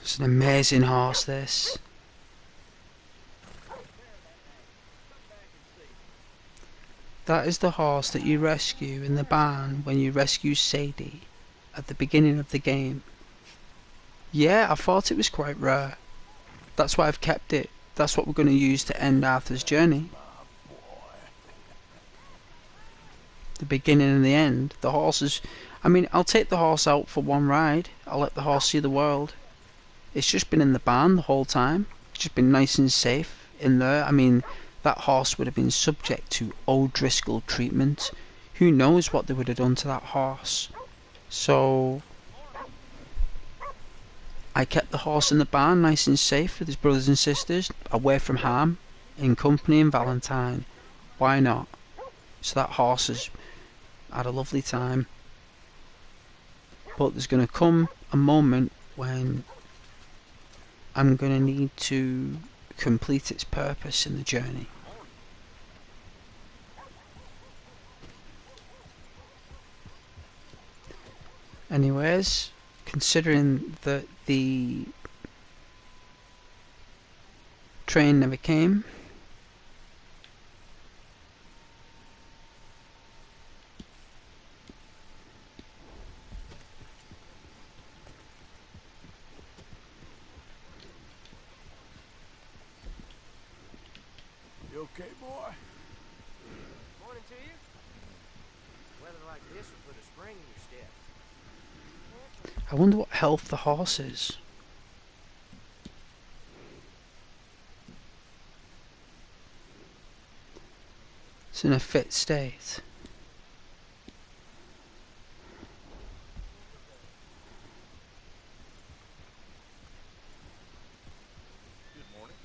It's an amazing horse, this. That is the horse that you rescue in the barn when you rescue Sadie at the beginning of the game. Yeah, I thought it was quite rare. That's why I've kept it. That's what we're going to use to end Arthur's journey. The beginning and the end. The horse is... I mean, I'll take the horse out for one ride. I'll let the horse see the world. It's just been in the barn the whole time. It's just been nice and safe in there. I mean, that horse would have been subject to O'Driscoll treatment. Who knows what they would have done to that horse. So I kept the horse in the barn nice and safe with his brothers and sisters, away from harm, in company and Valentine. Why not? So that horse has had a lovely time. But there's going to come a moment when I'm going to need to complete its purpose in the journey. Anyways, considering that the train never came, You okay, boy? Morning to you. Weather like this will put a spring in your step. I wonder what health the horse is. It's in a fit state. Good morning.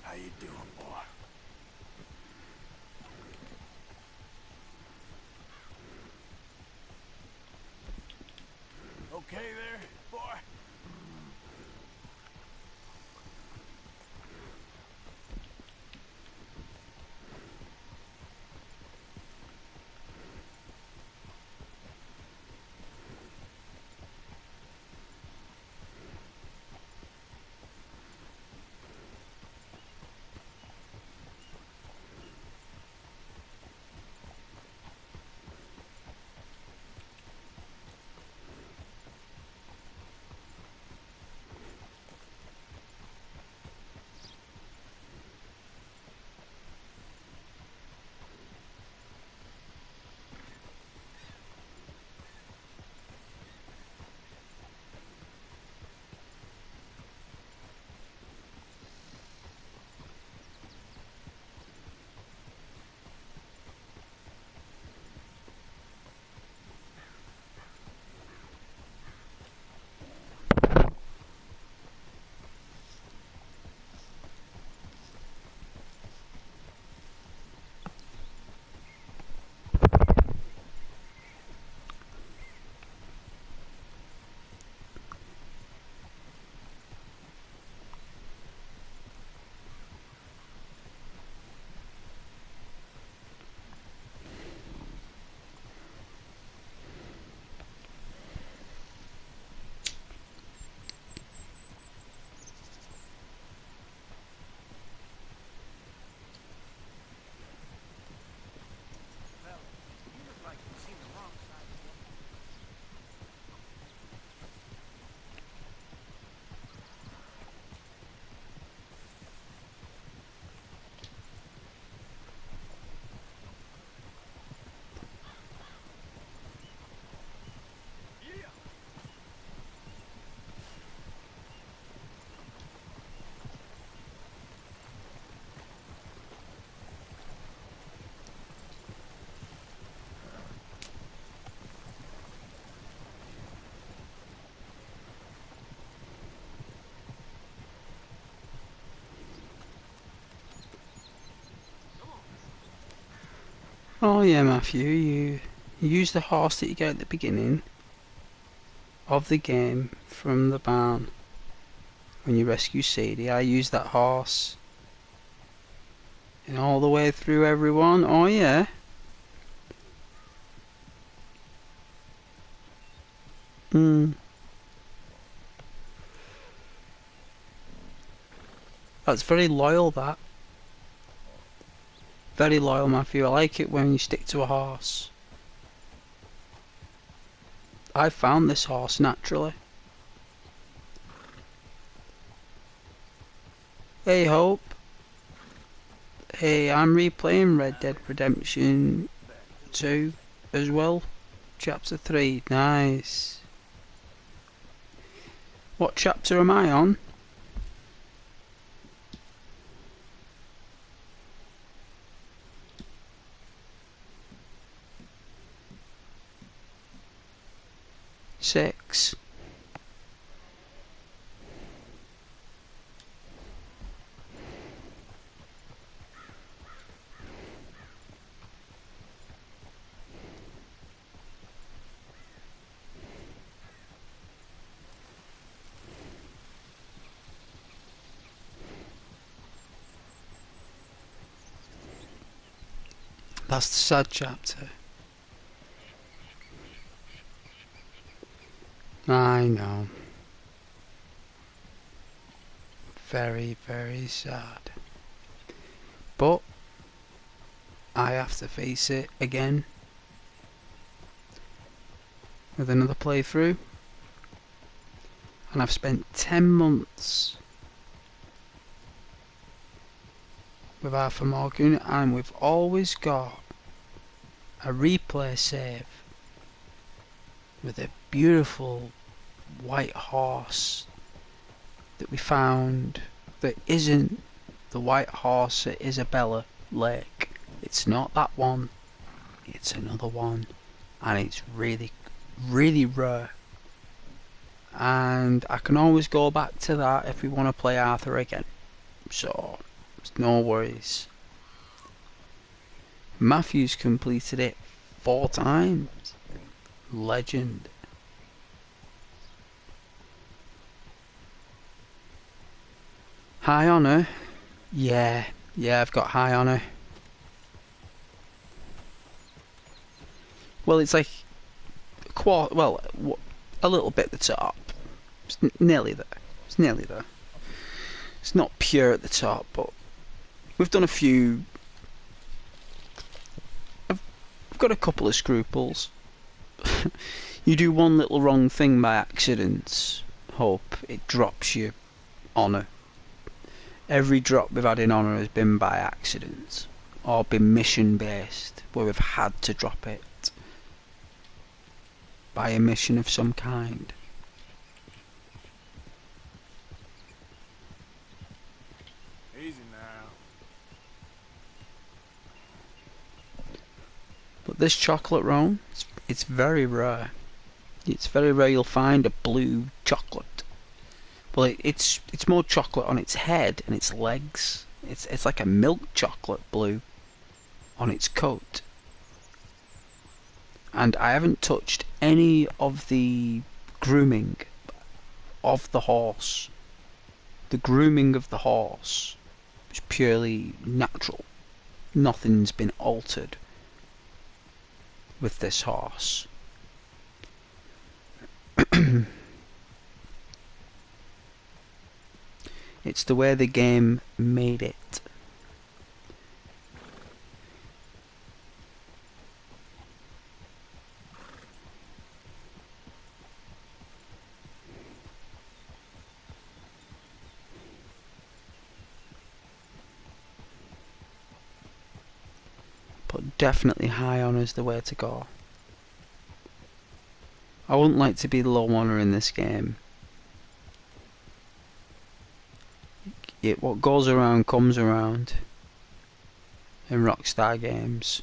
How you doing, boy? Okay there, boy? Oh yeah, Matthew, you use the horse that you get at the beginning of the game from the barn when you rescue Sadie. I use that horse and all the way through everyone. Oh yeah. Hmm. That's very loyal, that. Very loyal, Matthew. I like it when you stick to a horse. I found this horse naturally. Hey, Hope. Hey, I'm replaying Red Dead Redemption 2 as well. Chapter 3. Nice. What chapter am I on? Six. That's the sad chapter. I know. Very, very sad. But I have to face it again with another playthrough. And I've spent 10 months with Arthur Morgan, and we've always got a replay save with a beautiful white horse that we found that isn't the white horse at Isabella Lake. It's not that one, it's another one, and it's really, really rare. And I can always go back to that if we want to play Arthur again. So, it's no worries. Matthew's completed it 4 times. Legend. High honour? Yeah, I've got high honour. Well, it's like a little bit at the top. It's nearly there. It's nearly there. It's not pure at the top, but we've done a few. I've got a couple of scruples. You do one little wrong thing by accident, Hope, it drops your honour. Every drop we've had in honour has been by accident, or been mission based, where we've had to drop it by a mission of some kind. Easy now. But this chocolate roan, it's very rare. It's very rare you'll find a blue chocolate. Well, it's more chocolate on its head and its legs. It's like a milk chocolate blue on its coat. And I haven't touched any of the grooming of the horse. The grooming of the horse is purely natural. Nothing's been altered with this horse. It's the way the game made it. But definitely high honour is the way to go. I wouldn't like to be low honour in this game. What goes around comes around in Rockstar games.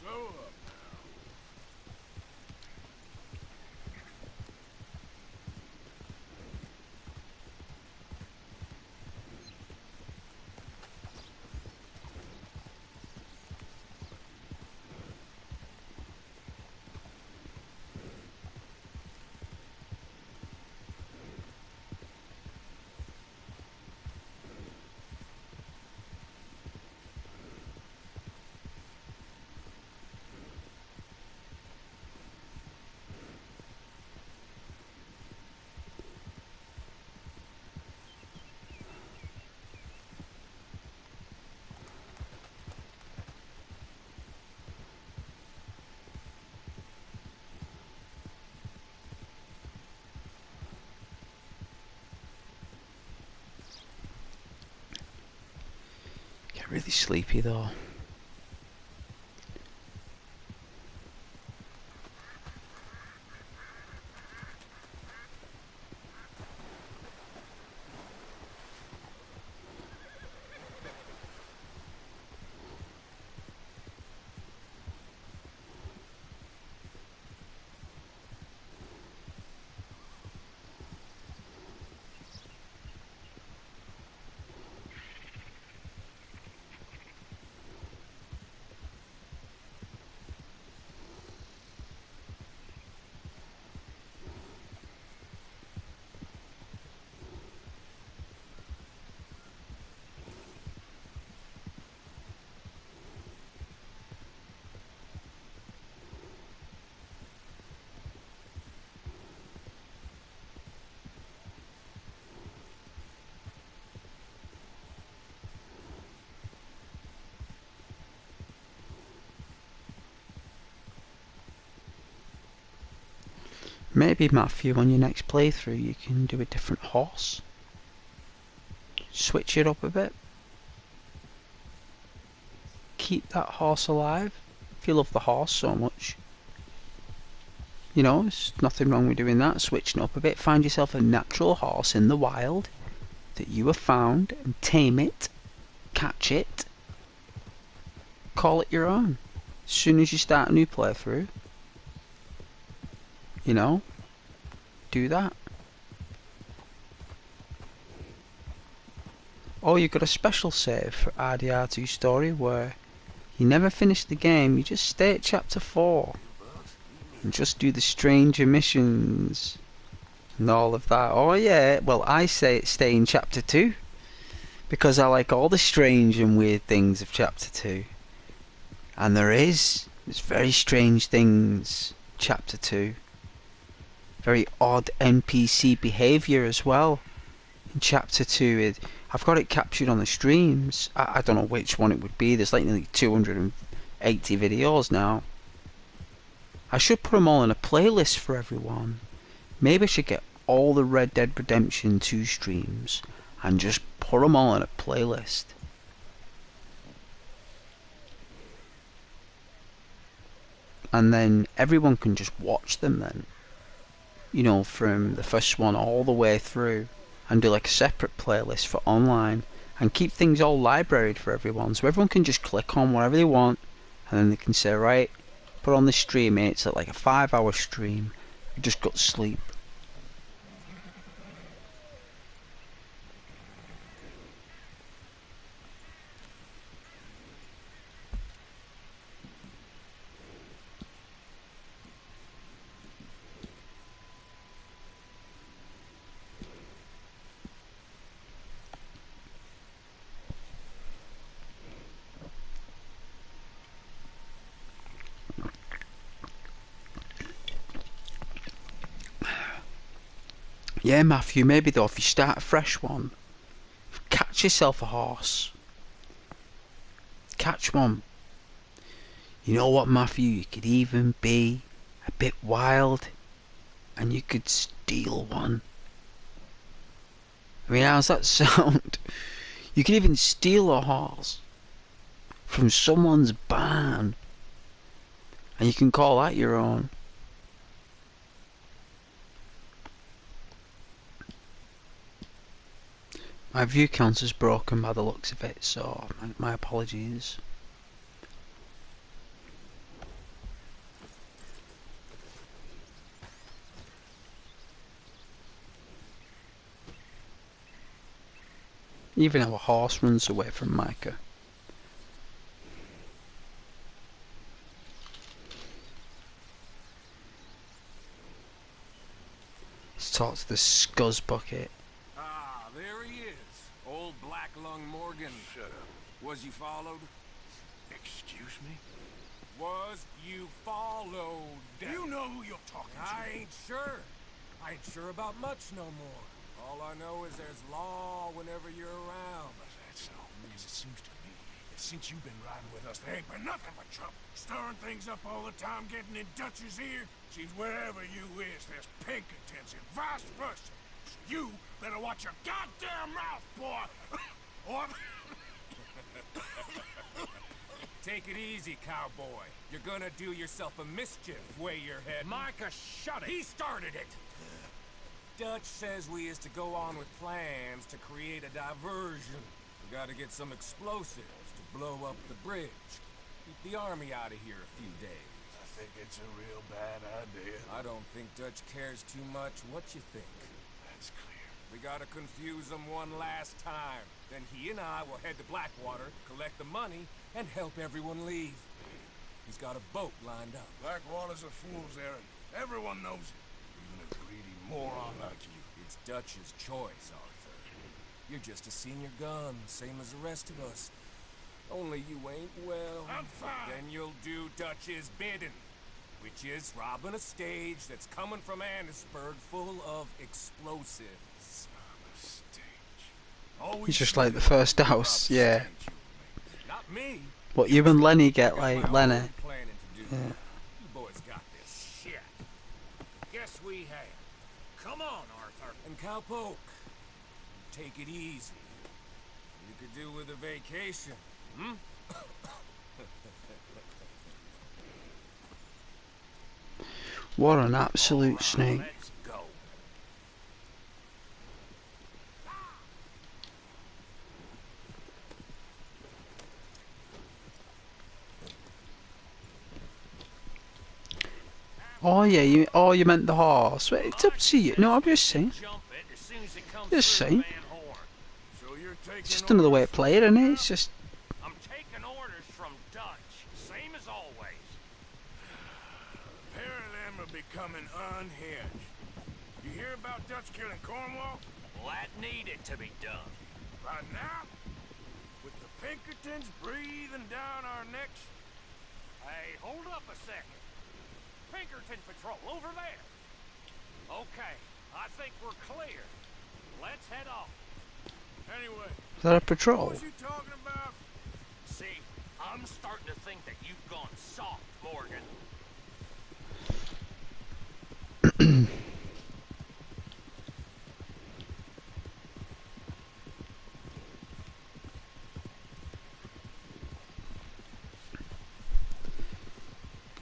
Slow up Really sleepy though. Maybe, Matthew, on your next playthrough you can do a different horse. Switch it up a bit. Keep that horse alive. If you love the horse so much. You know, there's nothing wrong with doing that. Switching up a bit. Find yourself a natural horse in the wild that you have found and tame it. Catch it. Call it your own. As soon as you start a new playthrough, you know, do that. Or you've got a special save for RDR2 Story where you never finish the game, you just stay at chapter 4 and just do the stranger missions and all of that. Oh yeah, well I say stay in chapter 2 because I like all the strange and weird things of chapter 2. And there's very strange things, chapter 2. Very odd NPC behaviour as well in chapter 2. I've got it captured on the streams. I don't know which one it would be. There's like nearly 280 videos now. I should put them all in a playlist for everyone. Maybe I should get all the Red Dead Redemption 2 streams and just put them all in a playlist. And then everyone can just watch them then. You know, from the first one all the way through. And do like a separate playlist for online. And keep things all libraried for everyone. So everyone can just click on whatever they want. And then they can say, right, put on the stream. It's like a 5-hour stream. You just got to sleep. Yeah, Matthew, maybe though, if you start a fresh one, catch yourself a horse. Catch one. You know what, Matthew? You could even be a bit wild and you could steal one. I mean, how's that sound? You could even steal a horse from someone's barn and you can call that your own. My view counter's broken by the looks of it, so my apologies. Even our horse runs away from Micah. Let's talk to the scuzz bucket. Ah, there he is. Old Black Lung Morgan. Shut up. Was you followed? Excuse me? Was you followed? You know who you're talking to. I ain't sure. I ain't sure about much no more. All I know is there's law whenever you're around. That's so. Because it seems to me that since you've been riding with us, there ain't been nothing but trouble. Stirring things up all the time, getting in Dutch's ear. She's wherever you is, there's Pinkertons and vice versa. So you better watch your goddamn mouth, boy. Or Take it easy, cowboy. You're gonna do yourself a mischief way you're heading. Micah, shut it! He started it! Dutch says we is to go on with plans to create a diversion. We gotta get some explosives to blow up the bridge. Keep the army out of here a few days. I think it's a real bad idea. I don't think Dutch cares too much what you think. That's clear. We gotta confuse him one last time. Then he and I will head to Blackwater, collect the money, and help everyone leave. He's got a boat lined up. Blackwater's a fool's errand. Everyone knows it. Even a greedy moron like you. It's Dutch's choice, Arthur. You're just a senior gun, same as the rest of us. Only you ain't well. I'm fine. Then you'll do Dutch's bidding, which is robbing a stage that's coming from Annisburg full of explosives. It's just like the first house, yeah. Not me. What you and Lenny get, I got like my Lenny. own planning to do. Yeah. You boys got this. Shit. Guess we have. Come on, Arthur. And Cowpoke, take it easy. You could do with a vacation, hmm? What an absolute snake. Let's go. Oh yeah, you meant the horse. Well, it's up to you. No, I'm just saying. Jump it as soon as it comes Just through saying. the Van Horn. So you're taking It's just another way to play it, isn't it? It's just I'm taking orders from Dutch, same as always. pair of them are becoming unhinged. You hear about Dutch killing Cornwall? Well, that needed to be done. Right now? With the Pinkertons breathing down our necks? Hey, hold up a second. Pinkerton Patrol, over there. Okay, I think we're clear. Let's head off. Anyway, is that a what patrol? was you talking about? See, I'm starting to think that you've gone soft, Morgan.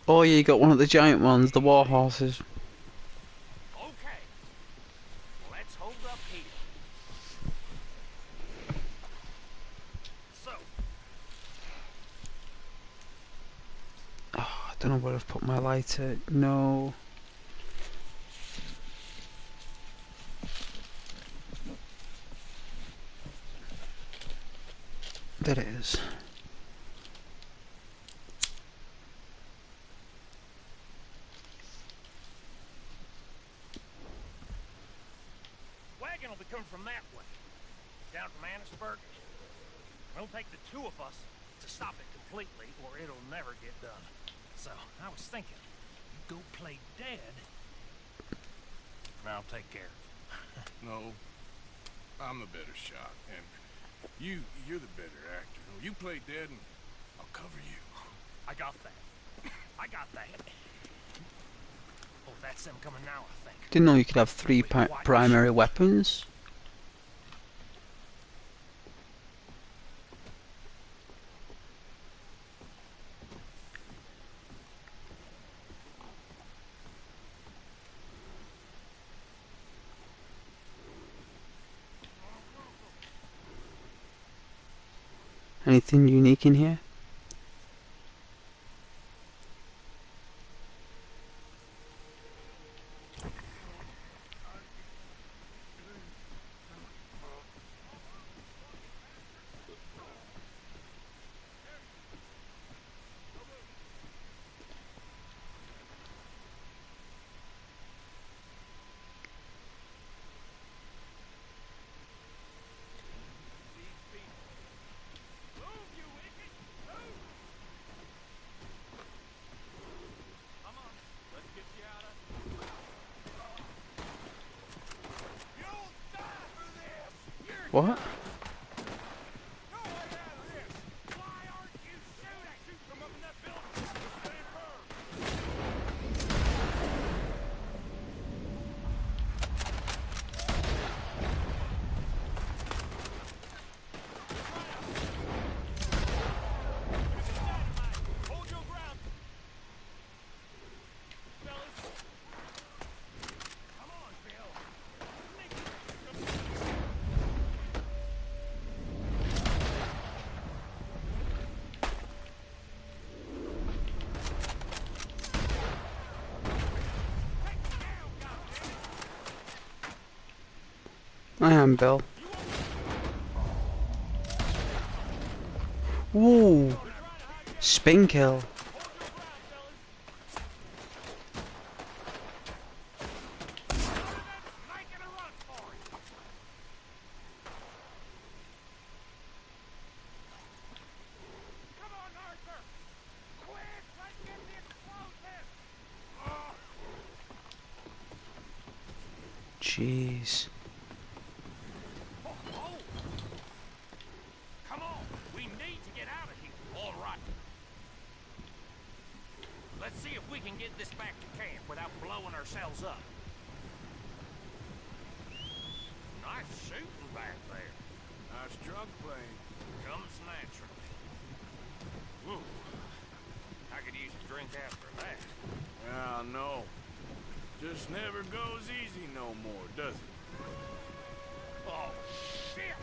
Oh yeah, you got one of the giant ones, the war horses. Okay, let's hold up here. So, Oh, I don't know where I've put my lighter. No. There it is. wagon will be coming from that way. Down from Annisburg. It'll take the two of us to stop it completely, or it'll never get done. So, I was thinking, you go play dead, and I'll take care of it. No, I'm the better shot, and you're the better actor. No, you play dead, and I'll cover you. I got that. I got that. Oh, that's them coming now, I think. Didn't know you could have three primary weapons. Anything unique in here? What? I am, Bill. Ooh, spin kill. Making a run for it. Come on, Arthur. Quick, let's get the explosive. Jeez. Oh. Come on, we need to get out of here. All right. Let's see if we can get this back to camp without blowing ourselves up. Nice shooting back there. Nice drug playing. Comes naturally. Ooh. I could use a drink after that. Yeah, I know. Just never goes easy no more, does it? Oh, shit!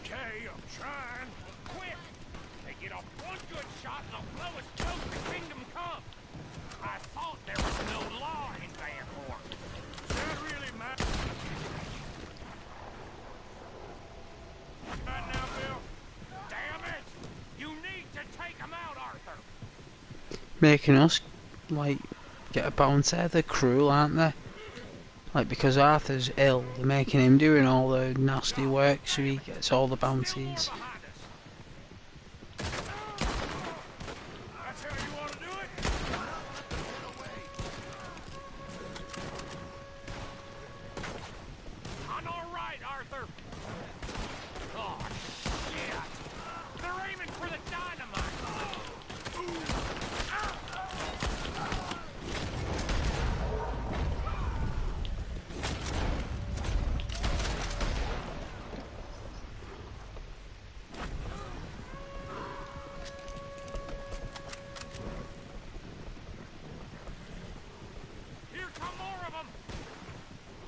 Okay, I'm trying. Quick! They get off one good shot and they'll blow us close to Kingdom Come. I thought there was no law in Vanport. Does that really matter? Right now, Bill? Damn it! You need to take them out, Arthur! Making us, like, get a bounce out. They're cruel, aren't they? Like, because Arthur's ill, they're making him doing all the nasty work so he gets all the Still more bounties. behind us. That's how you want to do it? On our right, Arthur! Oh, shit! They're aiming for the dynamite! Here come more of them!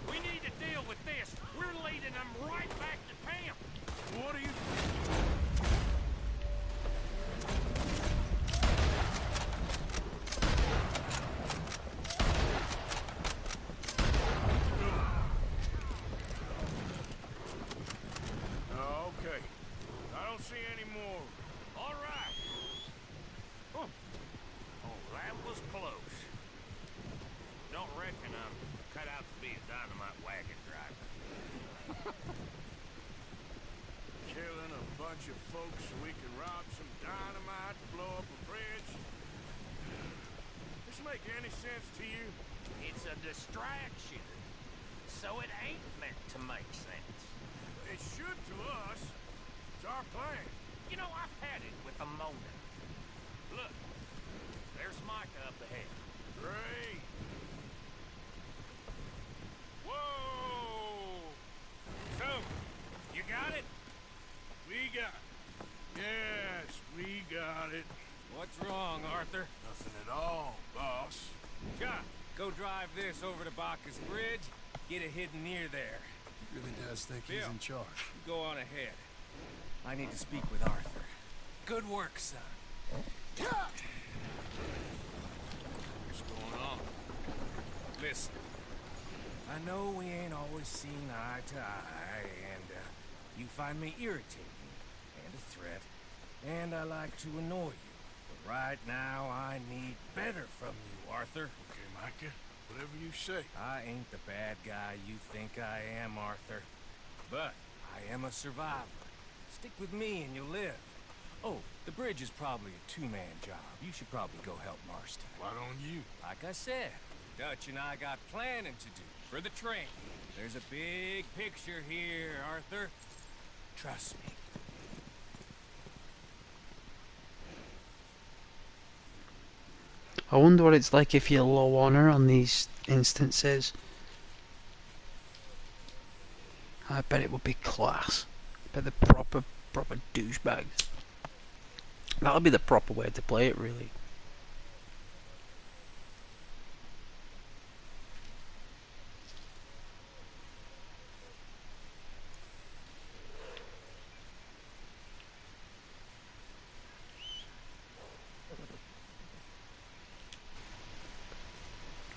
We need to deal with this. We're leading them right back to camp. What are you... Oh, okay. I don't see any more. All right. Oh, that was close. Don't reckon I'm cut out to be a dynamite wagon driver. Killing a bunch of folks so we can rob some dynamite, blow up a bridge. This make any sense to you? It's a distraction, so it ain't meant to make sense. It should to us. It's our plan. You know, I've had it with a moment. Look, there's Micah up ahead. Great. Whoa! So, you got it? We got it. Yes, we got it. What's wrong, Arthur? Nothing at all, boss. John, go drive this over to Bacchus Bridge. Get it hidden near there. Really does think he's Bill. in charge. You go on ahead. I need to speak with Arthur. Good work, son. What's going on? Listen, I know we ain't always seen eye to eye, and you find me irritating and a threat, and I like to annoy you. But right now, I need better from you, Arthur. Okay, Micah. Whatever you say. I ain't the bad guy you think I am, Arthur. But I am a survivor. Stick with me and you'll live. Oh, the bridge is probably a two-man job. You should probably go help Marston. Why don't you? Like I said, Dutch and I got planning to do for the train. There's a big picture here, Arthur. Trust me. I wonder what it's like if you're low on her on these instances. I bet it would be class. But the proper douchebags. That'll be the proper way to play it, really.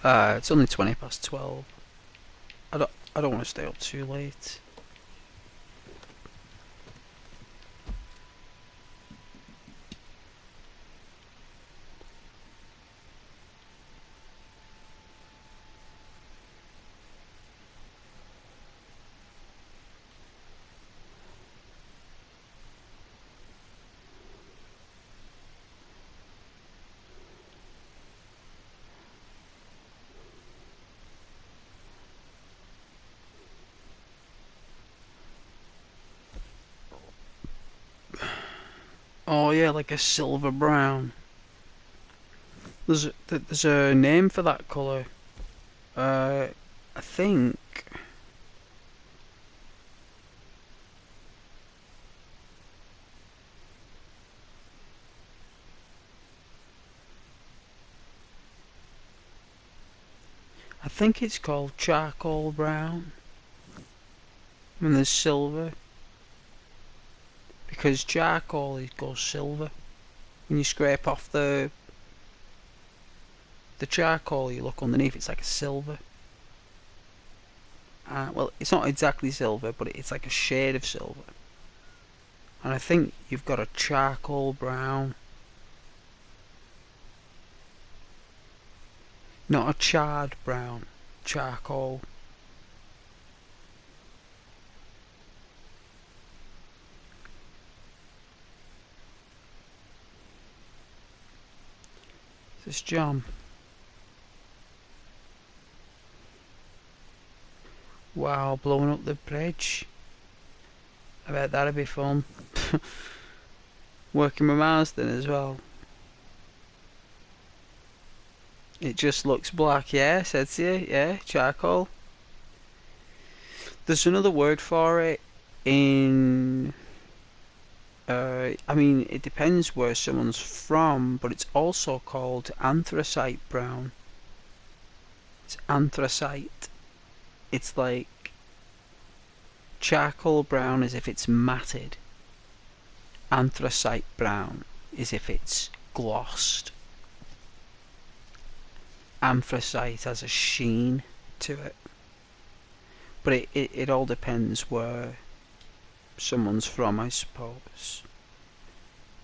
It's only 12:20. I don't want to stay up too late. Oh yeah, like a silver brown. There's a name for that colour. I think it's called charcoal brown. And there's silver because charcoal goes silver. When you scrape off the charcoal, you look underneath, it's like a silver. Well, it's not exactly silver, but it's like a shade of silver. And I think you've got a charcoal brown. Not a charred brown. Charcoal. This jam. Wow, blowing up the bridge. I bet that'd be fun. Working my mouse then as well. It just looks black, yeah, says you, yeah, charcoal. There's another word for it in... I mean, it depends where someone's from, but it's also called anthracite brown. It's anthracite. It's like charcoal brown as if it's matted. Anthracite brown is if it's glossed. Anthracite has a sheen to it. But it all depends where someone's from, I suppose.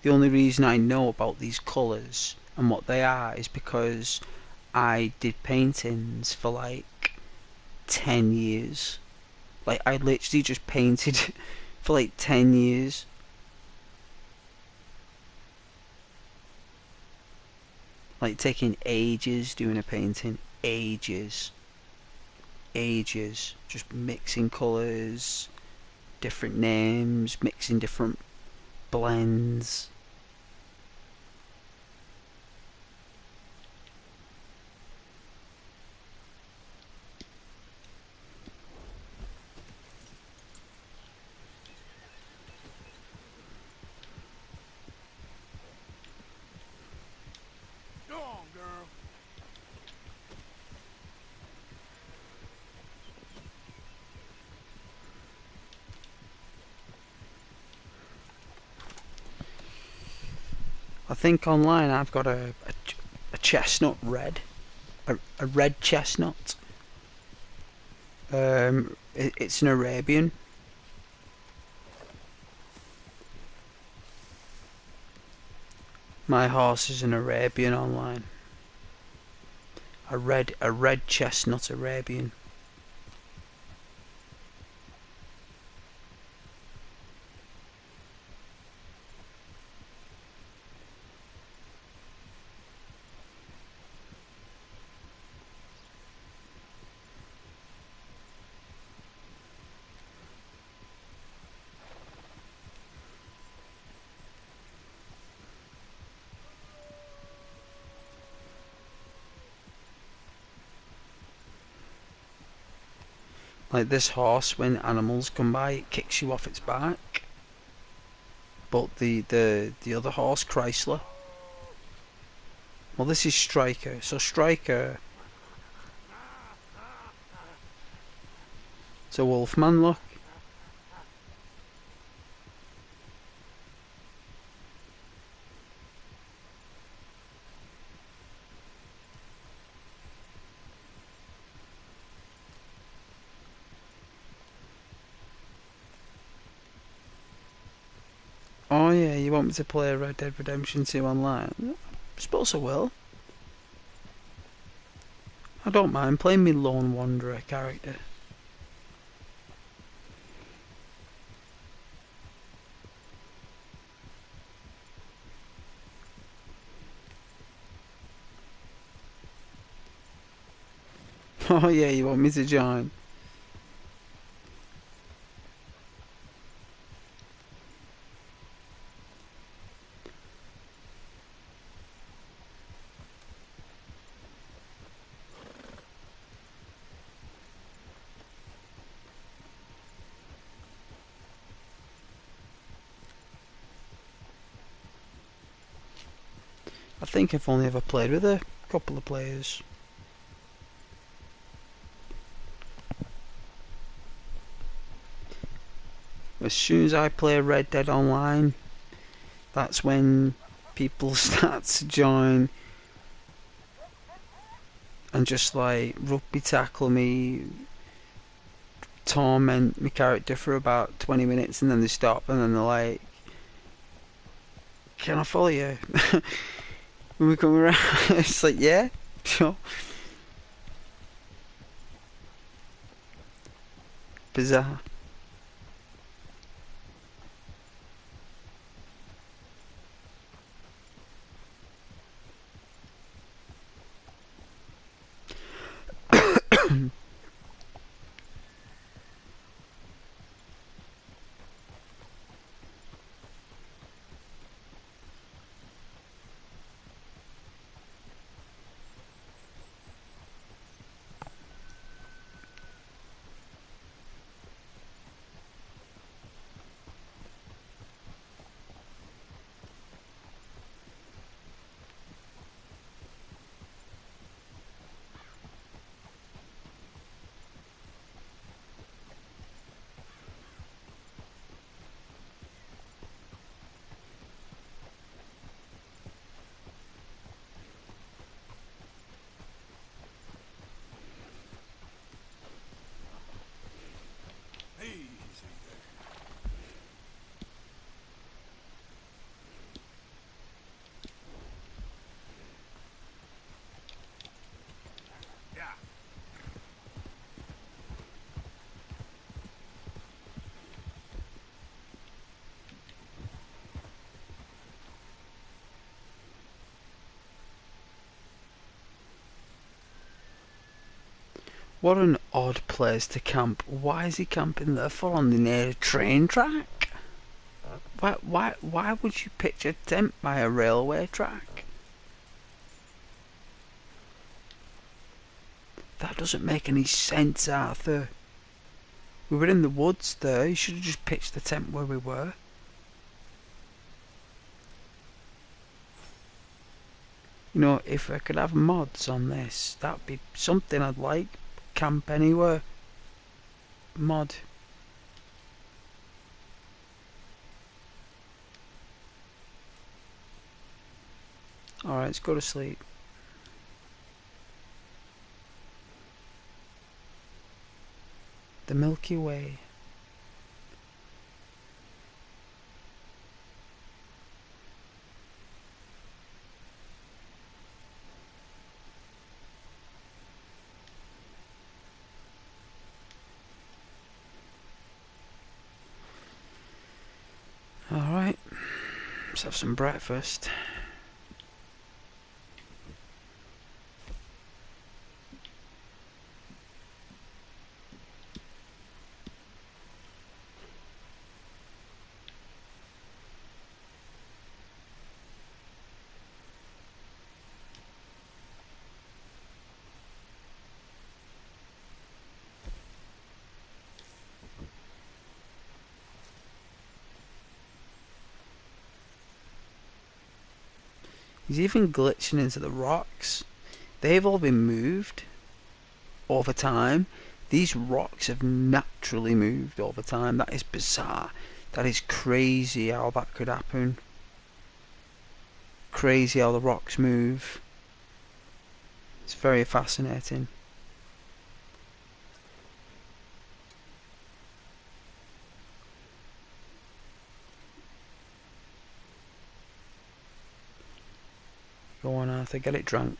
The only reason I know about these colours and what they are is because I did paintings for like 10 years. Like, I literally just painted for like 10 years. Like, taking ages doing a painting. Ages. Ages. Just mixing colours, different names, mixing different blends. Go on, girl. I think online I've got a chestnut red. A red chestnut. It's an Arabian. My horse is an Arabian online. A red chestnut Arabian. Like this horse, when animals come by, it kicks you off its back. But the other horse, Chrysler. Well, this is Striker. So Striker, it's a Wolfman, look. Oh yeah, you want me to play Red Dead Redemption 2 online? I suppose I will. I don't mind playing me Lone Wanderer character. Oh yeah, you want me to join? I think I've only ever played with a couple of players. As soon as I play Red Dead Online, that's when people start to join and just like rugby tackle me, torment my character for about 20 minutes, and then they stop and then they're like, can I follow you? When we come around, it's like, yeah, sure. Bizarre. Easy there. Yeah. What an odd place to camp. Why is he camping there for, on the near train track? Why would you pitch a tent by a railway track? That doesn't make any sense, Arthur. We were in the woods there. You should have just pitched the tent where we were. You know, if I could have mods on this, that'd be something I'd like. Camp anywhere. Mod. Alright, let's go to sleep. The Milky Way. Alright, let's have some breakfast. He's even glitching into the rocks. They've all been moved over time. These rocks have naturally moved over time. That is bizarre. That is crazy how that could happen. Crazy how the rocks move. It's very fascinating. Go on, Arthur, get it drunk.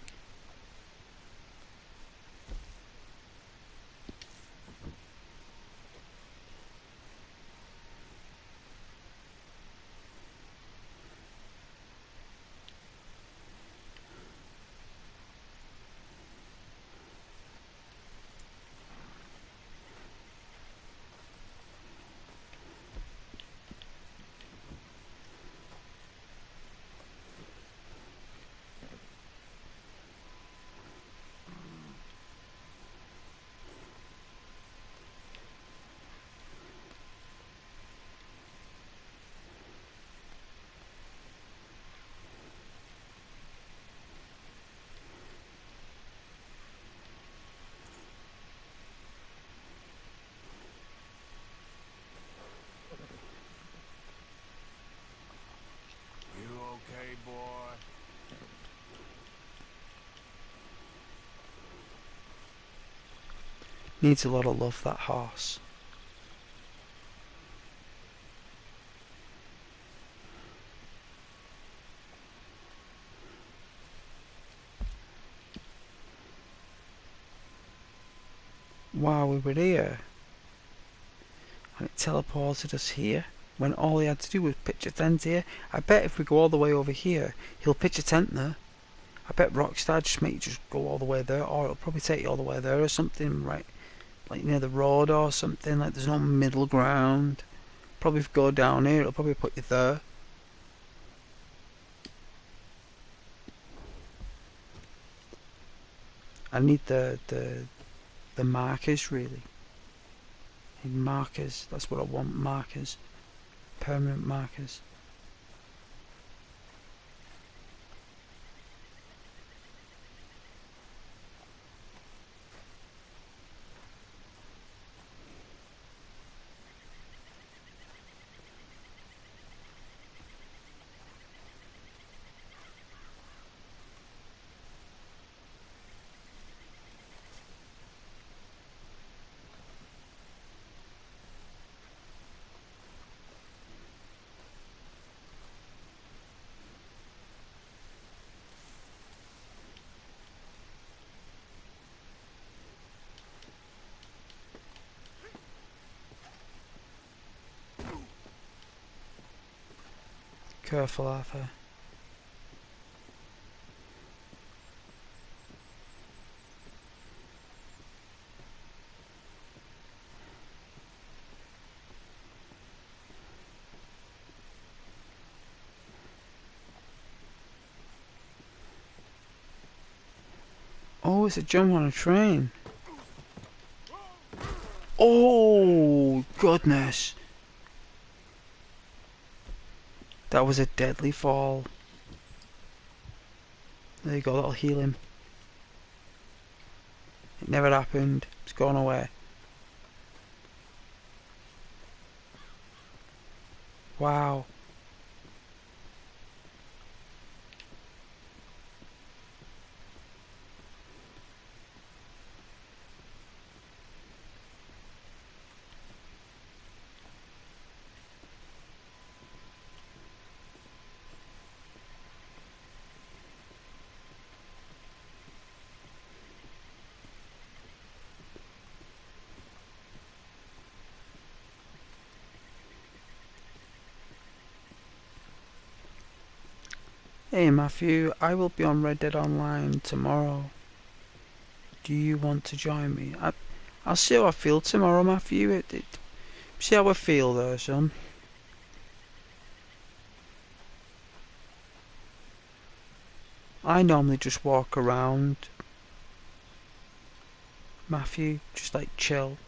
You okay, boy? Needs a lot of love, that horse. Wow, we were here. And it teleported us here. When all he had to do was pitch a tent here. I bet if we go all the way over here, he'll pitch a tent there. I bet Rockstar just make you just go all the way there, or it'll probably take you all the way there or something, right? Like near the road or something, like there's no middle ground. Probably if you go down here, it'll probably put you there. I need the markers, really. I need markers, that's what I want, markers. Permanent markers. Careful, Arthur. Oh, it's a jump on a train. Oh, goodness. That was a deadly fall. There you go, that'll heal him. It never happened. It's gone away. Wow. Hey Matthew, I will be on Red Dead Online tomorrow. Do you want to join me? I'll see how I feel tomorrow, Matthew. See how I feel there, son. I normally just walk around, Matthew, just like chill.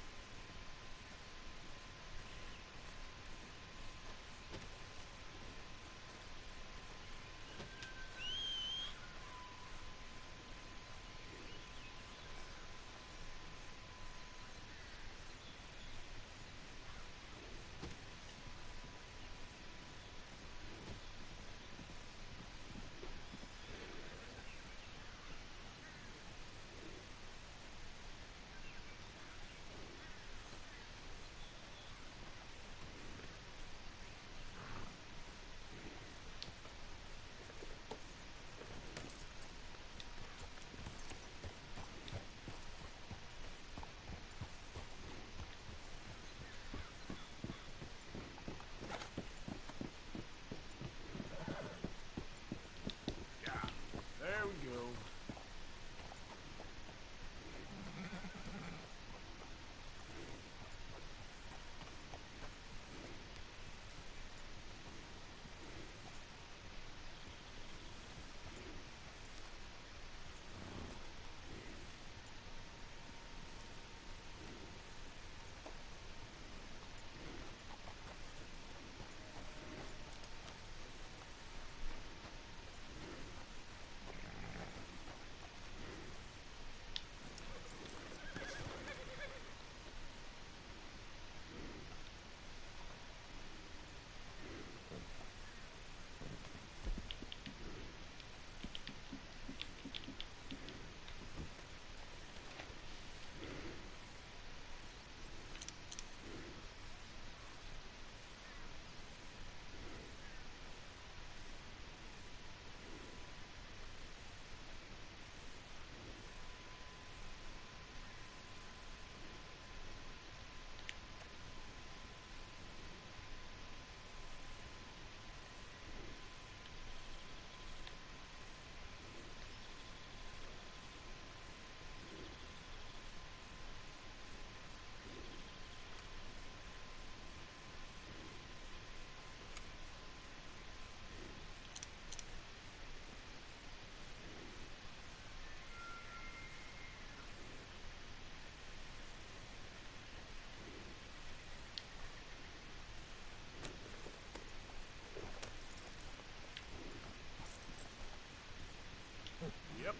Yep.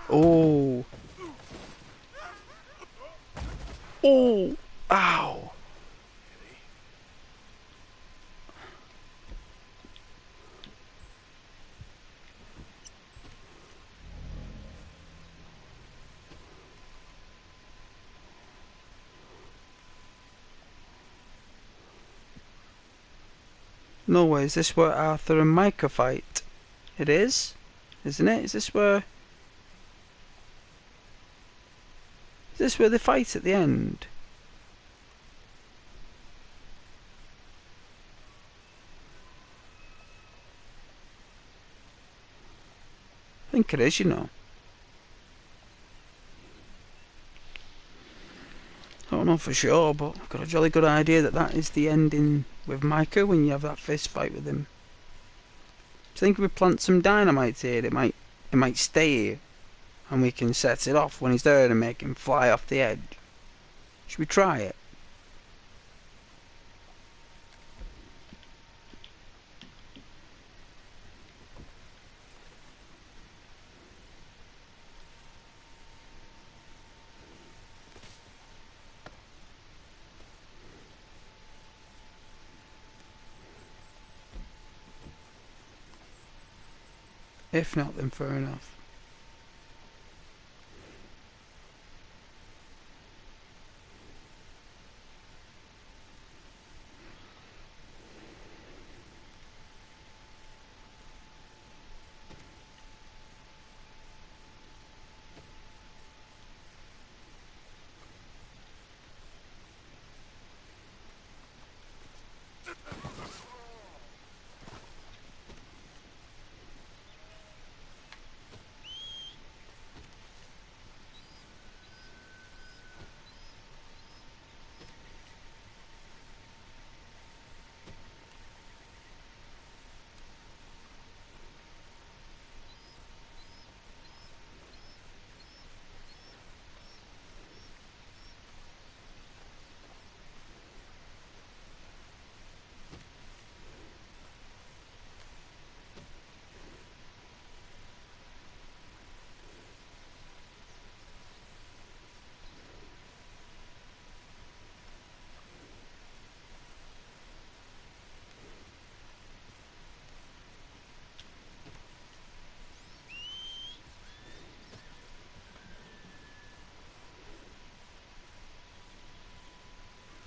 Oh. Oh. Ow. No way, is this where Arthur and Micah fight? It is? Isn't it? Is this where... Is this where they fight at the end? I think it is, you know. I don't know for sure, but I've got a jolly good idea that that is the ending with Micah when you have that fist fight with him. I think if we plant some dynamite here, it might stay here, and we can set it off when he's there and make him fly off the edge. Should we try it? If not, then fair enough.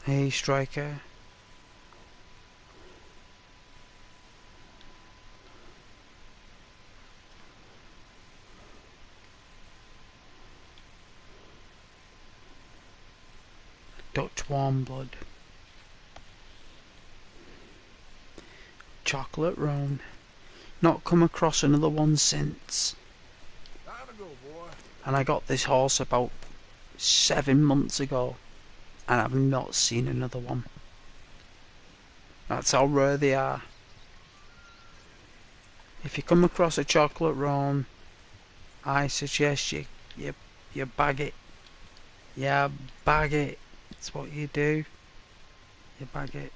Hey, Striker. Dutch warm blood. Chocolate Roan. Not come across another one since. Time to go, boy. And I got this horse about 7 months ago, and I've not seen another one. That's how rare they are. If you come across a chocolate roan, I suggest you bag it. Yeah, bag it. That's what you do. You bag it.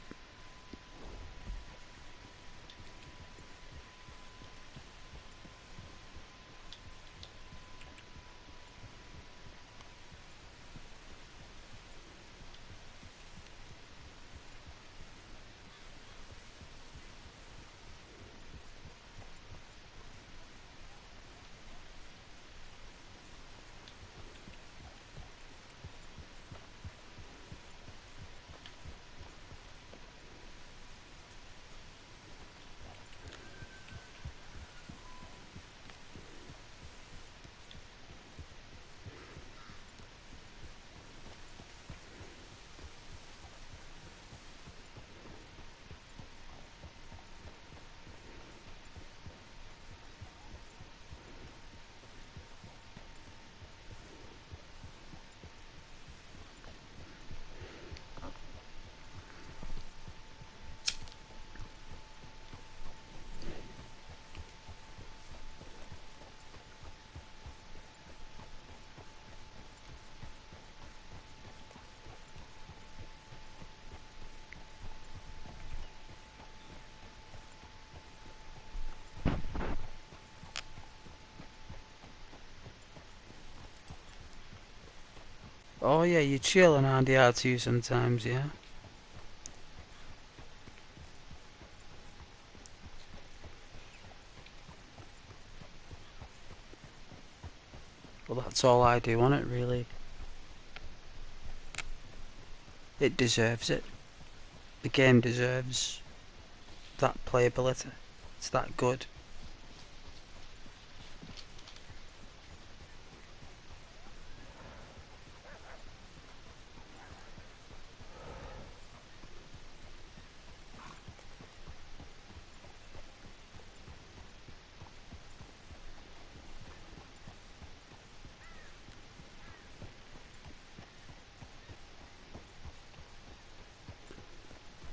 Oh yeah, you chill on RDR2 sometimes, yeah? Well, that's all I do on it, really. It deserves it. The game deserves that playability. It's that good.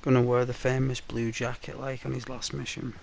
Gonna wear the famous blue jacket like on his last mission.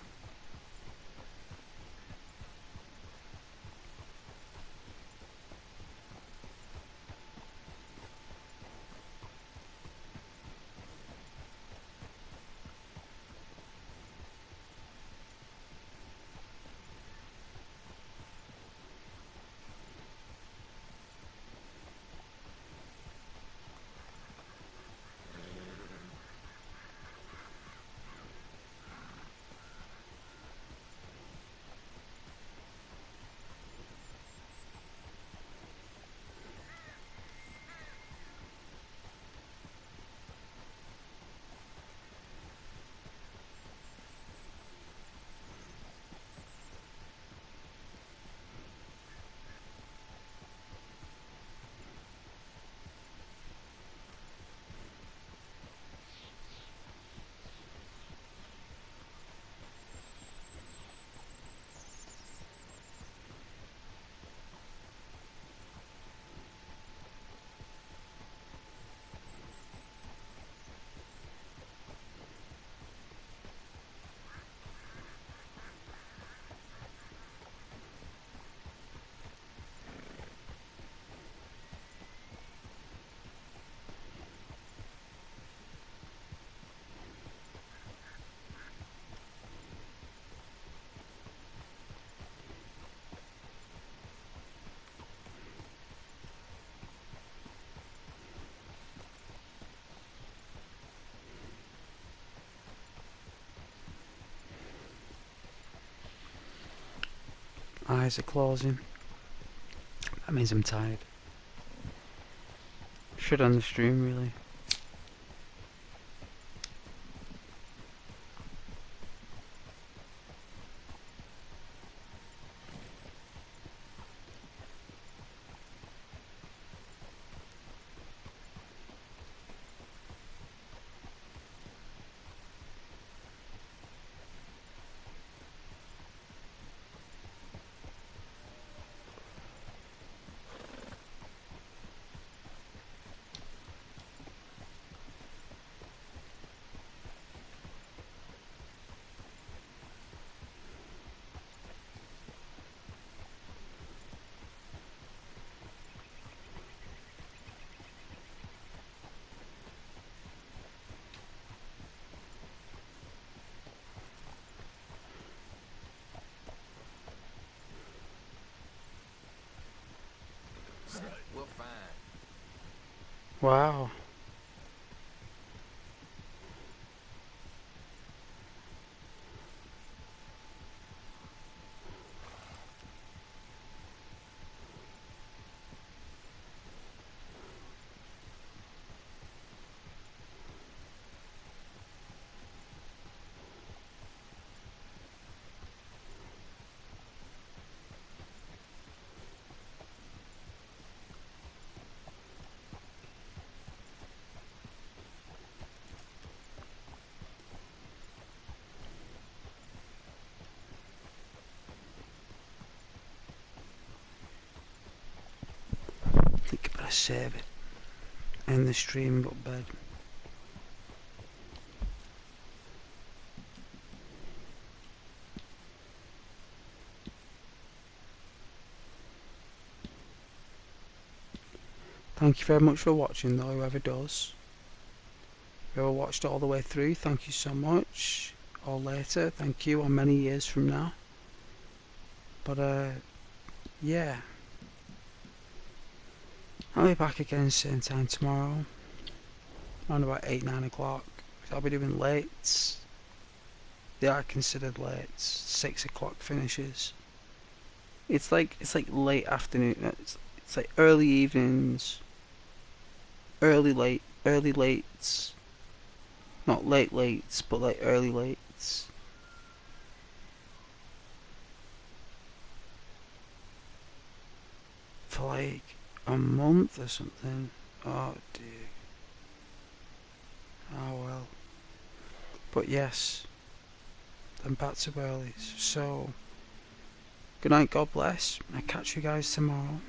Eyes are closing. That means I'm tired. Should end the stream, really. We'll find. Wow. I think I better save it. End the stream, go to bed. Thank you very much for watching though, whoever does. Whoever watched it all the way through, thank you so much. Or later, thank you, or many years from now. But yeah. I'll be back again same time tomorrow, around about 8-9 o'clock. I'll be doing late. They are considered late. 6 o'clock finishes. It's like late afternoon. It's like early evenings, early lates. Not late lates, but like early lates. For like a month or something. Oh dear. Oh well. But yes, I'm back to early. So, good night, God bless. I'll catch you guys tomorrow.